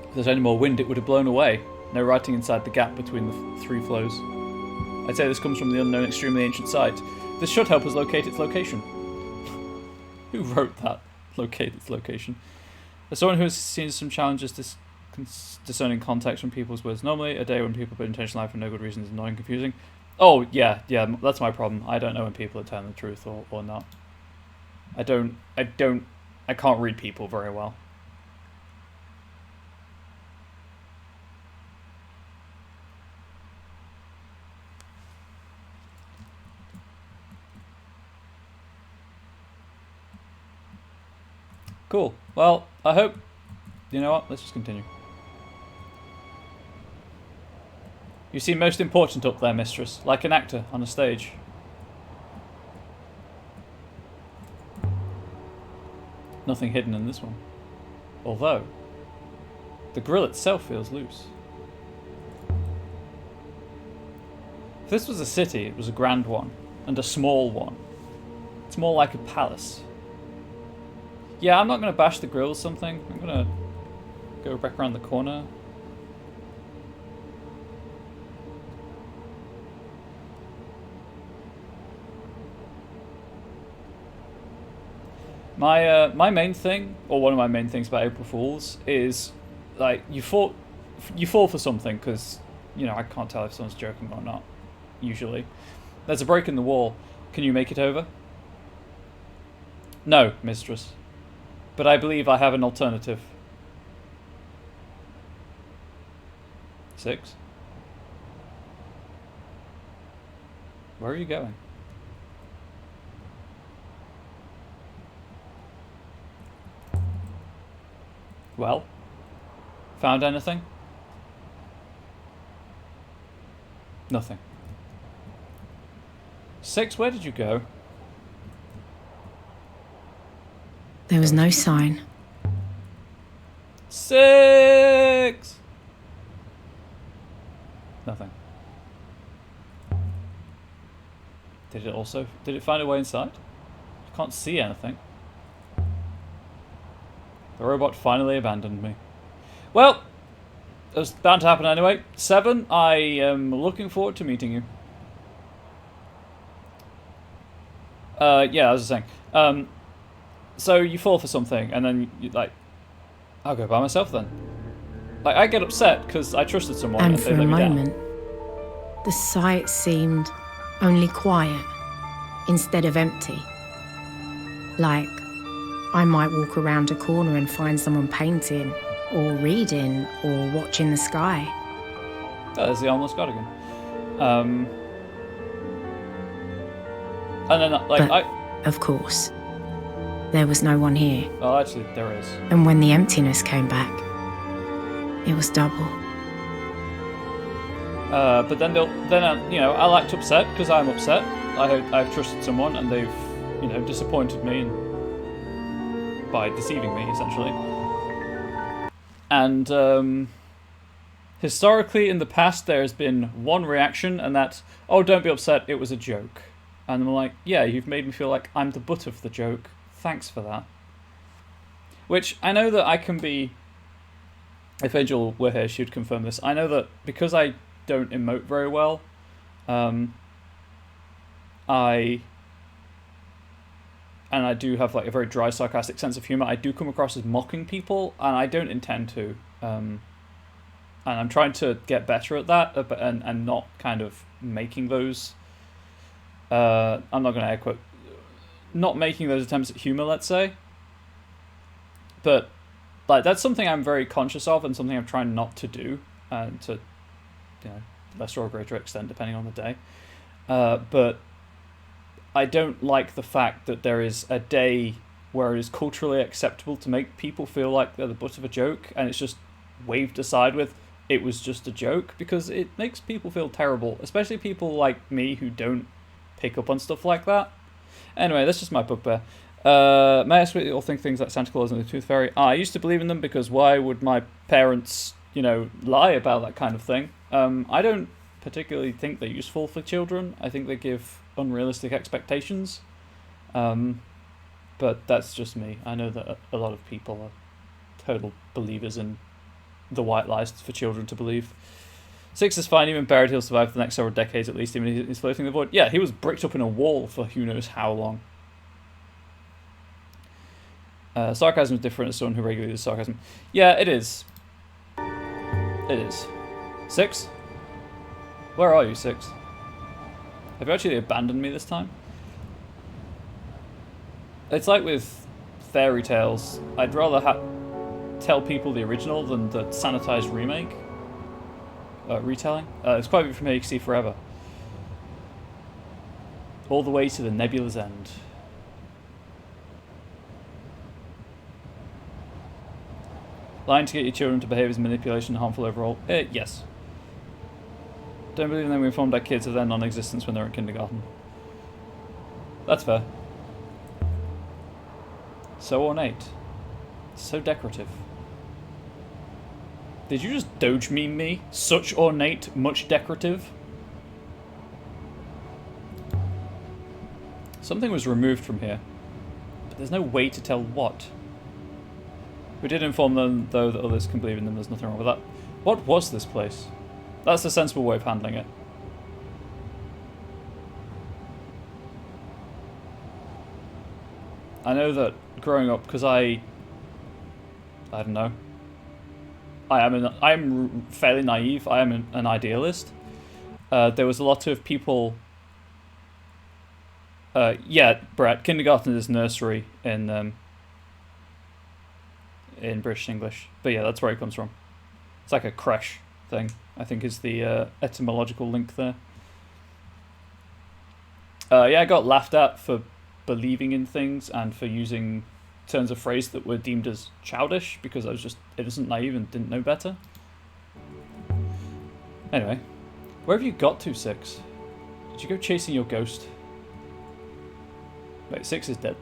If there's any more wind, it would have blown away. No writing inside the gap between the three flows. I'd say this comes from the unknown extremely ancient site. This should help us locate its location. Who wrote that? Locate its location. As someone who has seen some challenges discerning context from people's words normally, a day when people put intention lie for no good reason is annoying and confusing. Oh, yeah, that's my problem. I don't know when people are telling the truth or not. I can't read people very well. Cool. Well, I hope... You know what? Let's just continue. You seem most important up there, mistress. Like an actor on a stage. Nothing hidden in this one. Although, the grill itself feels loose. If this was a city, it was a grand one. And a small one. It's more like a palace. Yeah, I'm not going to bash the grill or something. I'm going to go back around the corner. My main thing, or one of my main things about April Fools, is like you fall for something because I can't tell if someone's joking or not. Usually, there's a break in the wall. Can you make it over? No, mistress. But I believe I have an alternative. 6. Where are you going? Well? Found anything? Nothing. 6, where did you go? There was no sign. 6! Nothing. Did it find a way inside? I can't see anything. The robot finally abandoned me. Well, it was bound to happen anyway. 7, I am looking forward to meeting you. Yeah, I was just saying. So you fall for something, and then you like, I'll go by myself then. Like, I get upset because I trusted someone and For they a let me down. moment, the sight seemed only quiet instead of empty. Like, I might walk around a corner and find someone painting, or reading, or watching the sky. Oh, there's the armless god again. And then, like, But, of course, there was no one here. Oh, actually, there is. And when the emptiness came back, it was double. But then you know, I'll act upset because I'm upset. I've trusted someone and they've, you know, disappointed me by deceiving me, essentially. And historically, in the past, there has been one reaction, and that's, "Oh, don't be upset. It was a joke." And I'm like, "Yeah, you've made me feel like I'm the butt of the joke. Thanks for that." Which I know that I can be. If Angel were here, she'd confirm this. I know that because I don't emote very well, I do have like a very dry, sarcastic sense of humor. I do come across as mocking people, and I don't intend to. And I'm trying to get better at that, and not kind of making those. I'm not going to air quote. Not making those attempts at humor, let's say. But like that's something I'm very conscious of, and something I'm trying not to do, and to, you know, lesser or greater extent depending on the day. But I don't like the fact that there is a day where it is culturally acceptable to make people feel like they're the butt of a joke, and it's just waved aside with, "It was just a joke," because it makes people feel terrible, especially people like me who don't pick up on stuff like that. Anyway, that's just my bugbear. May I ask what you all think things like Santa Claus and the Tooth Fairy? I used to believe in them because why would my parents, you know, lie about that kind of thing? I don't particularly think they're useful for children. I think they give unrealistic expectations. But that's just me. I know that a lot of people are total believers in the white lies for children to believe. 6 is fine, even buried he'll survive for the next several decades at least, even if he's floating in the void. Yeah, he was bricked up in a wall for who knows how long. Sarcasm is different as someone who regularly does sarcasm. Yeah, it is. It is. 6? Where are you, 6? Have you actually abandoned me this time? It's like with fairy tales. I'd rather tell people the original than the sanitized remake. Retelling. It's quite a bit from HC Forever. All the way to the nebula's end. Lying to get your children to behave is manipulation and harmful overall. Yes. Don't believe in them. We informed our kids of their non-existence when they were in kindergarten. That's fair. So ornate. So decorative. Did you just Doge meme me? Such ornate, much decorative? Something was removed from here, but there's no way to tell what. We did inform them, though, that others can believe in them. There's nothing wrong with that. What was this place? That's a sensible way of handling it. I know that growing up, because I don't know. I'm fairly naive. I am an idealist. There was a lot of people. Yeah, Brett. Kindergarten is nursery in British English, but yeah, that's where it comes from. It's like a creche thing, I think, is the etymological link there. Yeah, I got laughed at for believing in things and for using turns of phrase that were deemed as childish because I was just innocent, naive, and didn't know better. Anyway, where have you got to, 6? Did you go chasing your ghost? Wait, 6 is dead.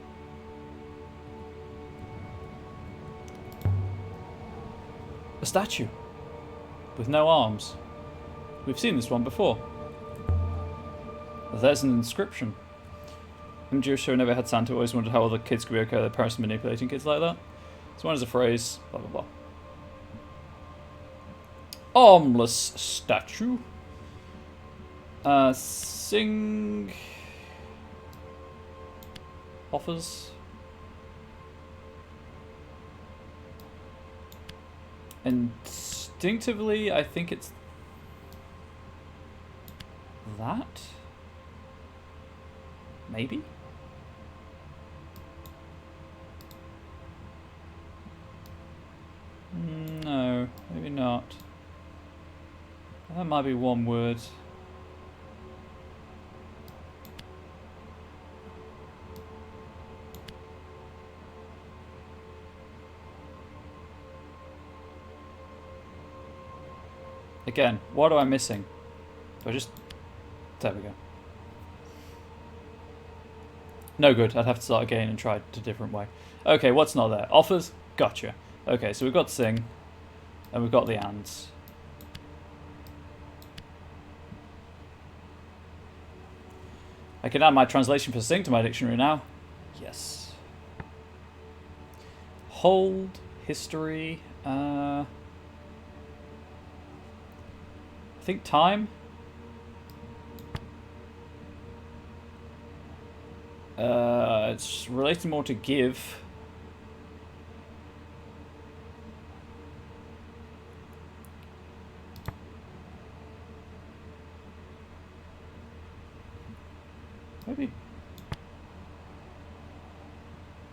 A statue with no arms. We've seen this one before. There's an inscription. In Jewish show never had Santa, always wondered how other kids could be okay with their parents manipulating kids like that. This one is a phrase, blah blah blah. Armless statue. Sing offers. Instinctively, I think it's that? Maybe? No, maybe not. That might be one word. Again, what am I missing? Do I just... There we go. No good. I'd have to start again and try it a different way. Okay, what's not there? Offers? Gotcha. Okay, so we've got sing. And we've got the ands. I can add my translation for sing to my dictionary now. Yes. Hold. History. I think time. It's related more to give. Maybe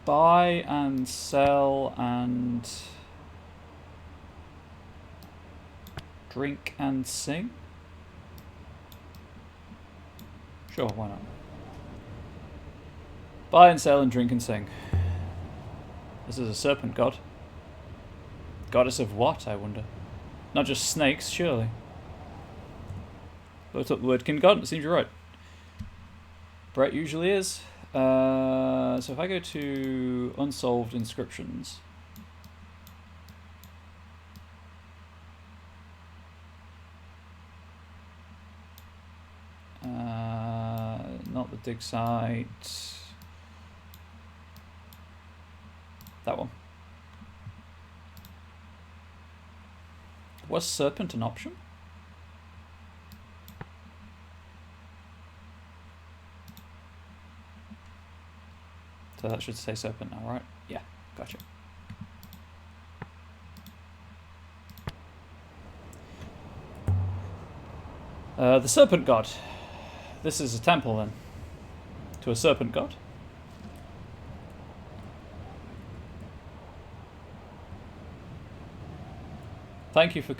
buy and sell and drink and sing? Sure, why not? Buy and sell and drink and sing. This is a serpent god. Goddess of what, I wonder? Not just snakes, surely. Looked up the word kindergarten, it seems you're right. Brett usually is. So if I go to unsolved inscriptions. Not the dig site. That one. Was serpent an option? So that should say serpent now, right? Yeah, gotcha. The serpent god. This is a temple then. To a serpent god. Thank you for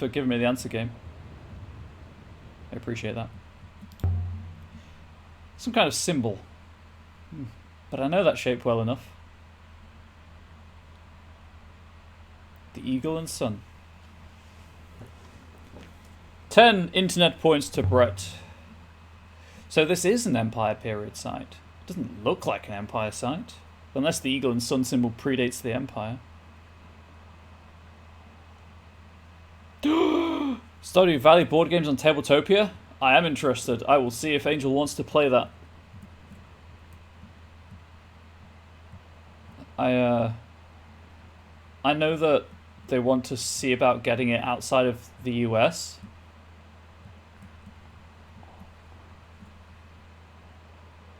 giving me the answer game. I appreciate that. Some kind of symbol. But I know that shape well enough. The eagle and sun. 10 internet points to Brett. So this is an Empire period site. It doesn't look like an Empire site. Unless the eagle and sun symbol predates the Empire. Stardew Valley board games on Tabletopia? I am interested. I will see if Angel wants to play that. I know that they want to see about getting it outside of the US.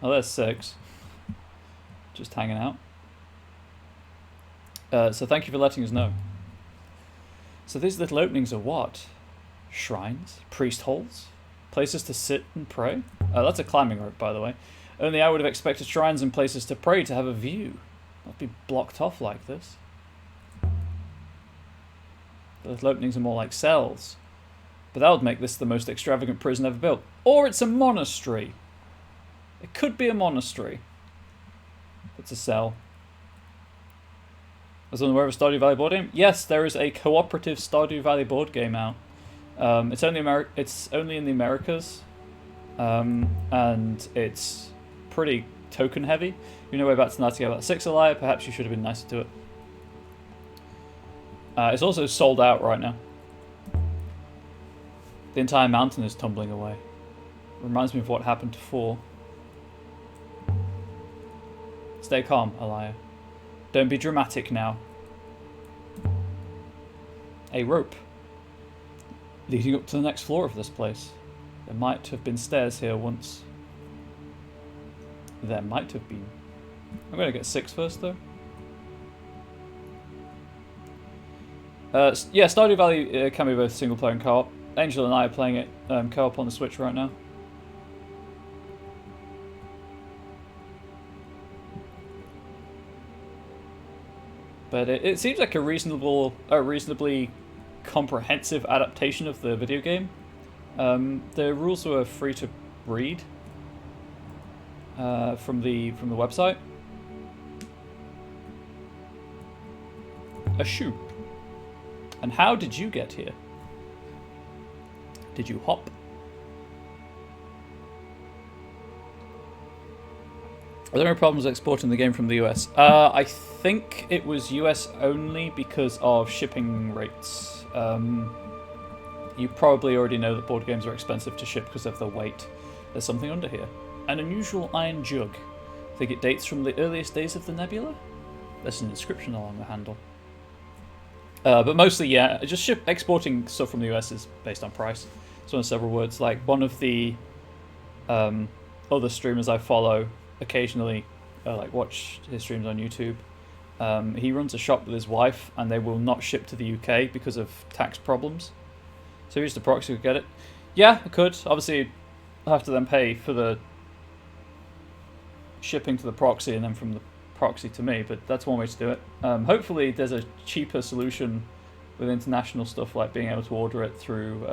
Oh, there's 6. Just hanging out. So thank you for letting us know. So these little openings are what? Shrines? Priest holes? Places to sit and pray? That's a climbing rope, by the way. Only I would have expected shrines and places to pray to have a view. Not be blocked off like this. The little openings are more like cells. But that would make this the most extravagant prison ever built. Or it's a monastery. It could be a monastery. It's a cell. Was on aware of a Stardew Valley board game? Yes, there is a cooperative Stardew Valley board game out. It's only in the Americas, and it's pretty token heavy. You know way back to Night to get about 6 alive. Perhaps you should have been nicer to it. It's also sold out right now. The entire mountain is tumbling away. Reminds me of what happened to 4. Stay calm, Elia. Don't be dramatic now. A rope leading up to the next floor of this place. There might have been stairs here once. There might have been. I'm going to get 6 first, though. Yeah, Stardew Valley can be both single player and co-op. Angel and I are playing it co-op on the Switch right now. But it seems like a reasonably comprehensive adaptation of the video game. The rules were free to read from the website. A shoe. And how did you get here? Did you hop? Are there any problems exporting the game from the US? I think it was US only because of shipping rates. You probably already know that board games are expensive to ship because of their weight. There's something under here. An unusual iron jug. I think it dates from the earliest days of the nebula? There's an inscription along the handle. But mostly, yeah, just exporting stuff from the US is based on price. It's one of several words. Like, one of the other streamers I follow occasionally, like, watch his streams on YouTube. He runs a shop with his wife, and they will not ship to the UK because of tax problems. So he used a proxy to get it. Yeah, I could. Obviously, I have to then pay for the shipping to the proxy and then from the proxy to me, but that's one way to do it. Hopefully there's a cheaper solution with international stuff, like being able to order it through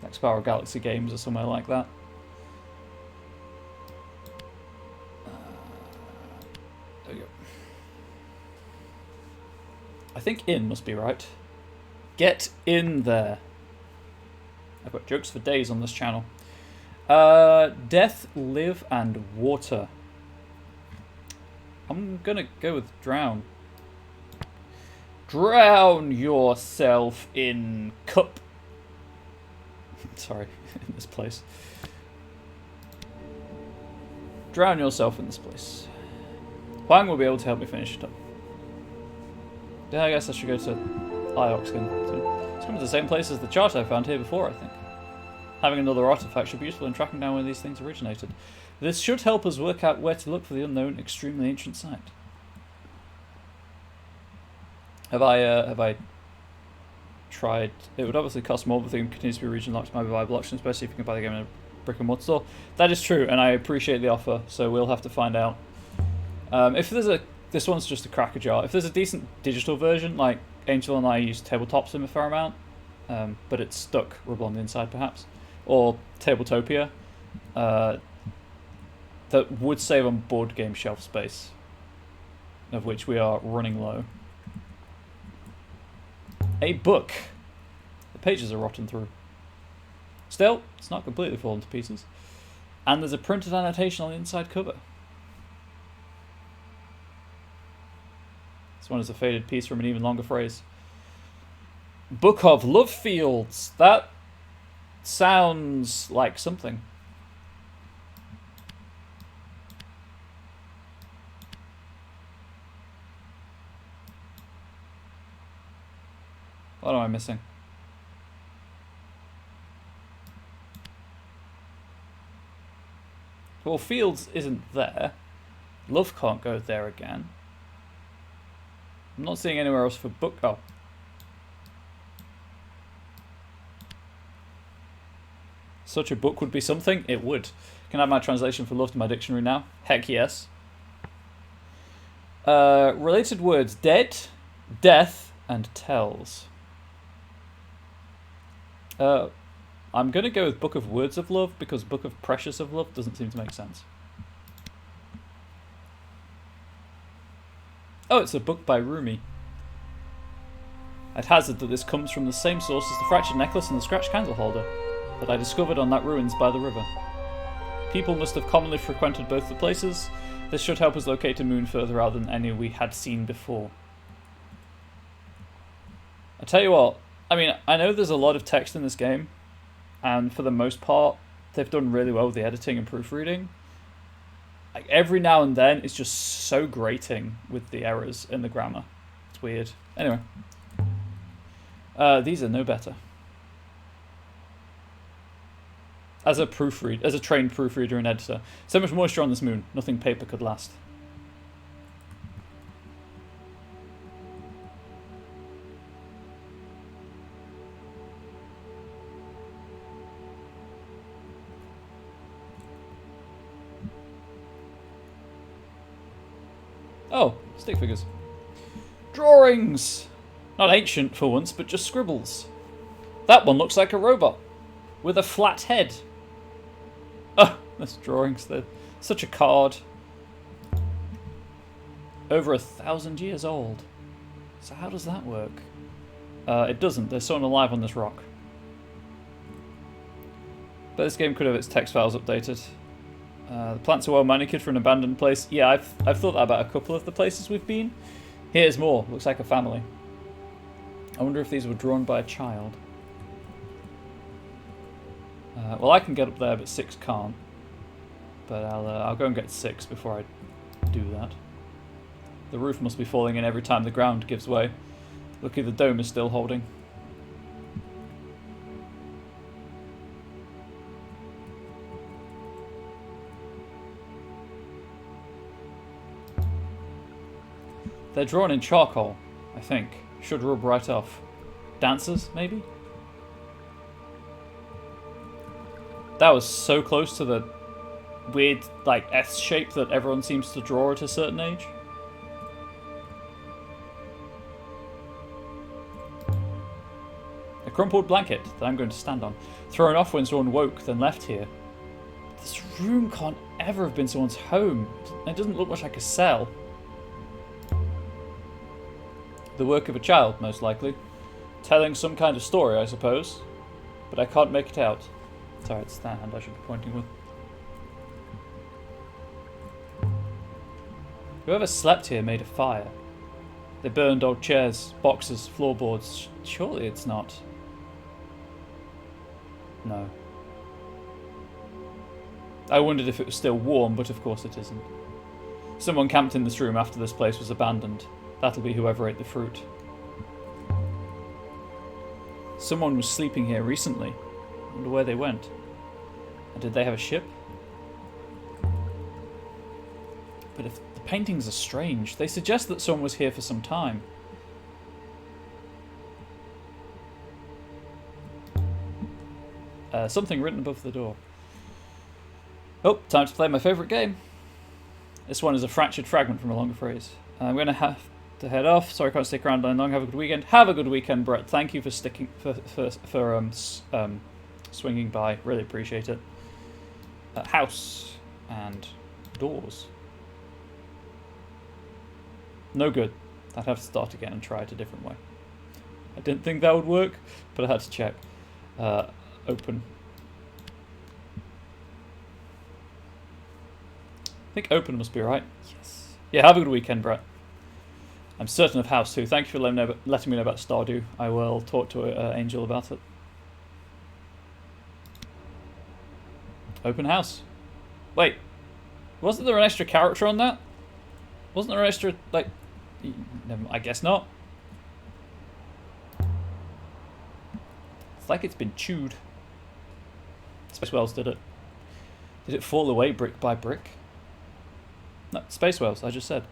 like Spiral Galaxy Games or somewhere like that. There we go. I think in must be right. Get in there. I've got jokes for days on this channel. Death, live, and water. I'm gonna go with drown. Drown yourself in cup. Sorry, in this place. Drown yourself in this place. Huang will be able to help me finish it up. Yeah, I guess I should go to Iox again. So it's coming to the same place as the chart I found here before, I think. Having another artifact should be useful in tracking down where these things originated. This should help us work out where to look for the unknown, extremely ancient site. Have I tried? It would obviously cost more, but the thing continues to be region locked by a viable option, especially if you can buy the game in a brick and mortar store. That is true, and I appreciate the offer. So we'll have to find out. If there's this one's just a cracker jar. If there's a decent digital version, like Angel and I use Tabletop Sim a fair amount, but it's stuck rubble on the inside, perhaps. Or Tabletopia, that would save on board game shelf space, of which we are running low. A book. The pages are rotten through. Still, it's not completely fallen to pieces. And there's a printed annotation on the inside cover. This one is a faded piece from an even longer phrase. Book of Love Fields. That sounds like something. What am I missing? Well, Fields isn't there. Love can't go there again. I'm not seeing anywhere else for book. Oh. Such a book would be something? It would. Can I have my translation for love to my dictionary now? Heck yes. Related words. Dead, death, and tells. I I'm going to go with Book of Words of Love because Book of Precious of Love doesn't seem to make sense. Oh, it's a book by Rumi. I'd hazard that this comes from the same source as the fractured necklace and the scratched candle holder that I discovered on that ruins by the river. People must have commonly frequented both the places. This should help us locate a moon further out than any we had seen before. I tell you what, I mean, I know there's a lot of text in this game, and for the most part, they've done really well with the editing and proofreading. Like, every now and then, it's just so grating with the errors in the grammar. It's weird. Anyway. These are no better. As a trained proofreader and editor, so much moisture on this moon, nothing paper could last. Oh, stick figures. Drawings! Not ancient for once, but just scribbles. That one looks like a robot with a flat head. Oh, that's drawings. They're such a card. Over 1,000 years old. So how does that work? It doesn't. There's someone alive on this rock. But this game could have its text files updated. The plants are well manicured for an abandoned place. Yeah, I've thought that about a couple of the places we've been. Here's more. Looks like a family. I wonder if these were drawn by a child. Well, I can get up there, but 6 can't. But I'll go and get 6 before I do that. The roof must be falling in every time the ground gives way. Lucky the dome is still holding. They're drawn in charcoal, I think. Should rub right off. Dancers, maybe? That was so close to the weird, like, S shape that everyone seems to draw at a certain age. A crumpled blanket that I'm going to stand on. Thrown off when someone woke, then left here. This room can't ever have been someone's home. It doesn't look much like a cell. The work of a child, most likely. Telling some kind of story, I suppose. But I can't make it out. Sorry, it's that hand I should be pointing with. Whoever slept here made a fire. They burned old chairs, boxes, floorboards. Surely it's not. No. I wondered if it was still warm, but of course it isn't. Someone camped in this room after this place was abandoned. That'll be whoever ate the fruit. Someone was sleeping here recently. I wonder where they went. And did they have a ship? But if the paintings are strange, they suggest that someone was here for some time. Something written above the door. Oh, time to play my favourite game. This one is a fractured fragment from a longer phrase. I'm going to have to head off. Sorry I can't stick around long. Have a good weekend. Have a good weekend, Brett. Thank you for sticking for swinging by. Really appreciate it. House and doors. No good. I'd have to start again and try it a different way. I didn't think that would work, but I had to check. Open. I think open must be right. Yes. Yeah, have a good weekend, Brett. I'm certain of house too. Thank you for letting me know about Stardew. I will talk to Angel about it. Open house. Wait. Wasn't there an extra character on that? Wasn't there an extra, like... I guess not. It's like it's been chewed. Space Whales did it. Did it fall away brick by brick? No, Space Whales, I just said.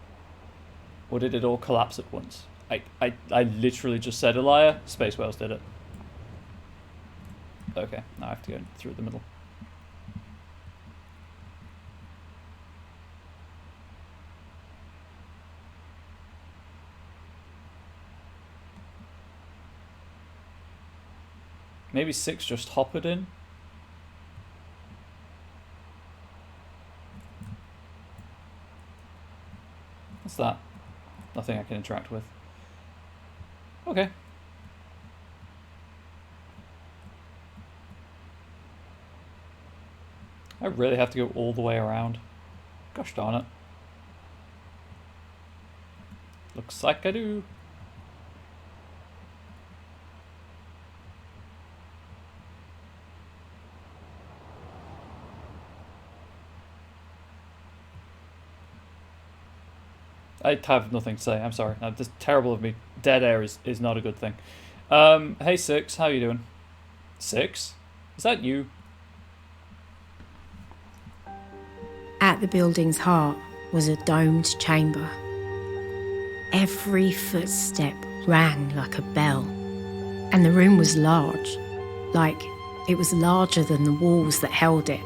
Or did it all collapse at once? I literally just said a liar. Space Whales did it. Okay, now I have to go through the middle. Maybe 6 just hoppered in? What's that? Nothing I can interact with. Okay. I really have to go all the way around. Gosh darn it. Looks like I do. I have nothing to say. I'm sorry. This is terrible of me. Dead air is not a good thing. Hey, Six. How you doing? Six? Is that you? At the building's heart was a domed chamber. Every footstep rang like a bell, and the room was large, like it was larger than the walls that held it.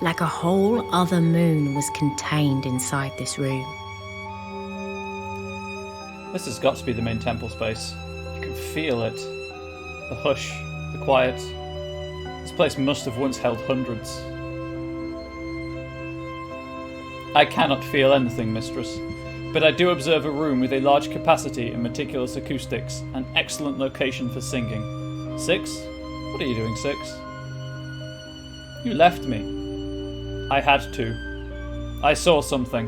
Like a whole other moon was contained inside this room. This has got to be the main temple space. You can feel it. The hush, the quiet. This place must have once held hundreds. I cannot feel anything, mistress, but I do observe a room with a large capacity and meticulous acoustics, an excellent location for singing. Six? What are you doing, Six? You left me. I had to. I saw something.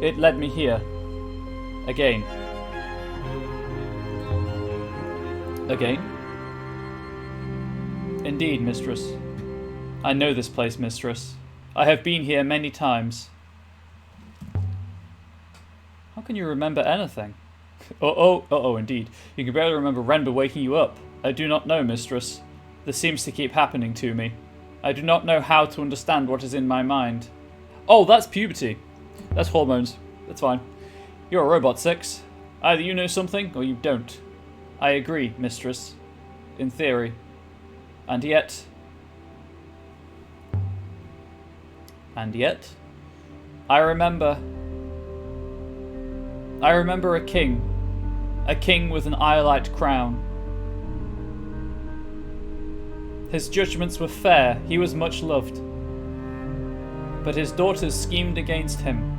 It led me here. Again. Again? Indeed, mistress. I know this place, mistress. I have been here many times. How can you remember anything? Indeed. You can barely remember Renber waking you up. I do not know, mistress. This seems to keep happening to me. I do not know how to understand what is in my mind. Oh, that's puberty. That's hormones. That's fine. You're a robot, Six. Either you know something, or you don't. I agree, mistress. In theory. And yet... I remember a king. A king with an iolite crown. His judgments were fair, he was much loved. But his daughters schemed against him.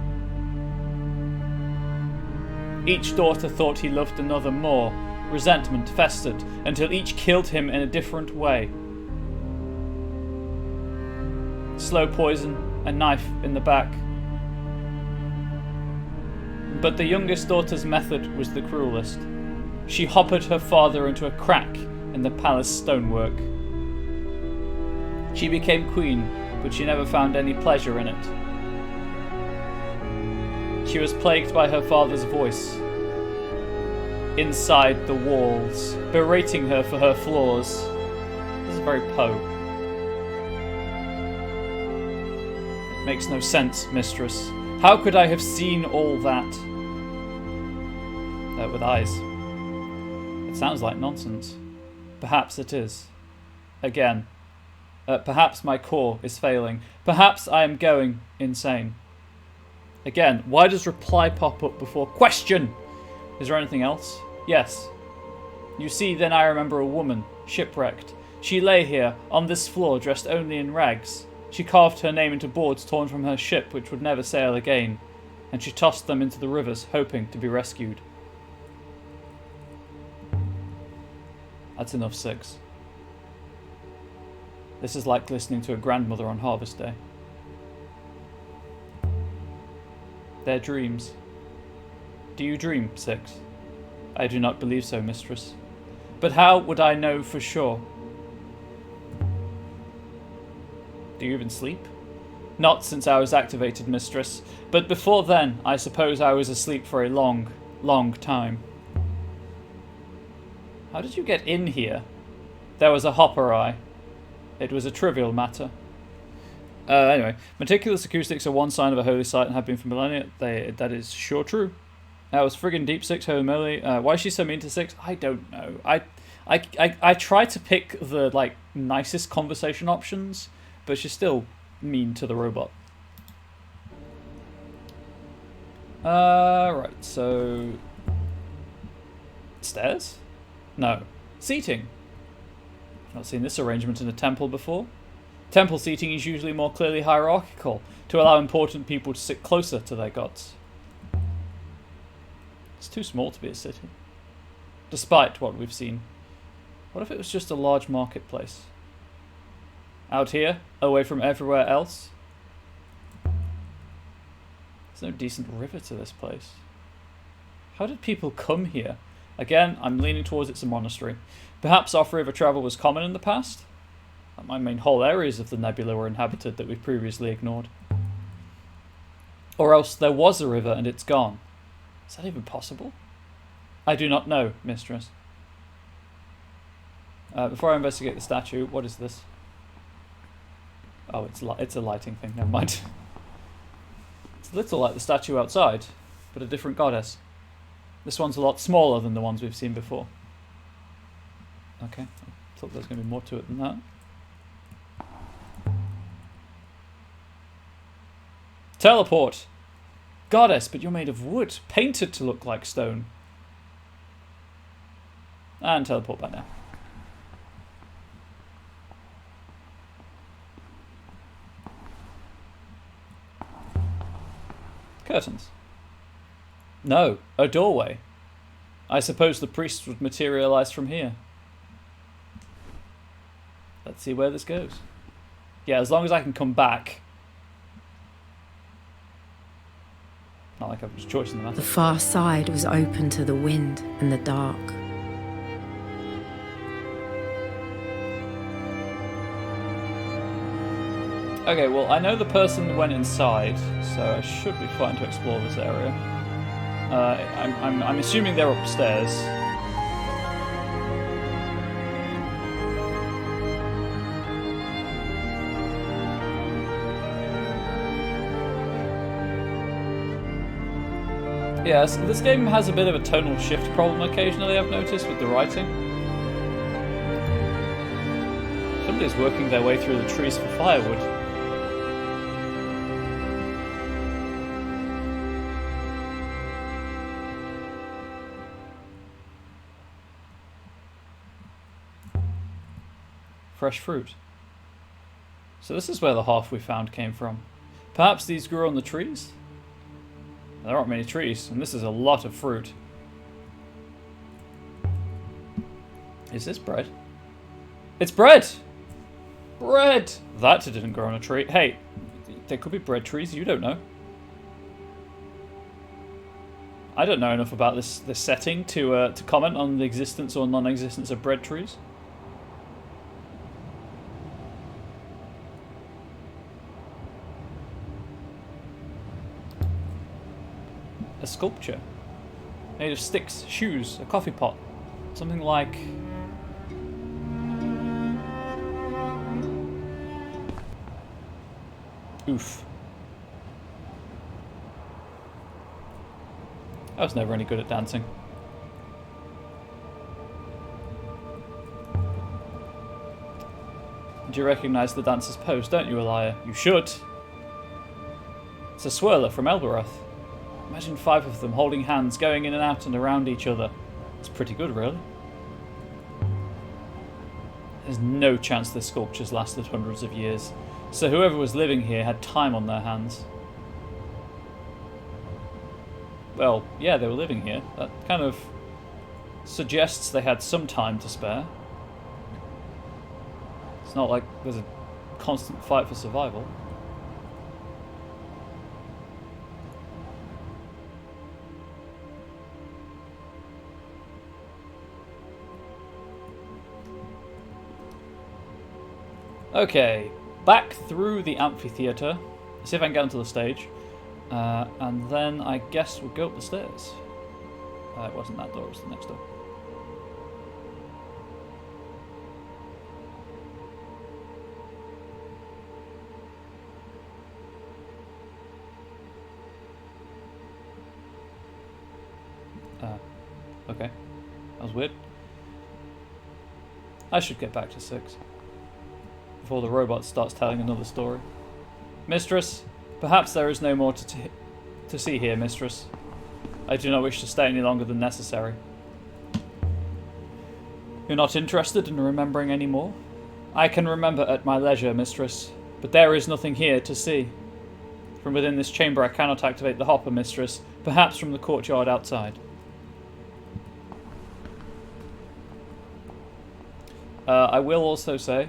Each daughter thought he loved another more. Resentment festered until each killed him in a different way. Slow poison, a knife in the back. But the youngest daughter's method was the cruelest. She hoppered her father into a crack in the palace stonework. She became queen, but she never found any pleasure in it. She was plagued by her father's voice inside the walls, berating her for her flaws. This is very Poe. It makes no sense, mistress. How could I have seen all that? With eyes. It sounds like nonsense. Perhaps it is. Again. Perhaps my core is failing. Perhaps I am going insane. Again, why does reply pop up before question? Is there anything else? Yes. You see, then I remember a woman, shipwrecked. She lay here, on this floor, dressed only in rags. She carved her name into boards torn from her ship, which would never sail again, and she tossed them into the rivers, hoping to be rescued. That's enough, Six. This is like listening to a grandmother on Harvest Day. Their dreams. Do you dream, Six? I do not believe so, mistress. But how would I know for sure? Do you even sleep? Not since I was activated, mistress. But before then, I suppose I was asleep for a long, long time. How did you get in here? There was a hopper eye. It was a trivial matter. Anyway, meticulous acoustics are one sign of a holy site and have been for millennia. That is sure true. That was friggin' deep, Six, holy moly. Why is she so mean to Six? I don't know. I try to pick the nicest conversation options, but she's still mean to the robot. Right, so... Stairs? No. Seating. Not seen this arrangement in a temple before. Temple seating is usually more clearly hierarchical, to allow important people to sit closer to their gods. It's too small to be a city, despite what we've seen. What if it was just a large marketplace? Out here, away from everywhere else? There's no decent river to this place. How did people come here? Again, I'm leaning towards it's a monastery. Perhaps off-river travel was common in the past? I mean, whole areas of the nebula were inhabited that we've previously ignored. Or else there was a river and it's gone. Is that even possible? I do not know, mistress. Before I investigate the statue, what is this? Oh, it's a lighting thing, never mind. It's a little like the statue outside, but a different goddess. This one's a lot smaller than the ones we've seen before. Okay, I thought there was going to be more to it than that. Teleport! Goddess, but you're made of wood, painted to look like stone. And teleport back now. Curtains. No, a doorway. I suppose the priest would materialize from here. Let's see where this goes. Yeah, as long as I can come back. Not like I've just choice in the matter. The far side was open to the wind and the dark. Okay, well, I know the person went inside, so I should be fine to explore this area. I'm assuming they're upstairs. Yes, this game has a bit of a tonal shift problem occasionally, I've noticed, with the writing. Somebody's working their way through the trees for firewood. Fresh fruit. So this is where the half we found came from. Perhaps these grew on the trees? There aren't many trees, and this is a lot of fruit. Is this bread? It's bread! Bread! That didn't grow on a tree. Hey, there could be bread trees, you don't know. I don't know enough about this setting to comment on the existence or non-existence of bread trees. A sculpture made of sticks, shoes, a coffee pot, something like oof. I was never any good at dancing. Do you recognise the dancer's pose, don't you, Elia? You should. It's a swirler from Elberoth. Imagine 5 of them holding hands, going in and out and around each other. It's pretty good, really. There's no chance this sculpture's lasted hundreds of years, so whoever was living here had time on their hands. Well, yeah, they were living here. That kind of suggests they had some time to spare. It's not like there's a constant fight for survival. Okay, back through the amphitheatre. See if I can get onto the stage. And then I guess we'll go up the stairs. It wasn't that door, it was the next door. Okay. That was weird. I should get back to 6. Before the robot starts telling another story. Mistress, perhaps there is no more to see here, mistress. I do not wish to stay any longer than necessary. You're not interested in remembering any more? I can remember at my leisure, mistress, but there is nothing here to see. From within this chamber I cannot activate the hopper, mistress, perhaps from the courtyard outside. I will also say,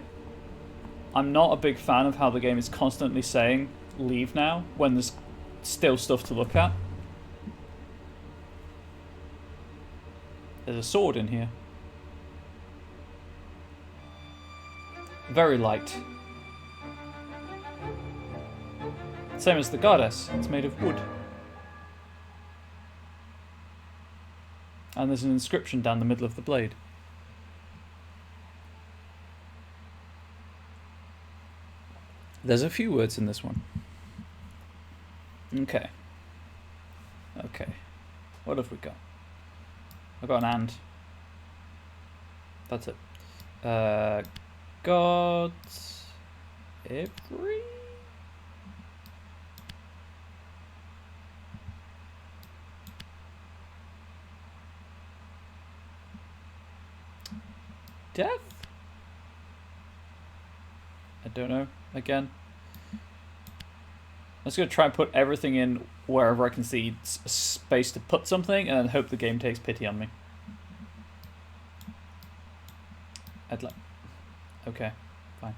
I'm not a big fan of how the game is constantly saying, leave now, when there's still stuff to look at. There's a sword in here. Very light. Same as the goddess, it's made of wood. And there's an inscription down the middle of the blade. There's a few words in this one. Okay. Okay. What have we got? I've got an and. That's it. Got every... Death? I don't know. Again. I'm just going to try and put everything in wherever I can see space to put something and then hope the game takes pity on me. I'd like... Okay, fine.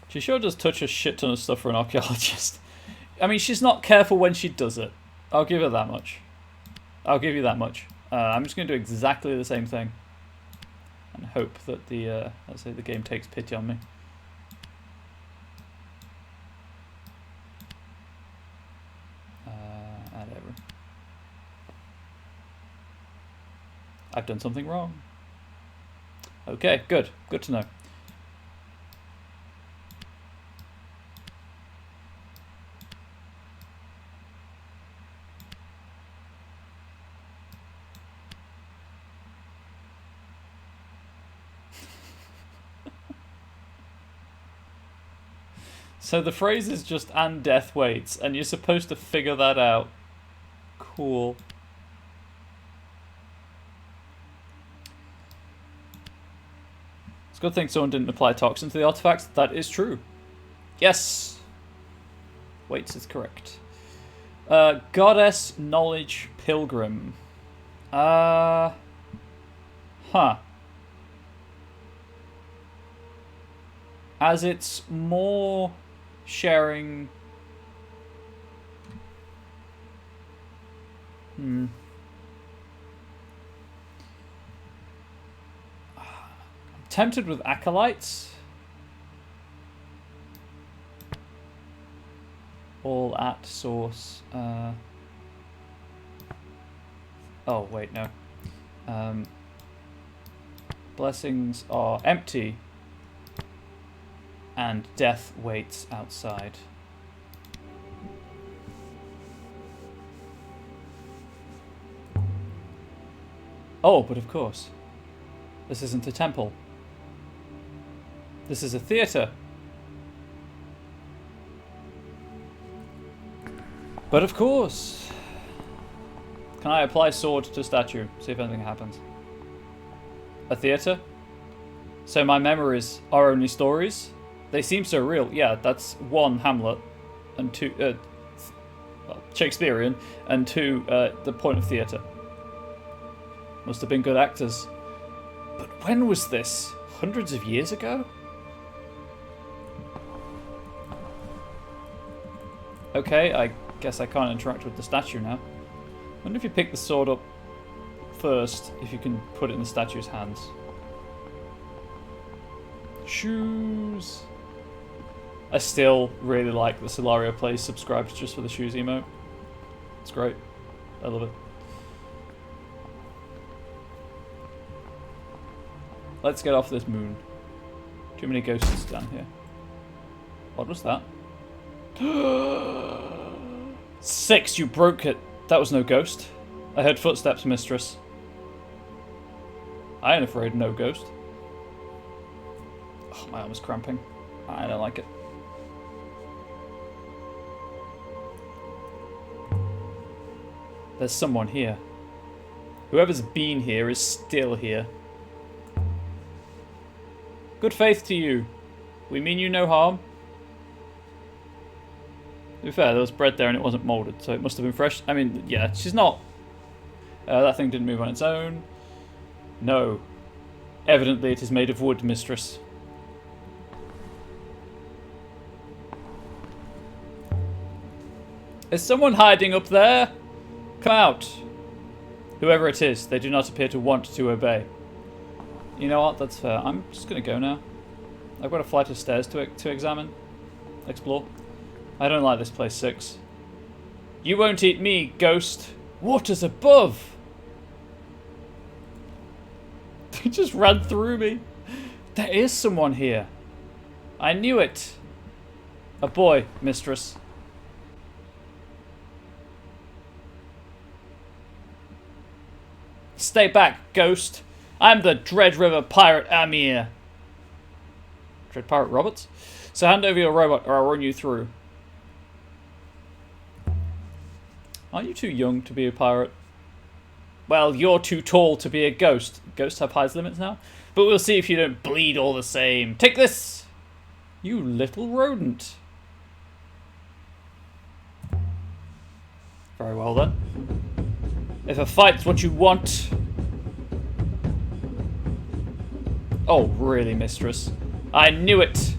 She sure does touch a shit ton of stuff for an archaeologist. I mean, she's not careful when she does it. I'll give her that much. I'll give you that much. I'm just going to do exactly the same thing. And hope that the, let's say the game takes pity on me. Add error. I've done something wrong. Okay, good. Good to know. So the phrase is just "and death waits," and you're supposed to figure that out. Cool. It's a good thing someone didn't apply toxin to the artifacts. That is true. Yes. Waits is correct. Goddess Knowledge Pilgrim. Huh. As it's more sharing... I'm tempted with acolytes. All at source. Oh, wait, no. Blessings are empty. And death waits outside. Oh, but of course. This isn't a temple. This is a theatre. But of course. Can I apply sword to statue? See if anything happens. A theatre? So my memories are only stories? They seem so real. Yeah, that's one, Hamlet, and two, well, Shakespearean, and two, the point of theatre. Must have been good actors. But when was this? Hundreds of years ago? Okay, I guess I can't interact with the statue now. I wonder if you pick the sword up first, if you can put it in the statue's hands. Shoes. I still really like the Solario Plays subscribed just for the shoes emote. It's great. I love it. Let's get off this moon. Too many ghosts down here. What was that? 6, you broke it. That was no ghost. I heard footsteps, mistress. I ain't afraid of no ghost. Oh, my arm is cramping. I don't like it. There's someone here. Whoever's been here is still here. Good faith to you. We mean you no harm. To be fair, there was bread there and it wasn't moulded, so it must have been fresh. I mean, yeah, she's not... that thing didn't move on its own. No. Evidently it is made of wood, mistress. Is someone hiding up there? Come out. Whoever it is, they do not appear to want to obey. You know what? That's fair. I'm just going to go now. I've got a flight of stairs to examine. Explore. I don't like this place, 6. You won't eat me, ghost. Waters above. He just ran through me. There is someone here. I knew it. A boy, mistress. Stay back, ghost. I'm the Dread River Pirate Amir. Dread Pirate Roberts? So hand over your robot or I'll run you through. Aren't you too young to be a pirate? Well, you're too tall to be a ghost. Ghosts have height limits now? But we'll see if you don't bleed all the same. Take this! You little rodent. Very well then. If a fight's what you want... Oh, really, mistress? I knew it!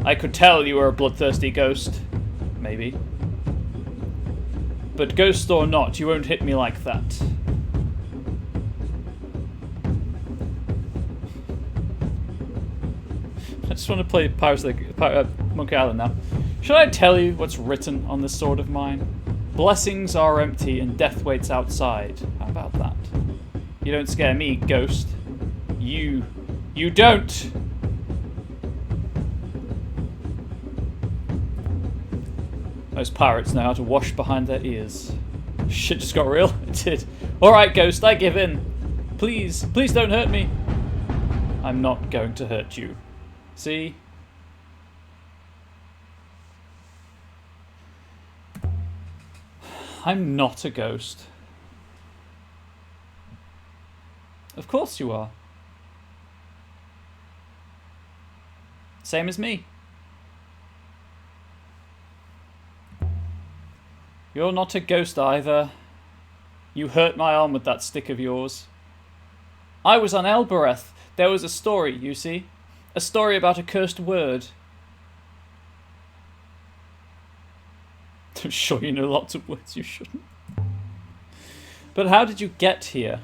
I could tell you were a bloodthirsty ghost. Maybe. But ghost or not, you won't hit me like that. I just want to play Monkey Island now. Should I tell you what's written on this sword of mine? Blessings are empty and death waits outside. How about that? You don't scare me, ghost. You don't! Most pirates know how to wash behind their ears. Shit just got real. It did. Alright, ghost, I give in. Please don't hurt me. I'm not going to hurt you. See? I'm not a ghost. Of course you are. Same as me. You're not a ghost either. You hurt my arm with that stick of yours. I was on Elbereth. There was a story, you see. A story about a cursed word. I'm sure you know lots of words you shouldn't. But how did you get here?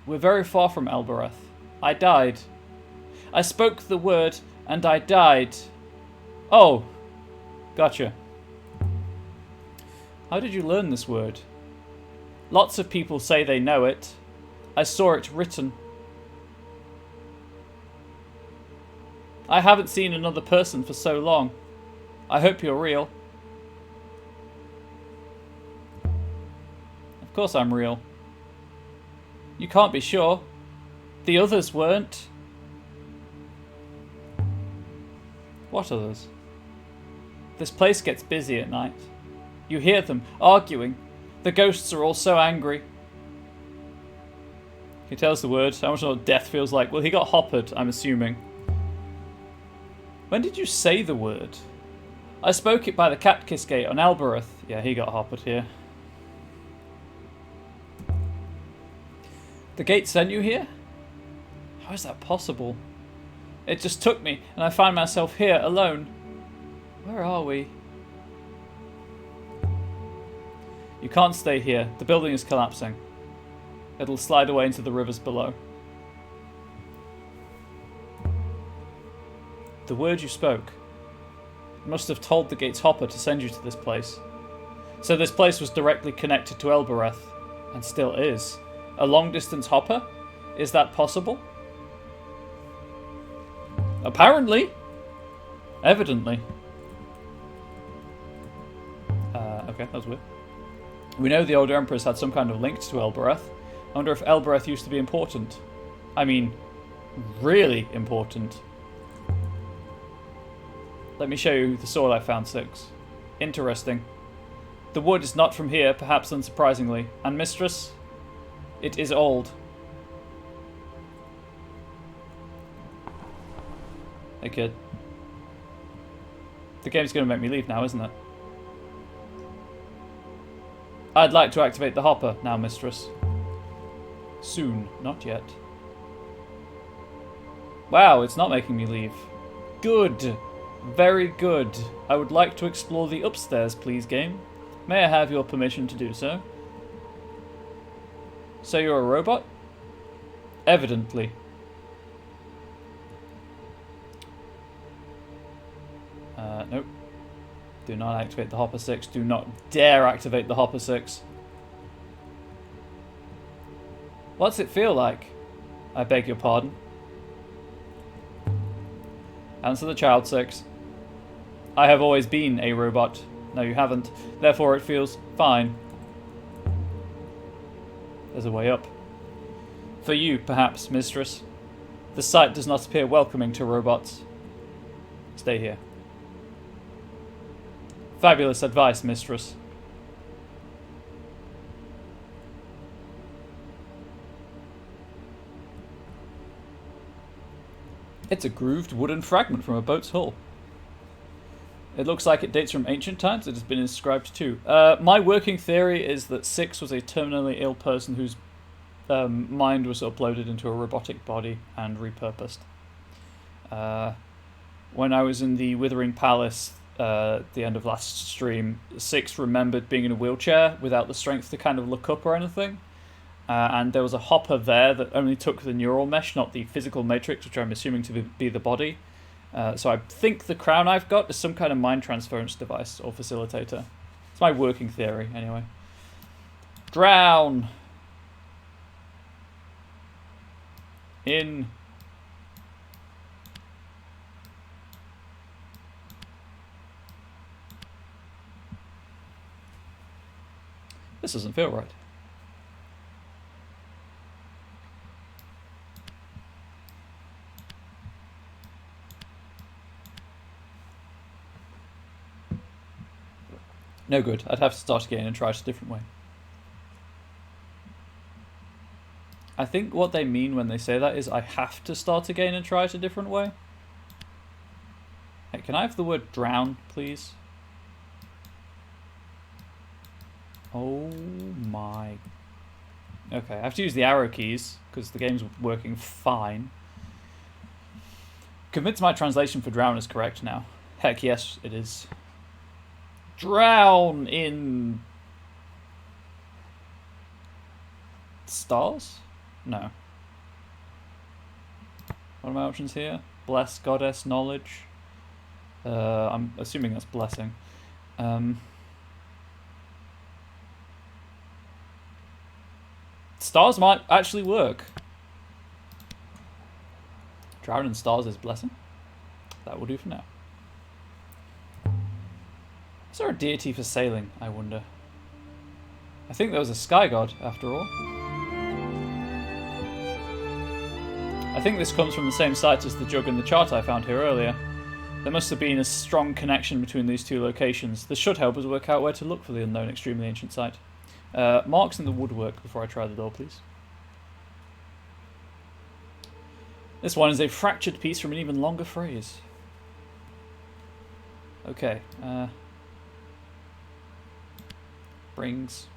We're very far from Elbereth. I died. I spoke the word and I died. Oh, gotcha. How did you learn this word? Lots of people say they know it. I saw it written. I haven't seen another person for so long. I hope you're real. Of course I'm real. You can't be sure. The others weren't. What others? This place gets busy at night. You hear them arguing. The ghosts are all so angry. He tells the word. How much more death feels like? Well, he got hoppered, I'm assuming. When did you say the word? I spoke it by the Cat Kiss Gate on Elbereth. Yeah, he got hoppered here. The gate sent you here? How is that possible? It just took me, and I find myself here, alone. Where are we? You can't stay here. The building is collapsing. It'll slide away into the rivers below. The word you spoke. You must have told the gate's hopper to send you to this place. So this place was directly connected to Elbereth, and still is. A long-distance hopper? Is that possible? Apparently. Evidently. Okay, that was weird. We know the old Empress had some kind of link to Elbereth. I wonder if Elbereth used to be important. I mean, really important. Let me show you the sword I found, 6. Interesting. The wood is not from here, perhaps unsurprisingly. And mistress, it is old. Hey, kid. The game's going to make me leave now, isn't it? I'd like to activate the hopper now, mistress. Soon, not yet. Wow, it's not making me leave. Good. Very good. I would like to explore the upstairs, please, game. May I have your permission to do so? So you're a robot? Evidently. Nope. Do not activate the Hopper 6. Do not dare activate the Hopper 6. What's it feel like? I beg your pardon. Answer the child 6. I have always been a robot. No, you haven't. Therefore, it feels fine. There's a way up. For you, perhaps, mistress. The site does not appear welcoming to robots. Stay here. Fabulous advice, mistress. It's a grooved wooden fragment from a boat's hull. It looks like it dates from ancient times. It has been inscribed too. My working theory is that 6 was a terminally ill person whose mind was uploaded into a robotic body and repurposed. When I was in the Withering Palace at the end of last stream, 6 remembered being in a wheelchair without the strength to kind of look up or anything. And there was a hopper there that only took the neural mesh, not the physical matrix, which I'm assuming to be the body. So I think the crown I've got is some kind of mind transference device or facilitator. It's my working theory, anyway. Drown! In. This doesn't feel right. No good. I'd have to start again and try it a different way. I think what they mean when they say that is I have to start again and try it a different way. Hey, can I have the word drown, please? Oh my. Okay, I have to use the arrow keys because the game's working fine. Convinced my translation for drown is correct now. Heck yes, it is. Drown in stars? No. What are my options here? Bless, goddess, knowledge. I'm assuming that's blessing. Stars might actually work. Drown in stars is blessing. That will do for now. Is there a deity for sailing, I wonder? I think there was a sky god, after all. I think this comes from the same site as the jug and the chart I found here earlier. There must have been a strong connection between these two locations. This should help us work out where to look for the unknown extremely ancient site. Marks in the woodwork before I try the door, please. This one is a fractured piece from an even longer phrase. Okay. Brings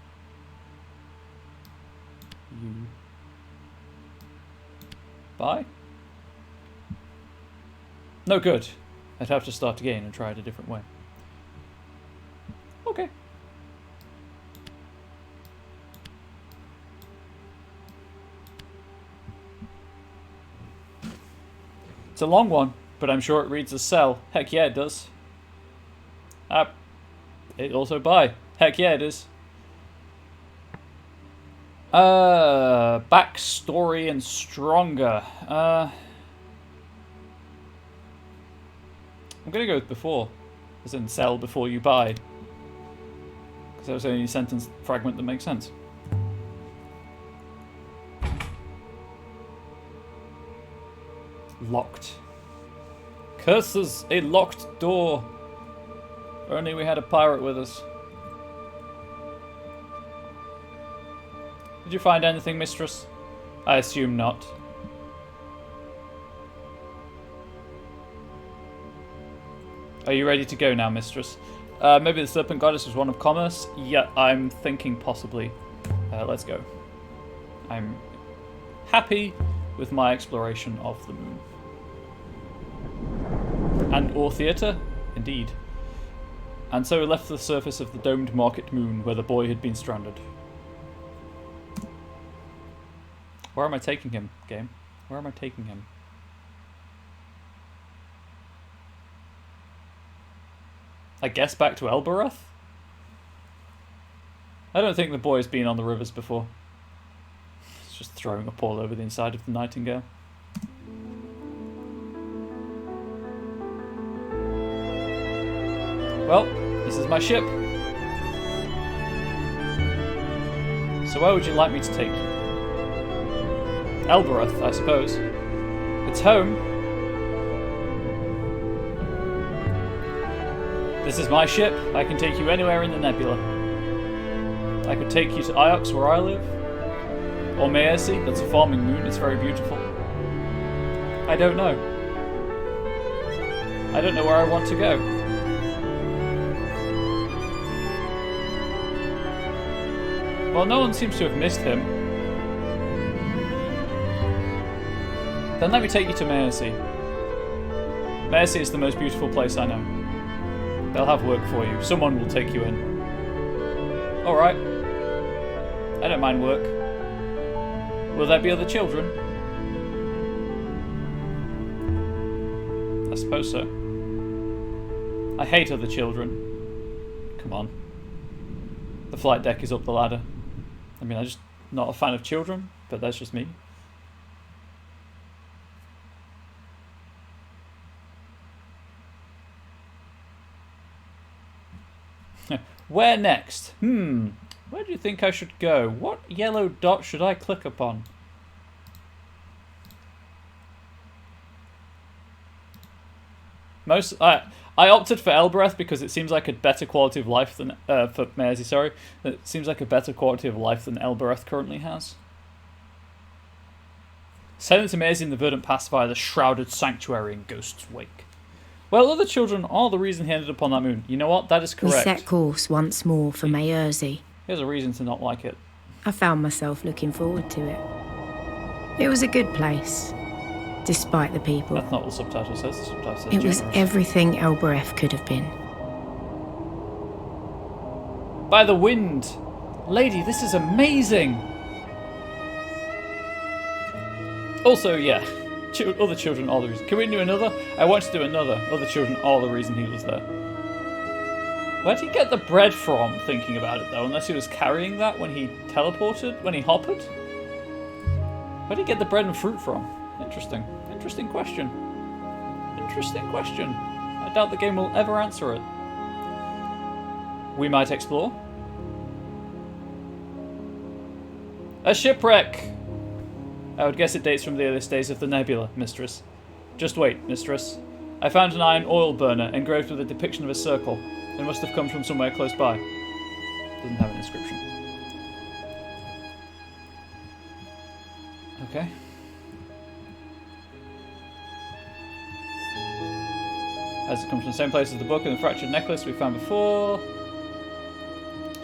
you by? No good. I'd have to start again and try it a different way. Okay. It's a long one, but I'm sure it reads as sell. Heck yeah, it does. It also buy. Heck yeah, it is. Backstory and stronger. I'm gonna go with before, as in sell before you buy, because that was the only sentence fragment that makes sense. Locked. Curses, a locked door. If only we had a pirate with us. Did you find anything, mistress? I assume not. Are you ready to go now, mistress? Maybe the Serpent Goddess was one of commerce? Yeah, I'm thinking possibly. Let's go. I'm happy with my exploration of the moon. And or theatre? Indeed. And so we left the surface of the domed market moon where the boy had been stranded. Where am I taking him, game? Where am I taking him? I guess back to Elbereth? I don't think the boy has been on the rivers before. It's just throwing up all over the inside of the Nightingale. Well, this is my ship. So where would you like me to take you? Elbereth, I suppose. It's home. This is my ship. I can take you anywhere in the nebula. I could take you to Iox, where I live. Or Maersi, that's a farming moon. It's very beautiful. I don't know. I don't know where I want to go. Well, no one seems to have missed him. Then let me take you to Maersi. Maersi is the most beautiful place I know. They'll have work for you. Someone will take you in. Alright. I don't mind work. Will there be other children? I suppose so. I hate other children. Come on. The flight deck is up the ladder. I mean, I'm just not a fan of children, but that's just me. Where next? Where do you think I should go? What yellow dot should I click upon? I opted for Elbereth because it seems like a better quality of life than for Maersi, sorry. It seems like a better quality of life than Elbereth currently has. Send it to Maersi in the Verdant Pass via the shrouded sanctuary in Ghost's wake. Well, other children are the reason he ended up on that moon. You know what? That is correct. We set course once more for Maersi. Here's a reason to not like it. I found myself looking forward to it. It was a good place, despite the people. That's not what the subtitle says. The subtitle says It was everything Elbereth could have been. By the wind! Lady, this is amazing! Also, yeah, other children are the reason. Can we do another? I want to do another. Other children are the reason he was there. Where did he get the bread from, thinking about it, though? Unless he was carrying that when he teleported? When he hoppered? Where did he get the bread and fruit from? Interesting. Interesting question. Interesting question. I doubt the game will ever answer it. We might explore. A shipwreck! I would guess it dates from the earliest days of the nebula, mistress. Just wait, mistress. I found an iron oil burner engraved with a depiction of a circle. It must have come from somewhere close by. Doesn't have an inscription. Okay. As it comes from the same place as the book and the fractured necklace we found before.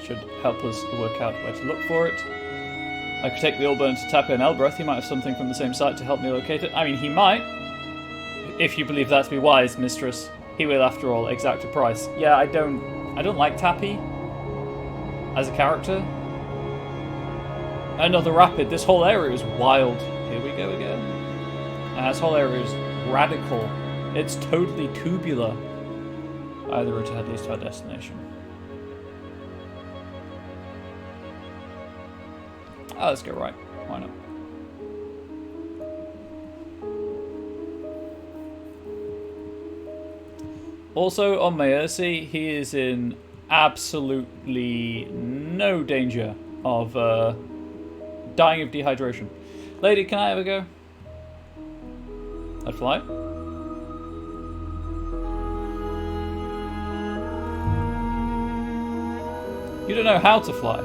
Should help us work out where to look for it. I could take the oil burner to Tapia and Elbereth. He might have something from the same site to help me locate it. I mean, he might. If you believe that to be wise, mistress. He will, after all, exact a price. Yeah, I don't like Tappy as a character. Another rapid. This whole area is wild. Here we go again. This whole area is radical. It's totally tubular. Either route ahead leads to our destination. Oh, let's go right. Why not? Also, on Maersi, he is in absolutely no danger of dying of dehydration. Lady, can I have a go? I'd fly. You don't know how to fly.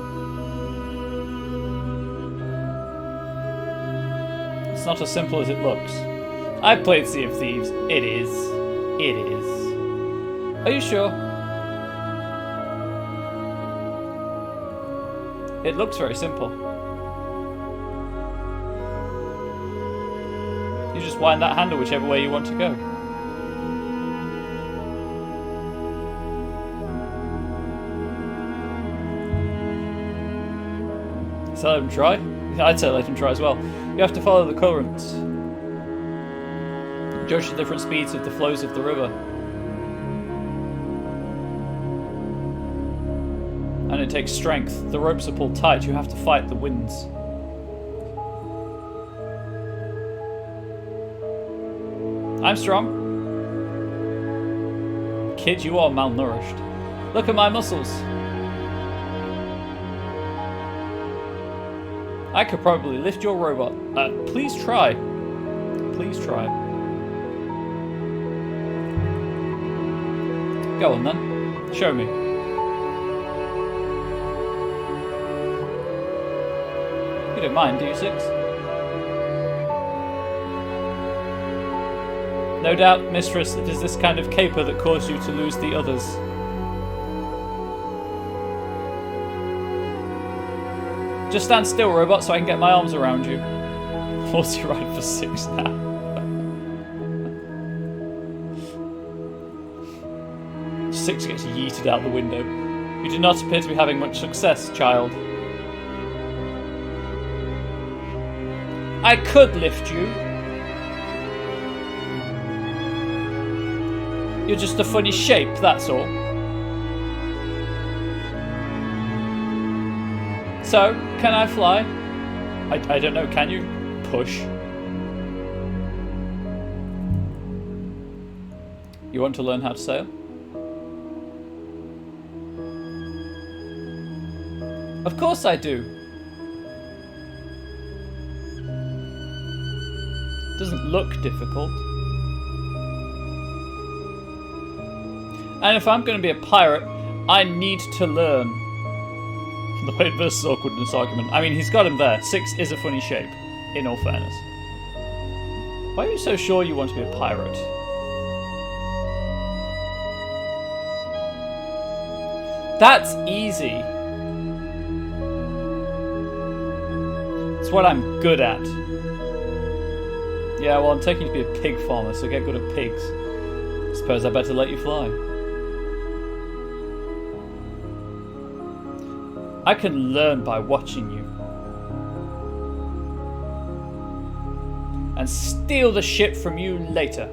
It's not as simple as it looks. I've played Sea of Thieves. It is. It is. Are you sure? It looks very simple. You just wind that handle whichever way you want to go. So let him try? I'd say let him try as well. You have to follow the currents. Judge the different speeds of the flows of the river. And it takes strength. The ropes are pulled tight. You have to fight the winds. I'm strong. Kid, you are malnourished. Look at my muscles. I could probably lift your robot. Please try. Please try. Go on then. Show me. You don't mind, do you, Six? No doubt, mistress, it is this kind of caper that caused you to lose the others. Just stand still, robot, so I can get my arms around you. What's your ride for 6 now? Six gets yeeted out the window. You do not appear to be having much success, child. I could lift you. You're just a funny shape, that's all. So, can I fly? I don't know, can you? Push. You want to learn how to sail? Of course I do. Doesn't look difficult. And if I'm going to be a pirate, I need to learn. The weight versus awkwardness argument. I mean, he's got him there. 6 is a funny shape, in all fairness. Why are you so sure you want to be a pirate? That's easy. It's what I'm good at. Yeah, well, I'm taking you to be a pig farmer, so get good at pigs. Suppose I better let you fly. I can learn by watching you. And steal the ship from you later.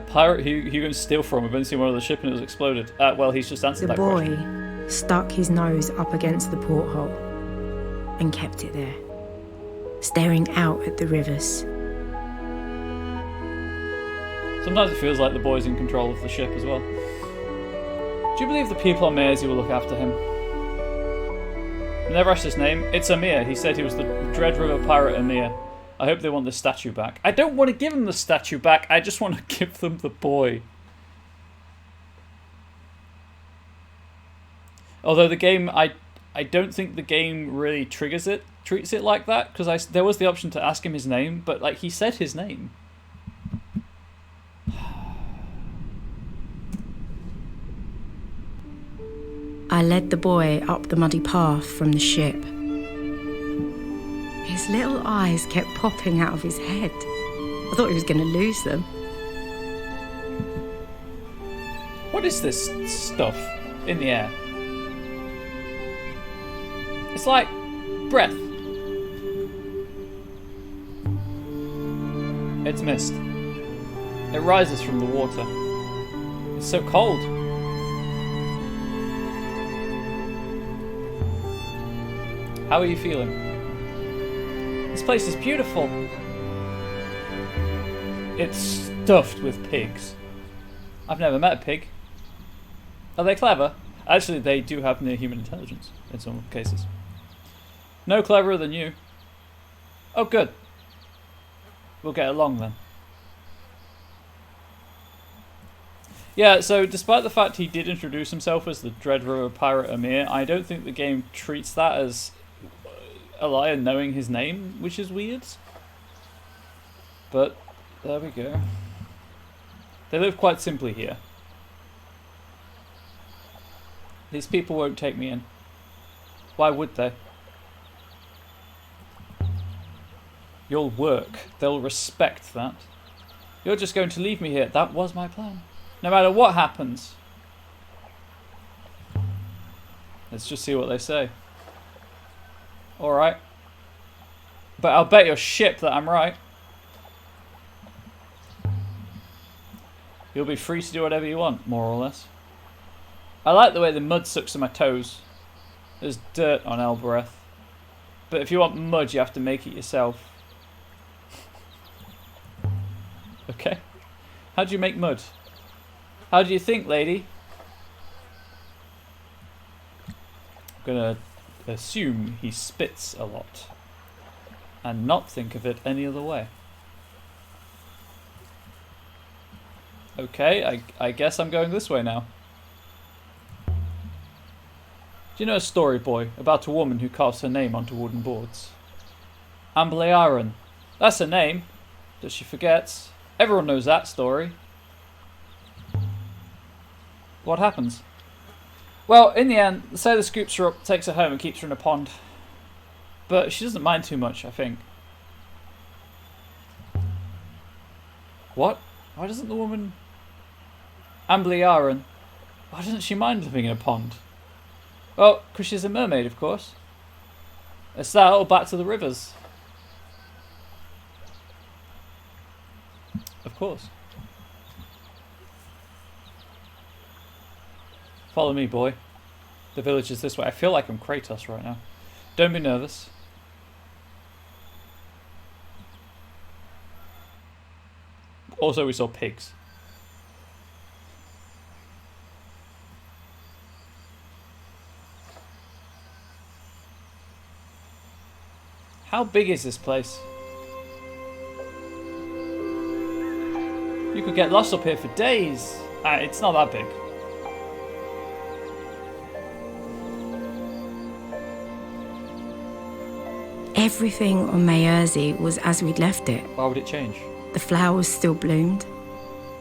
Pirate, who you going to steal from? I've only seen one of the ship and it was exploded. Well, he's just answered that question. The boy stuck his nose up against the porthole and kept it there, staring out at the rivers. Sometimes it feels like the boy's in control of the ship as well. Do you believe the people on Mersey will look after him? I never asked his name. It's Amir. He said he was the Dread River pirate Amir. I hope they want the statue back. I don't want to give them the statue back. I just want to give them the boy. Although the game, I don't think the game really treats it like that, because there was the option to ask him his name, but like he said his name. I led the boy up the muddy path from the ship. His little eyes kept popping out of his head. I thought he was going to lose them. What is this stuff in the air? It's like breath. It's mist. It rises from the water. It's so cold. How are you feeling? This place is beautiful. It's stuffed with pigs. I've never met a pig. Are they clever? Actually, they do have near human intelligence in some cases. No cleverer than you. Oh, good. We'll get along then. Yeah, so despite the fact he did introduce himself as the Dread River pirate Amir, I don't think the game treats that as a liar knowing his name, which is weird. But There we go. They live quite simply here. These people won't take me in. Why would they? You'll work. They'll respect that. You're just going to leave me here. That was my plan. No matter what happens. Let's just see what they say. Alright. But I'll bet your ship that I'm right. You'll be free to do whatever you want, more or less. I like the way the mud sucks to my toes. There's dirt on Elbereth. But if you want mud, you have to make it yourself. Okay. How do you make mud? How do you think, lady? I'm gonna assume he spits a lot. And not think of it any other way. Okay, I guess I'm going this way now. Do you know a story, boy, about a woman who carves her name onto wooden boards? Amblearan. That's her name. That she forgets. Everyone knows that story. What happens? Well, in the end, the sailor scoops her up, takes her home and keeps her in a pond. But she doesn't mind too much, I think. What? Why doesn't the woman... Amblearan. Why doesn't she mind living in a pond? Well, because she's a mermaid, of course. It's that or back to the rivers. Of course. Follow me, boy. The village is this way. I feel like I'm Kratos right now. Don't be nervous. Also, we saw pigs. How big is this place? You could get lost up here for days. It's not that big. Everything on Mayerzi was as we'd left it. Why would it change? The flowers still bloomed.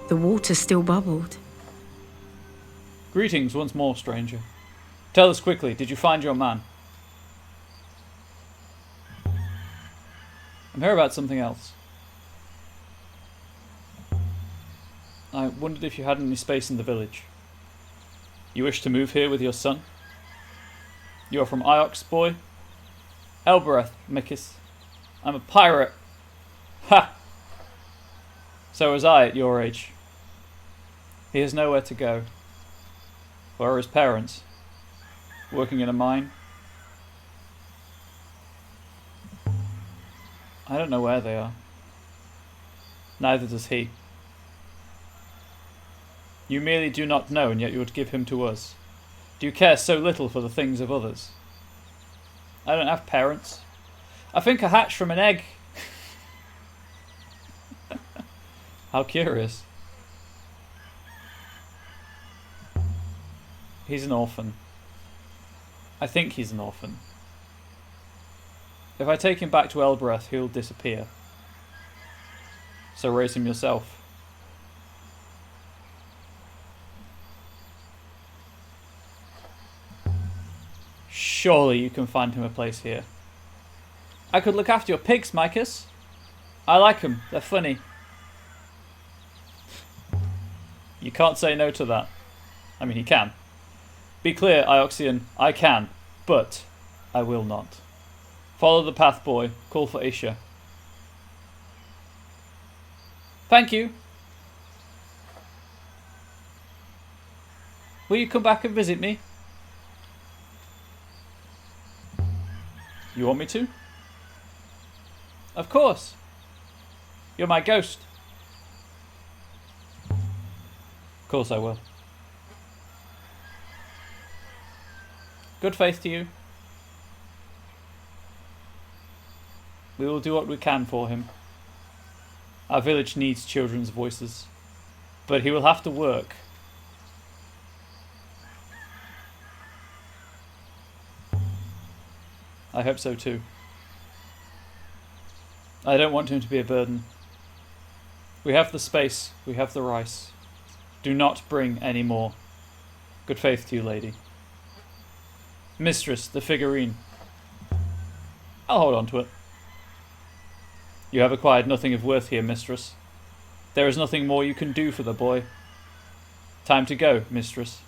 The water still bubbled. Greetings once more, stranger. Tell us quickly, did you find your man? I'm here about something else. I wondered if you had any space in the village. You wish to move here with your son? You are from Iox, boy? Elbereth, Mikis. I'm a pirate. Ha! So was I at your age. He has nowhere to go. Where are his parents? Working in a mine? I don't know where they are. Neither does he. You merely do not know, and yet you would give him to us. Do you care so little for the things of others? I don't have parents. I think I hatched from an egg. How curious. He's an orphan. I think he's an orphan. If I take him back to Elbereth, he'll disappear. So raise him yourself. Surely you can find him a place here. I could look after your pigs, Micus. I like them. They're funny. You can't say no to that. I mean, he can. Be clear, Ioxian. I can. But I will not. Follow the path, boy. Call for Isha. Thank you. Will you come back and visit me? You want me to? Of course. You're my ghost. Of course I will. Good faith to you. We will do what we can for him. Our village needs children's voices. But he will have to work. I hope so too. I don't want him to be a burden. We have the space. We have the rice. Do not bring any more. Good faith to you, lady. Mistress, the figurine. I'll hold on to it. You have acquired nothing of worth here, mistress. There is nothing more you can do for the boy. Time to go, mistress.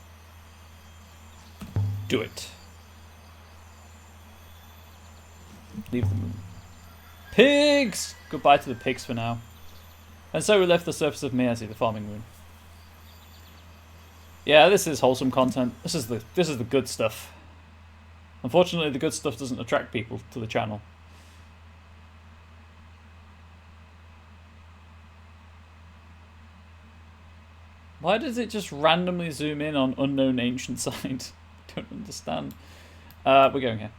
Do it. Leave the moon. Pigs! Goodbye to the pigs for now. And so we left the surface of Miazi, the farming moon. Yeah, this is wholesome content. This is the good stuff. Unfortunately, the good stuff doesn't attract people to the channel. Why does it just randomly zoom in on unknown ancient site? I don't understand. We're going here.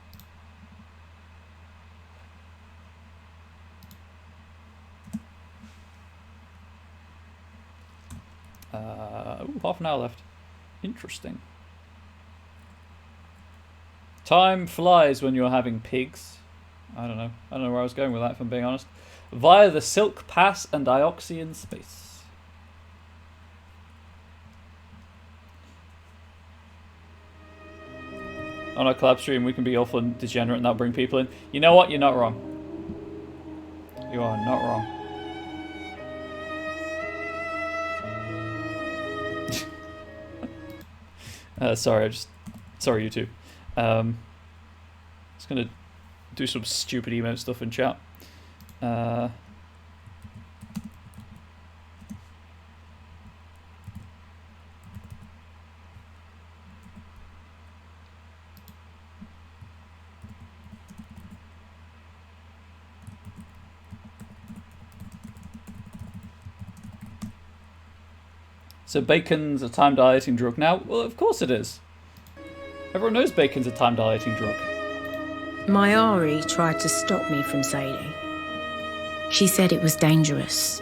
Ooh, half an hour left. Interesting. Time flies when you're having pigs. I don't know. I don't know where I was going with that, if I'm being honest. Via the Silk Pass and Ioxian space. On our collab stream, we can be awful and degenerate and that'll bring people in. You know what? You're not wrong. You are not wrong. Sorry, sorry, you two. Just gonna do some stupid emote stuff in chat. So bacon's a time dilating drug now? Well, of course it is. Everyone knows bacon's a time dilating drug. Mayari tried to stop me from sailing. She said it was dangerous.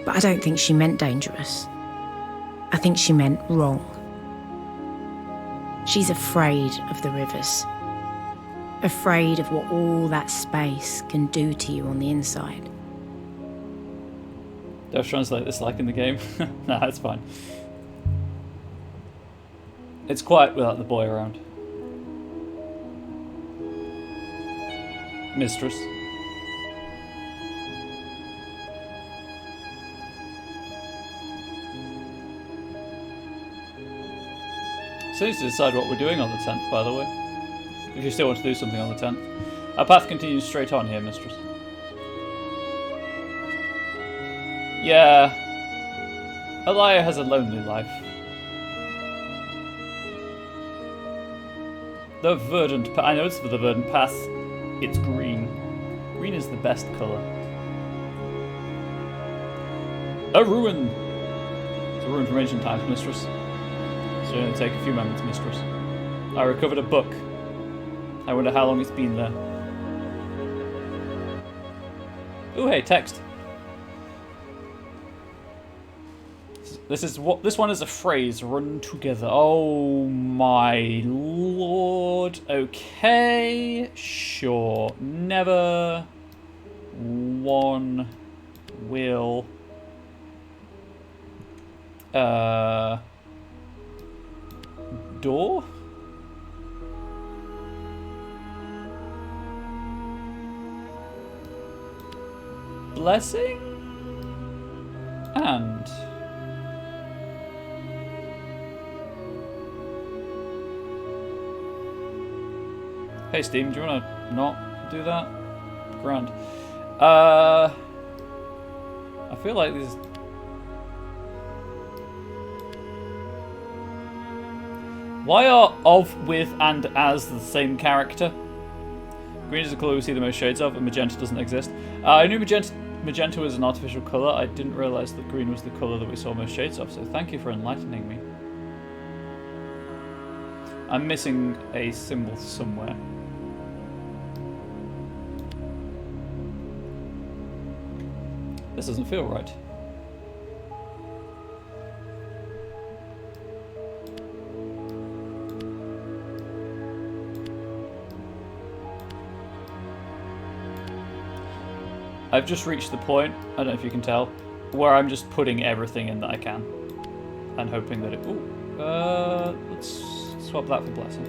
But I don't think she meant dangerous. I think she meant wrong. She's afraid of the rivers. Afraid of what all that space can do to you on the inside. Do I translate this like in the game? Nah, it's fine. It's quiet without the boy around. Mistress. So need to decide what we're doing on the 10th, by the way. If you still want to do something on the 10th. Our path continues straight on here, mistress. Yeah. Elia has a lonely life. The verdant path. I know it's for the verdant path. It's green. Green is the best colour. A ruin! It's a ruin from ancient times, mistress. It's going to take a few moments, mistress. I recovered a book. I wonder how long it's been there. Ooh, hey, text. This one is a phrase. Run together. Oh my lord. Okay. Sure. Never. One. Will. Door? Blessing? And... Hey Steam, do you want to not do that? Grand. I feel like these... Why are of, with, and as the same character? Green is the colour we see the most shades of, and magenta doesn't exist. I knew magenta was an artificial colour. I didn't realise that green was the colour that we saw most shades of, so thank you for enlightening me. I'm missing a symbol somewhere. This doesn't feel right. I've just reached the point, I don't know if you can tell, where I'm just putting everything in that I can. And hoping that it... Ooh. Let's swap that for blessing.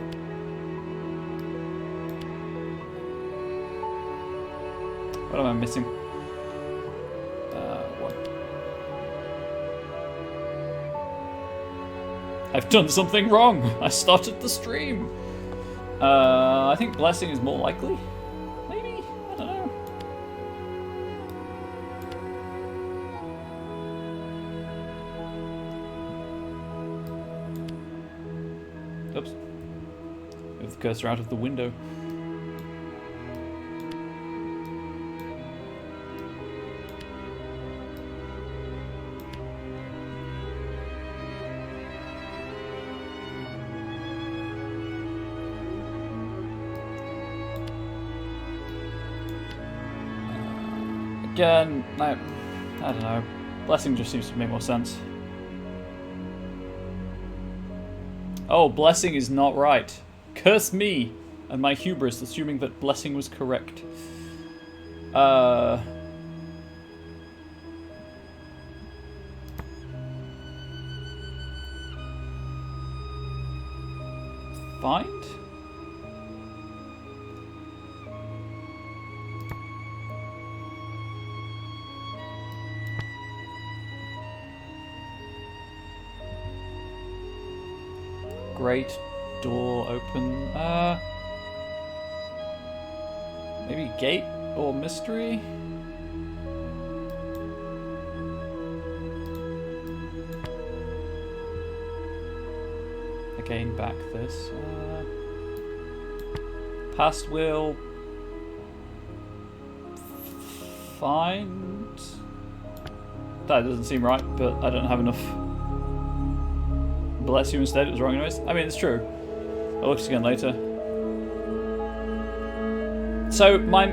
What am I missing? One. I've done something wrong! I started the stream! I think blessing is more likely. Maybe? I don't know. Oops. Move the cursor out of the window. Again, I don't know. Blessing just seems to make more sense. Oh, blessing is not right. Curse me and my hubris, assuming that blessing was correct. Find? Great door open. Maybe gate or mystery? Again, back this. Past will find. That doesn't seem right, but I don't have enough. Bless you instead, it was wrong anyways. I mean, it's true. I'll look again later. So, my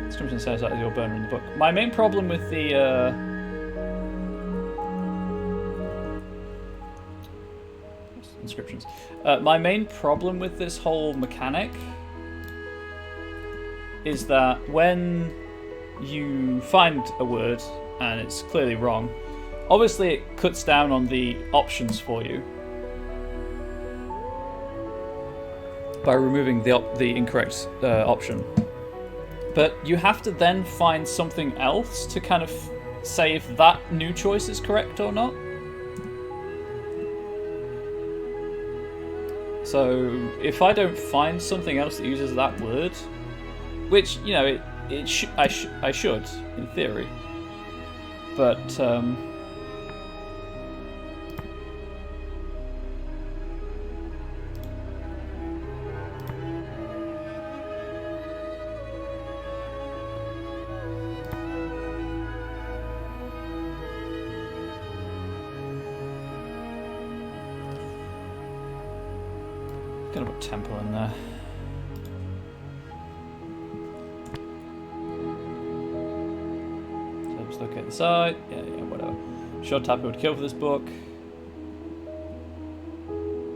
description says that is your burner in the book. My main problem with the, inscriptions. My main problem with this whole mechanic is that when you find a word and it's clearly wrong, obviously it cuts down on the options for you by removing the incorrect option. But you have to then find something else to kind of say if that new choice is correct or not. So if I don't find something else that uses that word, which, you know, I should in theory, but gonna put temple in there. So just look at the side. Yeah, whatever. Short tap would kill for this book.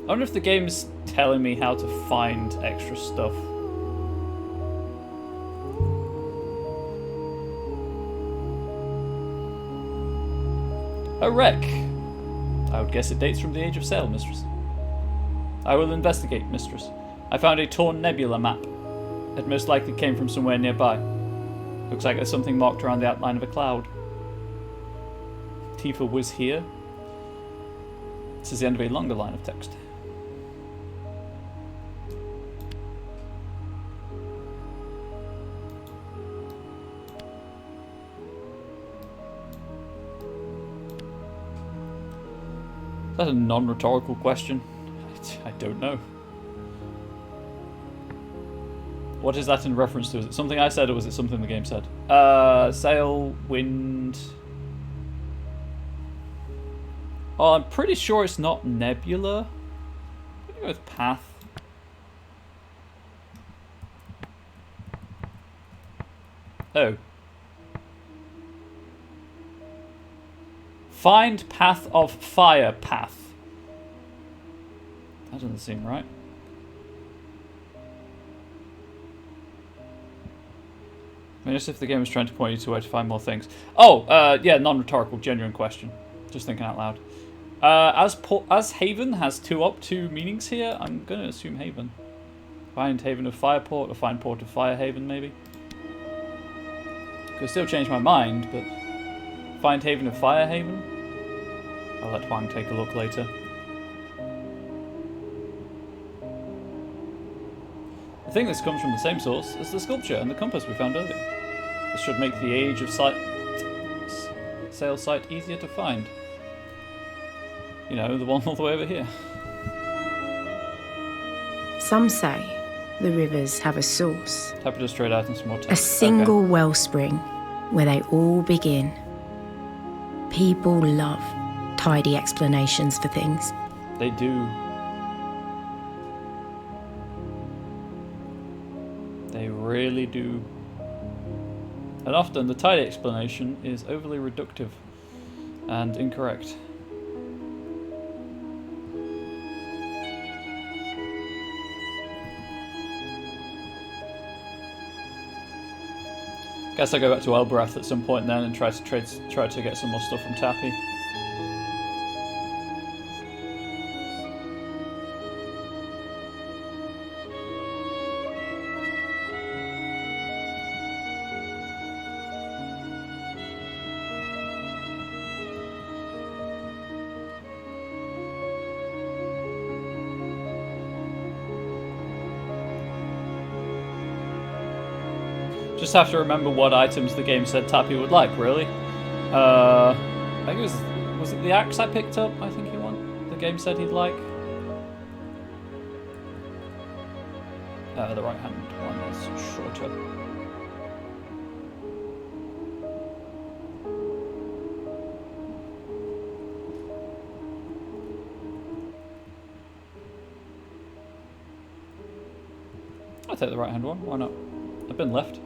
I wonder if the game's telling me how to find extra stuff. A wreck. I would guess it dates from the Age of Sail, Mistress. I will investigate, Mistress. I found a torn nebula map. It most likely came from somewhere nearby. Looks like there's something marked around the outline of a cloud. Tifa was here. This is the end of a longer line of text. Is that a non-rhetorical question? I don't know. What is that in reference to? Is it something I said or was it something the game said? Sail, wind. Oh, I'm pretty sure it's not nebula. I'm gonna go with path. Oh. Find path of fire path. That doesn't seem right. I mean, just if the game was trying to point you to where to find more things. Oh, yeah, non-rhetorical, genuine question. Just thinking out loud. As Haven has two meanings here, I'm going to assume Haven. Find Haven of Fireport, or find Port of Firehaven, maybe. Could still change my mind, but find Haven of Firehaven. I'll let Huang take a look later. I think this comes from the same source as the sculpture and the compass we found earlier. This should make the Age of Sail site easier to find. You know, the one all the way over here. Some say the rivers have a source. Tap it straight out and some more text. A single wellspring where they all begin. People love tidy explanations for things. They do. They really do. And often the tidy explanation is overly reductive and incorrect. Guess I'll go back to Elbarath at some point then and try to get some more stuff from Tappy. Just have to remember what items the game said Tappy would like, really. I think it was it the axe I picked up, I think he won? The game said he'd like. The right hand one is shorter. I'll take the right hand one, why not? I've been left.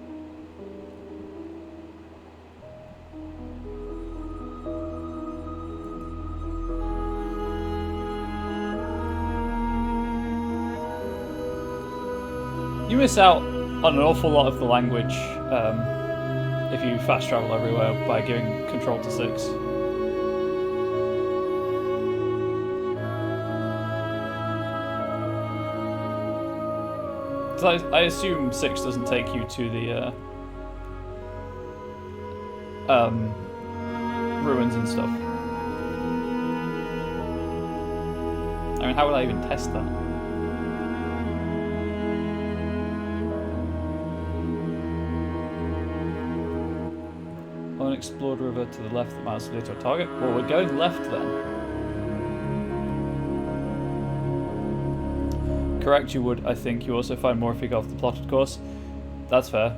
You miss out on an awful lot of the language if you fast travel everywhere by giving control to 6. So I assume 6 doesn't take you to the ruins and stuff. I mean, how would I even test that? Unexplored river to the left that miles lead to a target. Well, we're going left then. Correct, you would. I think you also find more if you go off the plotted course. That's fair.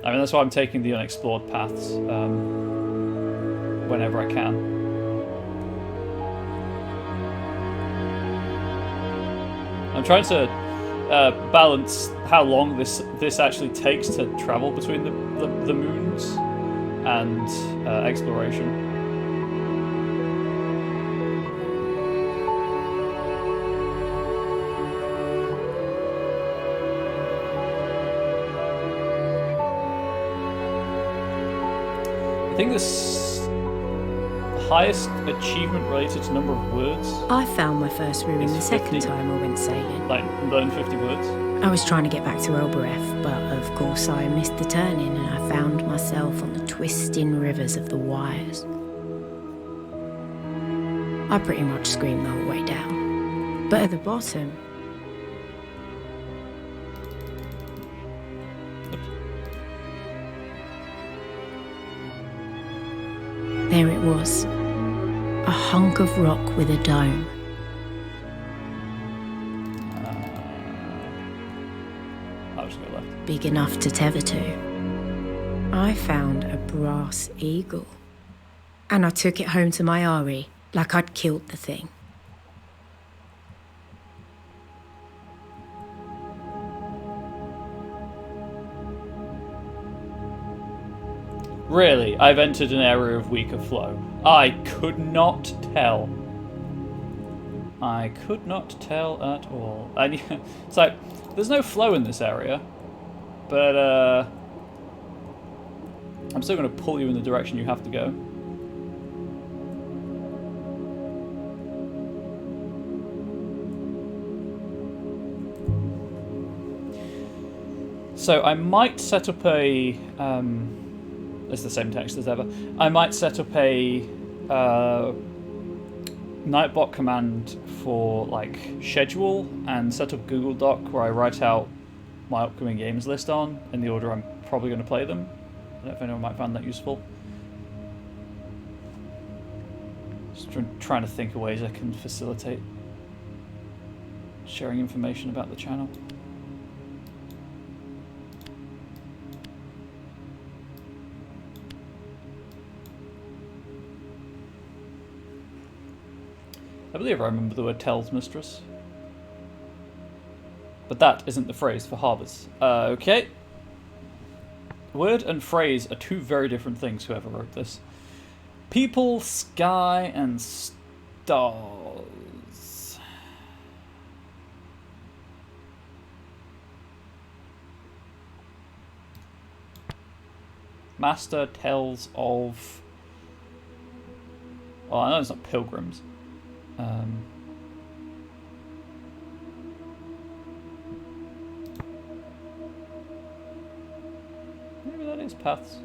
I mean, that's why I'm taking the unexplored paths whenever I can. I'm trying to balance how long this actually takes to travel between the moons and exploration. I think this highest achievement related to number of words. I found my first ruin It's the second 50. time I went sailing. Like, learn 50 words. I was trying to get back to Elbarath, but of course I missed the turning and I found myself on the twisting rivers of the wires. I pretty much screamed the whole way down. But at the bottom... there it was. A hunk of rock with a dome. I'll just go left. Big enough to tether to. I found a brass eagle. And I took it home to my Ari like I'd killed the thing. Really, I've entered an area of weaker flow. I could not tell. I could not tell at all. And it's like, there's no flow in this area. But, I'm still going to pull you in the direction you have to go. So I might set up a... it's the same text as ever. I might set up a Nightbot command for like schedule and set up Google Doc where I write out my upcoming games list on in the order I'm probably going to play them. I don't know if anyone might find that useful. Just trying to think of ways I can facilitate sharing information about the channel. I believe I remember the word tells mistress. But that isn't the phrase for harbours. Okay. Word and phrase are two very different things, whoever wrote this. People, sky, and stars. Master tells of... Well, I know it's not pilgrims. Maybe that is paths.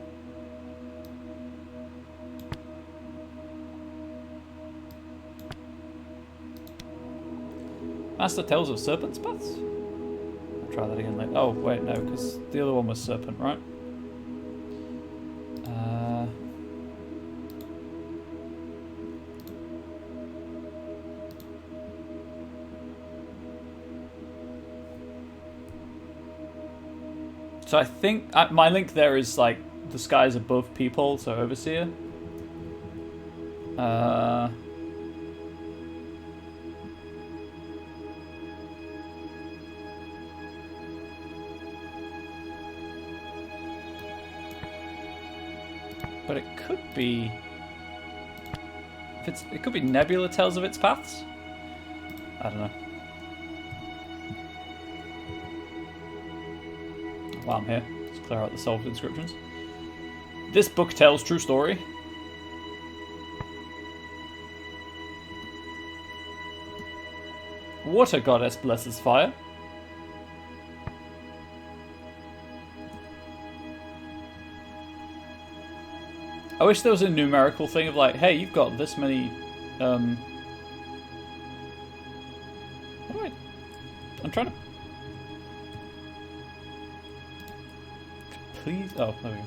Master tells of serpent's paths? I'll try that again later. Oh, wait, no, because the other one was serpent, right? So I think my link there is like the skies above people, so overseer. But it could be it could be Nebula tells of its paths. I don't know. While I'm here, let's clear out the solved inscriptions. This book tells true story. Water goddess blesses fire. I wish there was a numerical thing of like, hey, you've got this many. Alright. I'm trying to. Please. Oh, there we go.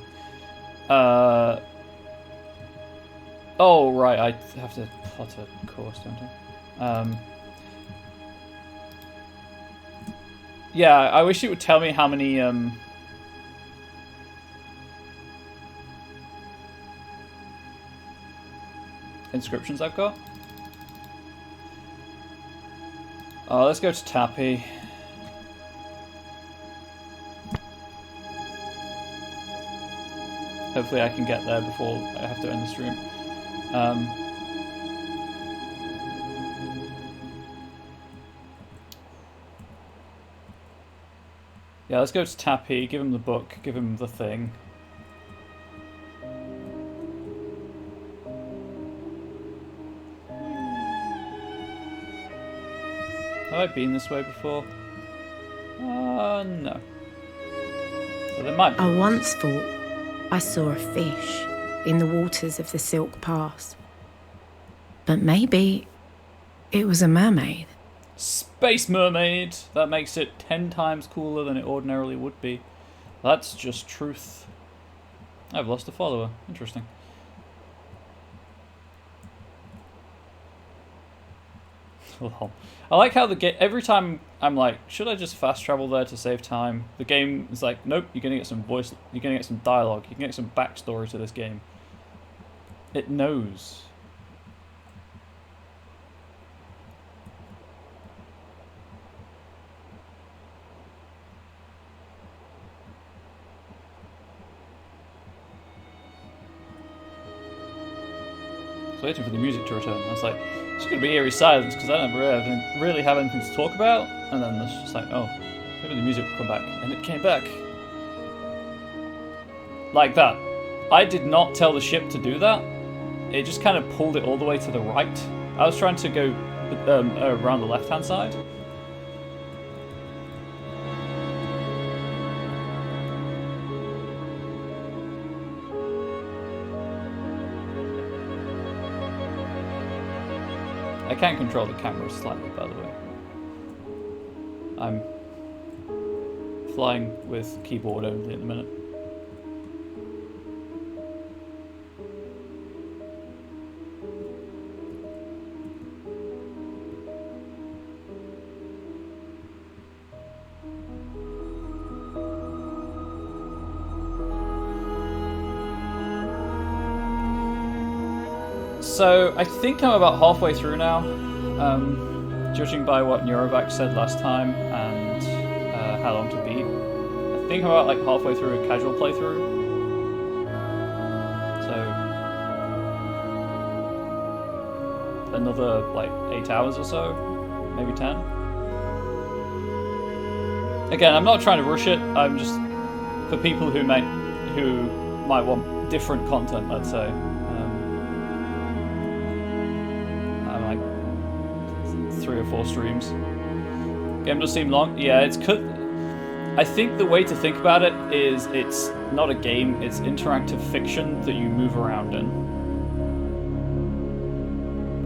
Oh, right. I have to plot a course, don't I? Yeah, I wish it would tell me how many. Inscriptions I've got. Oh, let's go to Tappy. Hopefully I can get there before I have to end the stream. Yeah, let's go to Tappy, give him the book, give him the thing. Have I been this way before? No. So there might be. I once thought I saw a fish in the waters of the Silk Pass. But maybe it was a mermaid. Space mermaid! That makes it 10 times cooler than it ordinarily would be. That's just truth. I've lost a follower. Interesting. I like how the game, every time I'm like, should I just fast travel there to save time? The game is like, nope, you're gonna get some voice, you're gonna get some dialogue, you can get some backstory to this game. It knows. I was waiting for the music to return. I was like, it's going to be eerie silence because I never really have anything to talk about. And then it's just like, oh, maybe the music will come back. And it came back. Like that. I did not tell the ship to do that. It just kind of pulled it all the way to the right. I was trying to go around the left-hand side. I can control the camera slightly, by the way. I'm flying with keyboard only at the minute. So, I think I'm about halfway through now, judging by what Neurovac said last time and how long to beat. I think I'm about like halfway through a casual playthrough. So, another like 8 hours or so, maybe 10. Again, I'm not trying to rush it, I'm just, for people who might want different content, let's say. I'm like 3 or 4 streams. Game does seem long. Yeah, it's I think the way to think about it is it's not a game, it's interactive fiction that you move around in.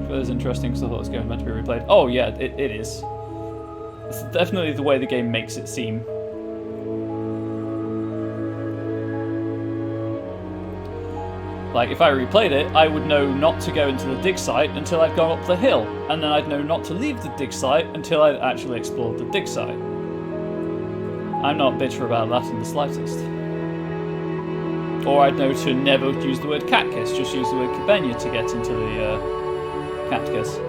That was interesting because I thought this game was meant to be replayed. Oh yeah, it is. It's definitely the way the game makes it seem. Like, if I replayed it, I would know not to go into the dig site until I'd gone up the hill, and then I'd know not to leave the dig site until I'd actually explored the dig site. I'm not bitter about that in the slightest. Or I'd know to never use the word cat kiss, just use the word cabana to get into the cat kiss. It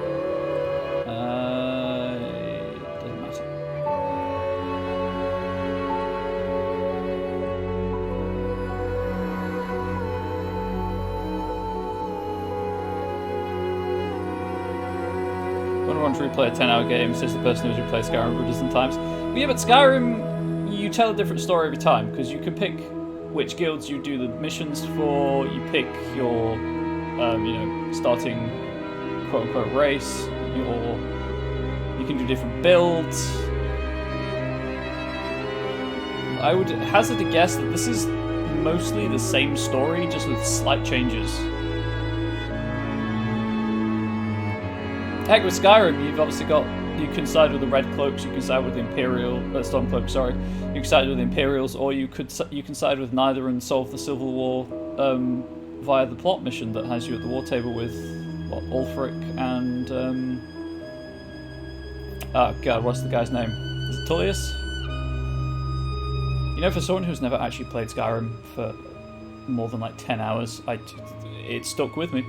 doesn't matter. When I want to replay a 10-hour game, says the person who's replayed Skyrim a dozen times. But yeah, but Skyrim, you tell a different story every time, because you can pick which guilds you do the missions for, you pick your, starting quote-unquote race, you can do different builds. I would hazard a guess that this is mostly the same story, just with slight changes. Heck, with Skyrim, you've obviously got, you can side with the Red Cloaks, you can side with the Stormcloaks, sorry. You can side with the Imperials, or you can side with neither and solve the Civil War via the plot mission that has you at the war table with, Ulfric and, oh god, what's the guy's name? Is it Tullius? You know, for someone who's never actually played Skyrim for more than like 10 hours, it stuck with me.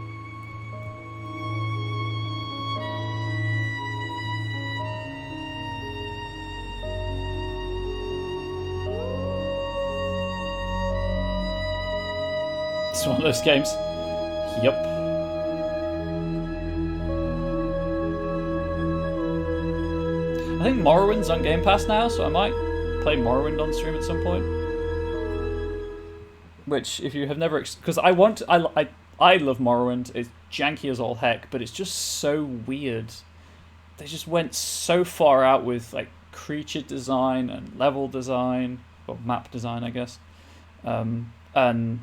It's one of those games. Yup. I think Morrowind's on Game Pass now, so I might play Morrowind on stream at some point. Which, if you have never, because I love Morrowind. It's janky as all heck, but it's just so weird. They just went so far out with like creature design and level design, or map design, I guess, and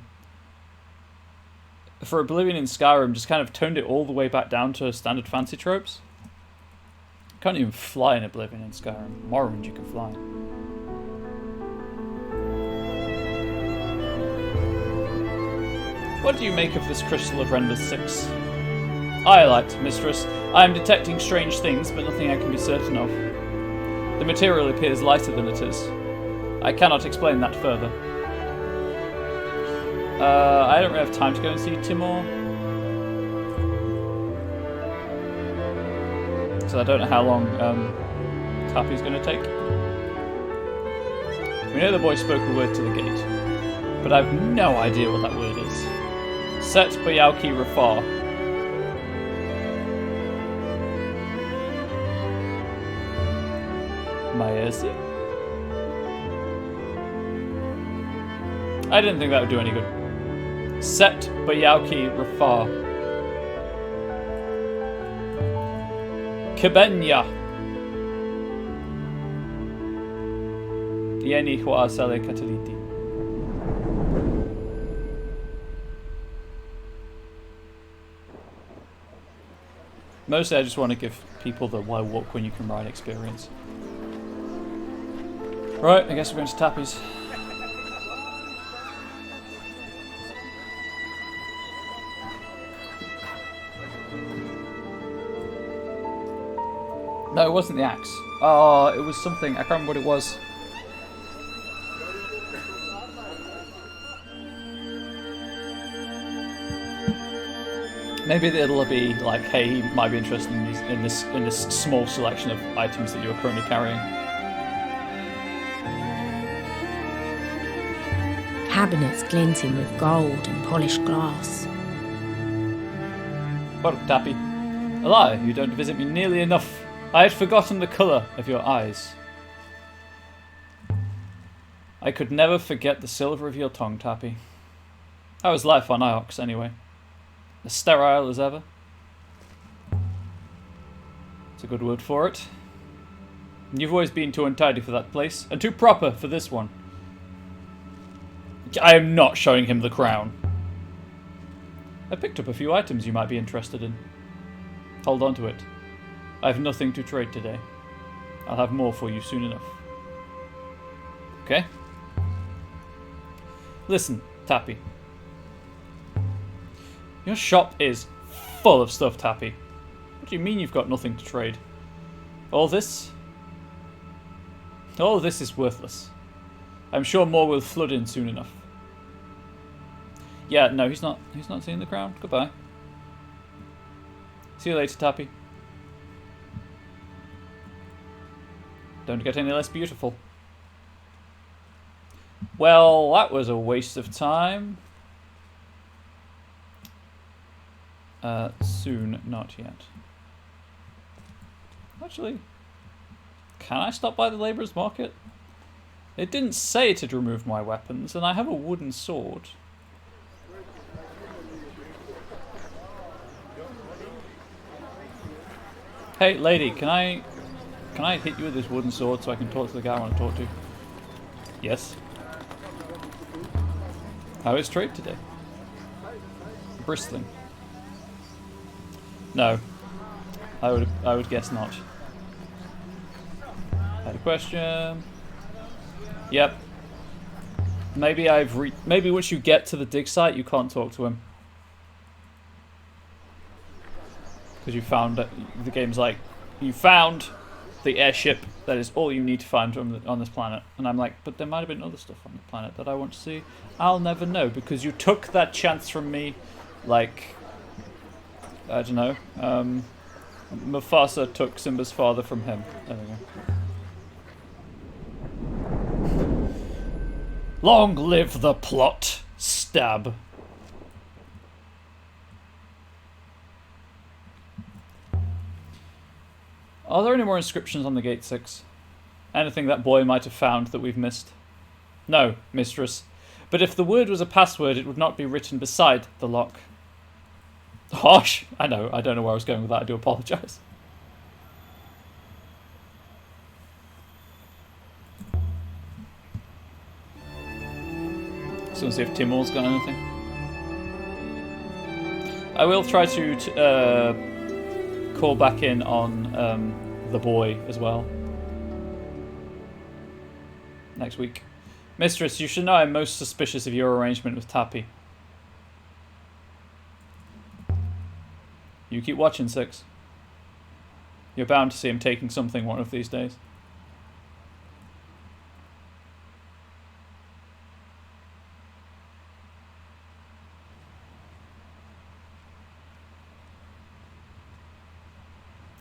for Oblivion in Skyrim, just kind of toned it all the way back down to standard fantasy tropes. You can't even fly in Oblivion in Skyrim. Morrowind you can fly. What do you make of this crystal of Render 6? I liked, Mistress. I am detecting strange things, but nothing I can be certain of. The material appears lighter than it is. I cannot explain that further. I don't really have time to go and see Timor. So I don't know how long Tappy's going to take. We know the boy spoke a word to the gate, but I have no idea what that word is. Set Bayauki Rafar. Maezi? I didn't think that would do any good. Set Bayauki Rafar. Kibenya. Yeni Hua Sale Cataliti. Mostly I just want to give people the why walk when you can ride experience. Right, I guess we're going to Tappy's. No, it wasn't the axe. Oh, it was something. I can't remember what it was. Maybe it'll be like, hey, he might be interested in this small selection of items that you're currently carrying. Cabinets glinting with gold and polished glass. Well, Tappy. A lie, you don't visit me nearly enough. I had forgotten the colour of your eyes. I could never forget the silver of your tongue, Tappy. How was life on Iox, anyway? As sterile as ever? It's a good word for it. You've always been too untidy for that place, and too proper for this one. I am not showing him the crown. I picked up a few items you might be interested in. Hold on to it. I have nothing to trade today. I'll have more for you soon enough. Okay? Listen, Tappy. Your shop is full of stuff, Tappy. What do you mean you've got nothing to trade? All this is worthless. I'm sure more will flood in soon enough. Yeah, no, he's not seeing the crown. Goodbye. See you later, Tappy. Don't get any less beautiful. Well, that was a waste of time. Soon, not yet. Actually, can I stop by the labourer's market? It didn't say it had removed my weapons, and I have a wooden sword. Hey, lady, can I hit you with this wooden sword so I can talk to the guy I want to talk to? Yes. How is trade today? Bristling. No. I would guess not. Had a question. Yep. Maybe maybe once you get to the dig site you can't talk to him. Because you found that the game's like, you found the airship, that is all you need to find on this planet. And I'm like, but there might have been other stuff on the planet that I want to see. I'll never know, because you took that chance from me, like, I don't know, Mufasa took Simba's father from him. There we go. Long live the plot! Stab. Are there any more inscriptions on the Gate 6? Anything that boy might have found that we've missed? No, mistress. But if the word was a password, it would not be written beside the lock. Harsh. I know. I don't know where I was going with that. I do apologise. So let's see if Timur's got anything. I will try to call back in on the boy as well next week. Mistress, you should know I'm most suspicious of your arrangement with Tappy. You keep watching, Six. You're bound to see him taking something one of these days.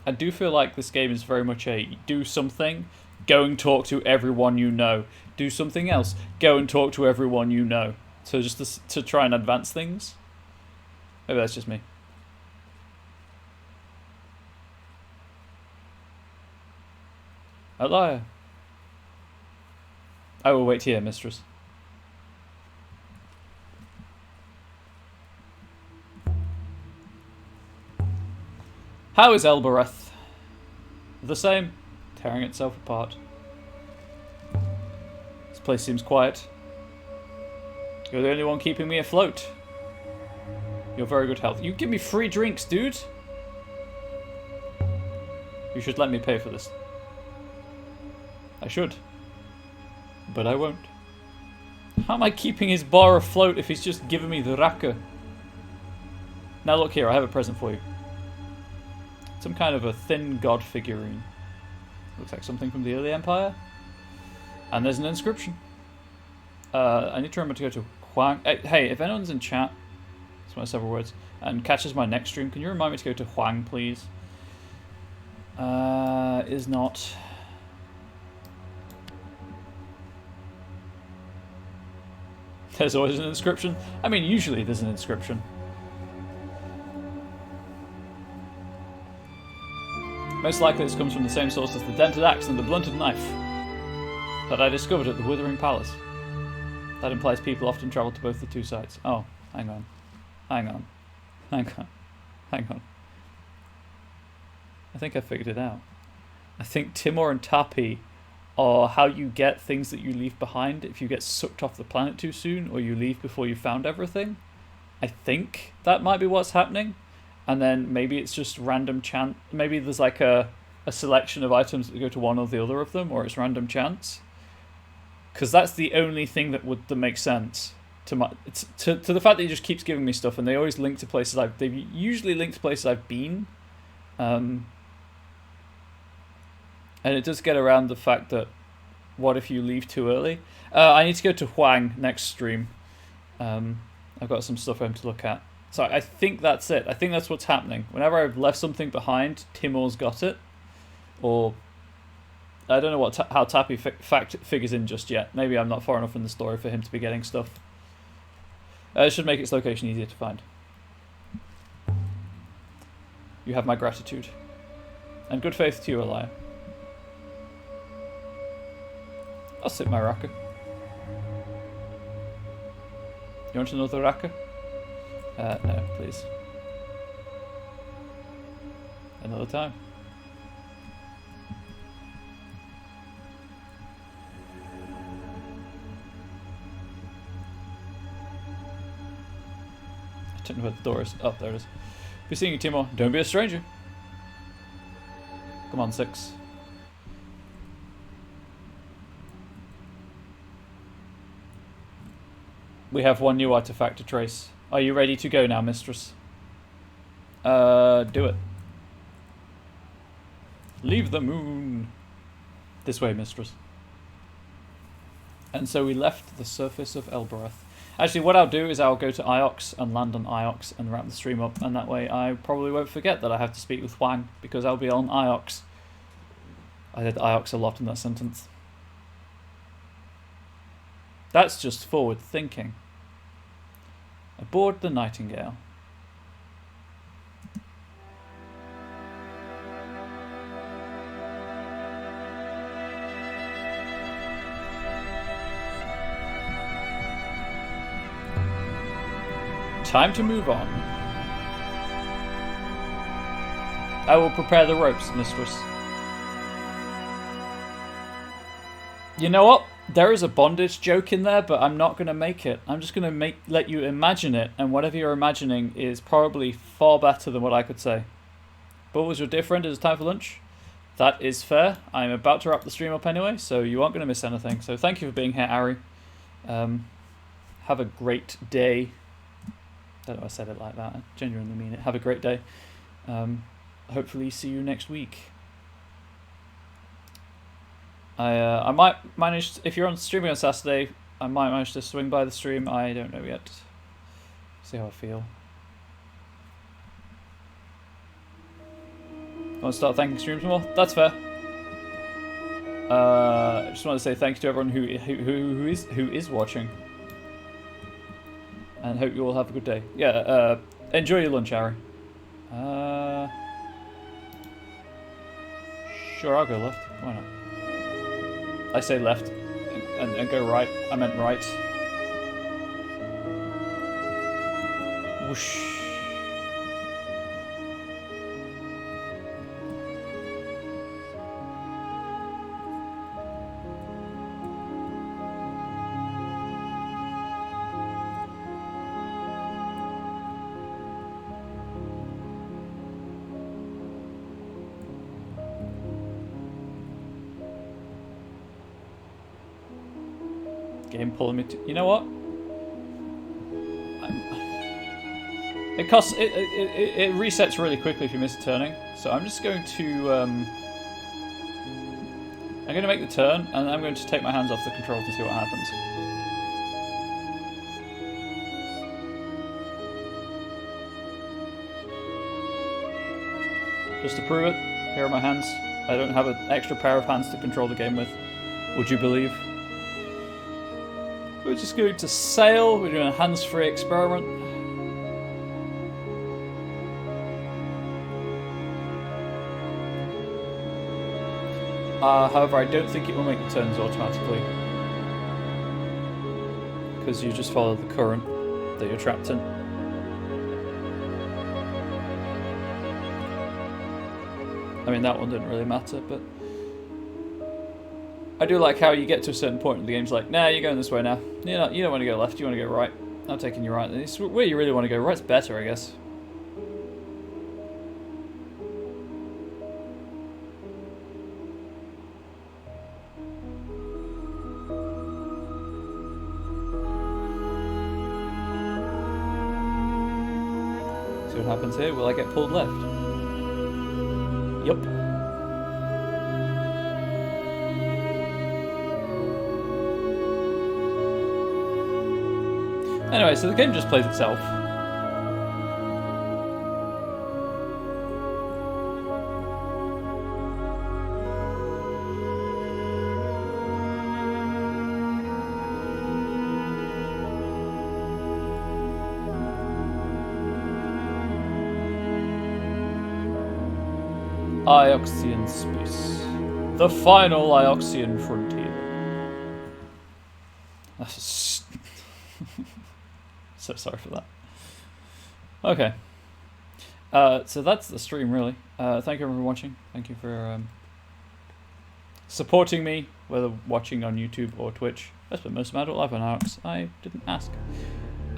I do feel like this game is very much a do something, go and talk to everyone you know. Do something else, go and talk to everyone you know. So just to try and advance things. Maybe that's just me. A liar. I will wait here, mistress. How is Elbereth? The same. Tearing itself apart. This place seems quiet. You're the only one keeping me afloat. You're very good health. You give me free drinks, dude. You should let me pay for this. I should. But I won't. How am I keeping his bar afloat if he's just giving me the raka? Now look here, I have a present for you. Some kind of a thin god figurine. Looks like something from the early empire. And there's an inscription. I need to remember to go to Huang. Hey, if anyone's in chat, it's one of several words, and catches my next stream, can you remind me to go to Huang, please? Is not. There's always an inscription. I mean, usually there's an inscription. Most likely this comes from the same source as the dented axe and the blunted knife that I discovered at the Withering Palace. That implies people often travel to both the two sides. Oh, hang on. Hang on. Hang on. Hang on. I think I figured it out. I think Timor and Tapi are how you get things that you leave behind if you get sucked off the planet too soon or you leave before you found everything. I think that might be what's happening. And then maybe it's just random chance. Maybe there's like a selection of items that go to one or the other of them, or it's random chance. Because that's the only thing that makes sense to the fact that he just keeps giving me stuff, and they always link to places they've usually linked to places I've been, and it does get around the fact that what if you leave too early? I need to go to Huang next stream. I've got some stuff for him to look at. So I think that's it. I think that's what's happening. Whenever I've left something behind, Timor's got it. Or I don't know how Tappy figures in just yet. Maybe I'm not far enough in the story for him to be getting stuff. It should make its location easier to find. You have my gratitude. And good faith to you, Elia. I'll sip my raka. You want another raka? No, please. Another time. I don't know where the door is. Oh, there it is. Be seeing you, Timor. Don't be a stranger. Come on, 6. We have one new artifact to trace. Are you ready to go now, mistress? Do it. Leave the moon. This way, mistress. And so we left the surface of Elbereth. Actually, what I'll do is I'll go to Iox and land on Iox and wrap the stream up, and that way I probably won't forget that I have to speak with Huang, because I'll be on Iox. I did Iox a lot in that sentence. That's just forward thinking. Aboard the Nightingale. Time to move on. I will prepare the ropes, mistress. You know what? There is a bondage joke in there, but I'm not going to make it. I'm just going to let you imagine it, and whatever you're imagining is probably far better than what I could say. But was your dear friend, it is time for lunch? That is fair. I'm about to wrap the stream up anyway, so you aren't going to miss anything. So thank you for being here, Ari. Have a great day. I don't know if I said it like that. I genuinely mean it. Have a great day. Hopefully see you next week. I might manage, if you're on streaming on Saturday, I might manage to swing by the stream. I don't know yet. See how I feel. Want to start thanking streams more? That's fair. I just want to say thanks to everyone who is watching, and hope you all have a good day. Yeah. Enjoy your lunch, Ari. Sure, I'll go left. Why not? I say left and go right. I meant right. Whoosh. game pulling me to... You know what? It costs... It resets really quickly if you miss a turning. So I'm just going to... I'm going to make the turn, and I'm going to take my hands off the controls and see what happens. Just to prove it, here are my hands. I don't have an extra pair of hands to control the game with. Would you believe? We're just going to sail. We're doing a hands-free experiment. However, I don't think it will make the turns automatically. Because you just follow the current that you're trapped in. I mean, that one didn't really matter, but... I do like how you get to a certain point and the game's like, nah, you're going this way now. You don't want to go left, you want to go right. I'm taking you right. It's where you really want to go. Right's better, I guess. See what happens here. Will I get pulled left? Yup. Anyway, so the game just plays itself. Ioxian space. The final Ioxian frontier. That's so sorry for that. Okay. So that's the stream, really. Thank you everyone for watching. Thank you for supporting me, whether watching on YouTube or Twitch. I spent most of my adult life on Alex. I didn't ask.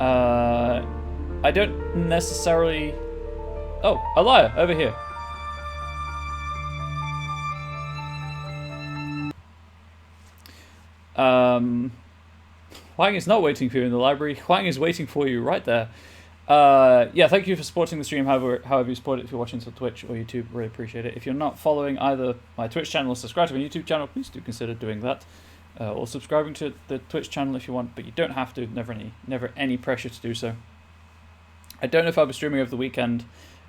I don't necessarily... Oh, a liar, over here. Huang is not waiting for you in the library. Huang is waiting for you right there. Yeah, thank you for supporting the stream, however you support it. If you're watching on Twitch or YouTube, really appreciate it. If you're not following either my Twitch channel or subscribe to my YouTube channel, please do consider doing that. Or subscribing to the Twitch channel if you want, but you don't have to. Never any pressure to do so. I don't know if I'll be streaming over the weekend,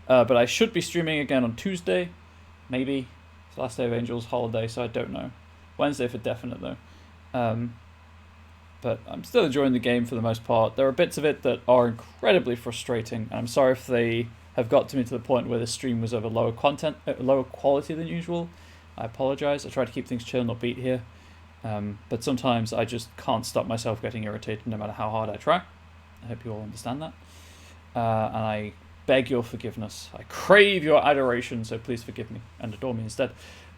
but I should be streaming again on Tuesday, maybe. It's the last day of Angel's holiday, so I don't know. Wednesday for definite, though. But I'm still enjoying the game for the most part. There are bits of it that are incredibly frustrating, and I'm sorry if they have got to me to the point where the stream was of a lower quality than usual. I apologise. I try to keep things chill and upbeat here, but sometimes I just can't stop myself getting irritated no matter how hard I try. I hope you all understand that, and I beg your forgiveness. I crave your adoration, so please forgive me and adore me instead.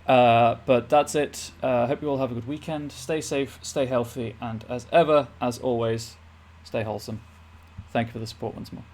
But that's it. Hope you all have a good weekend. Stay safe, stay healthy, and as ever, as always, stay wholesome. Thank you for the support once more.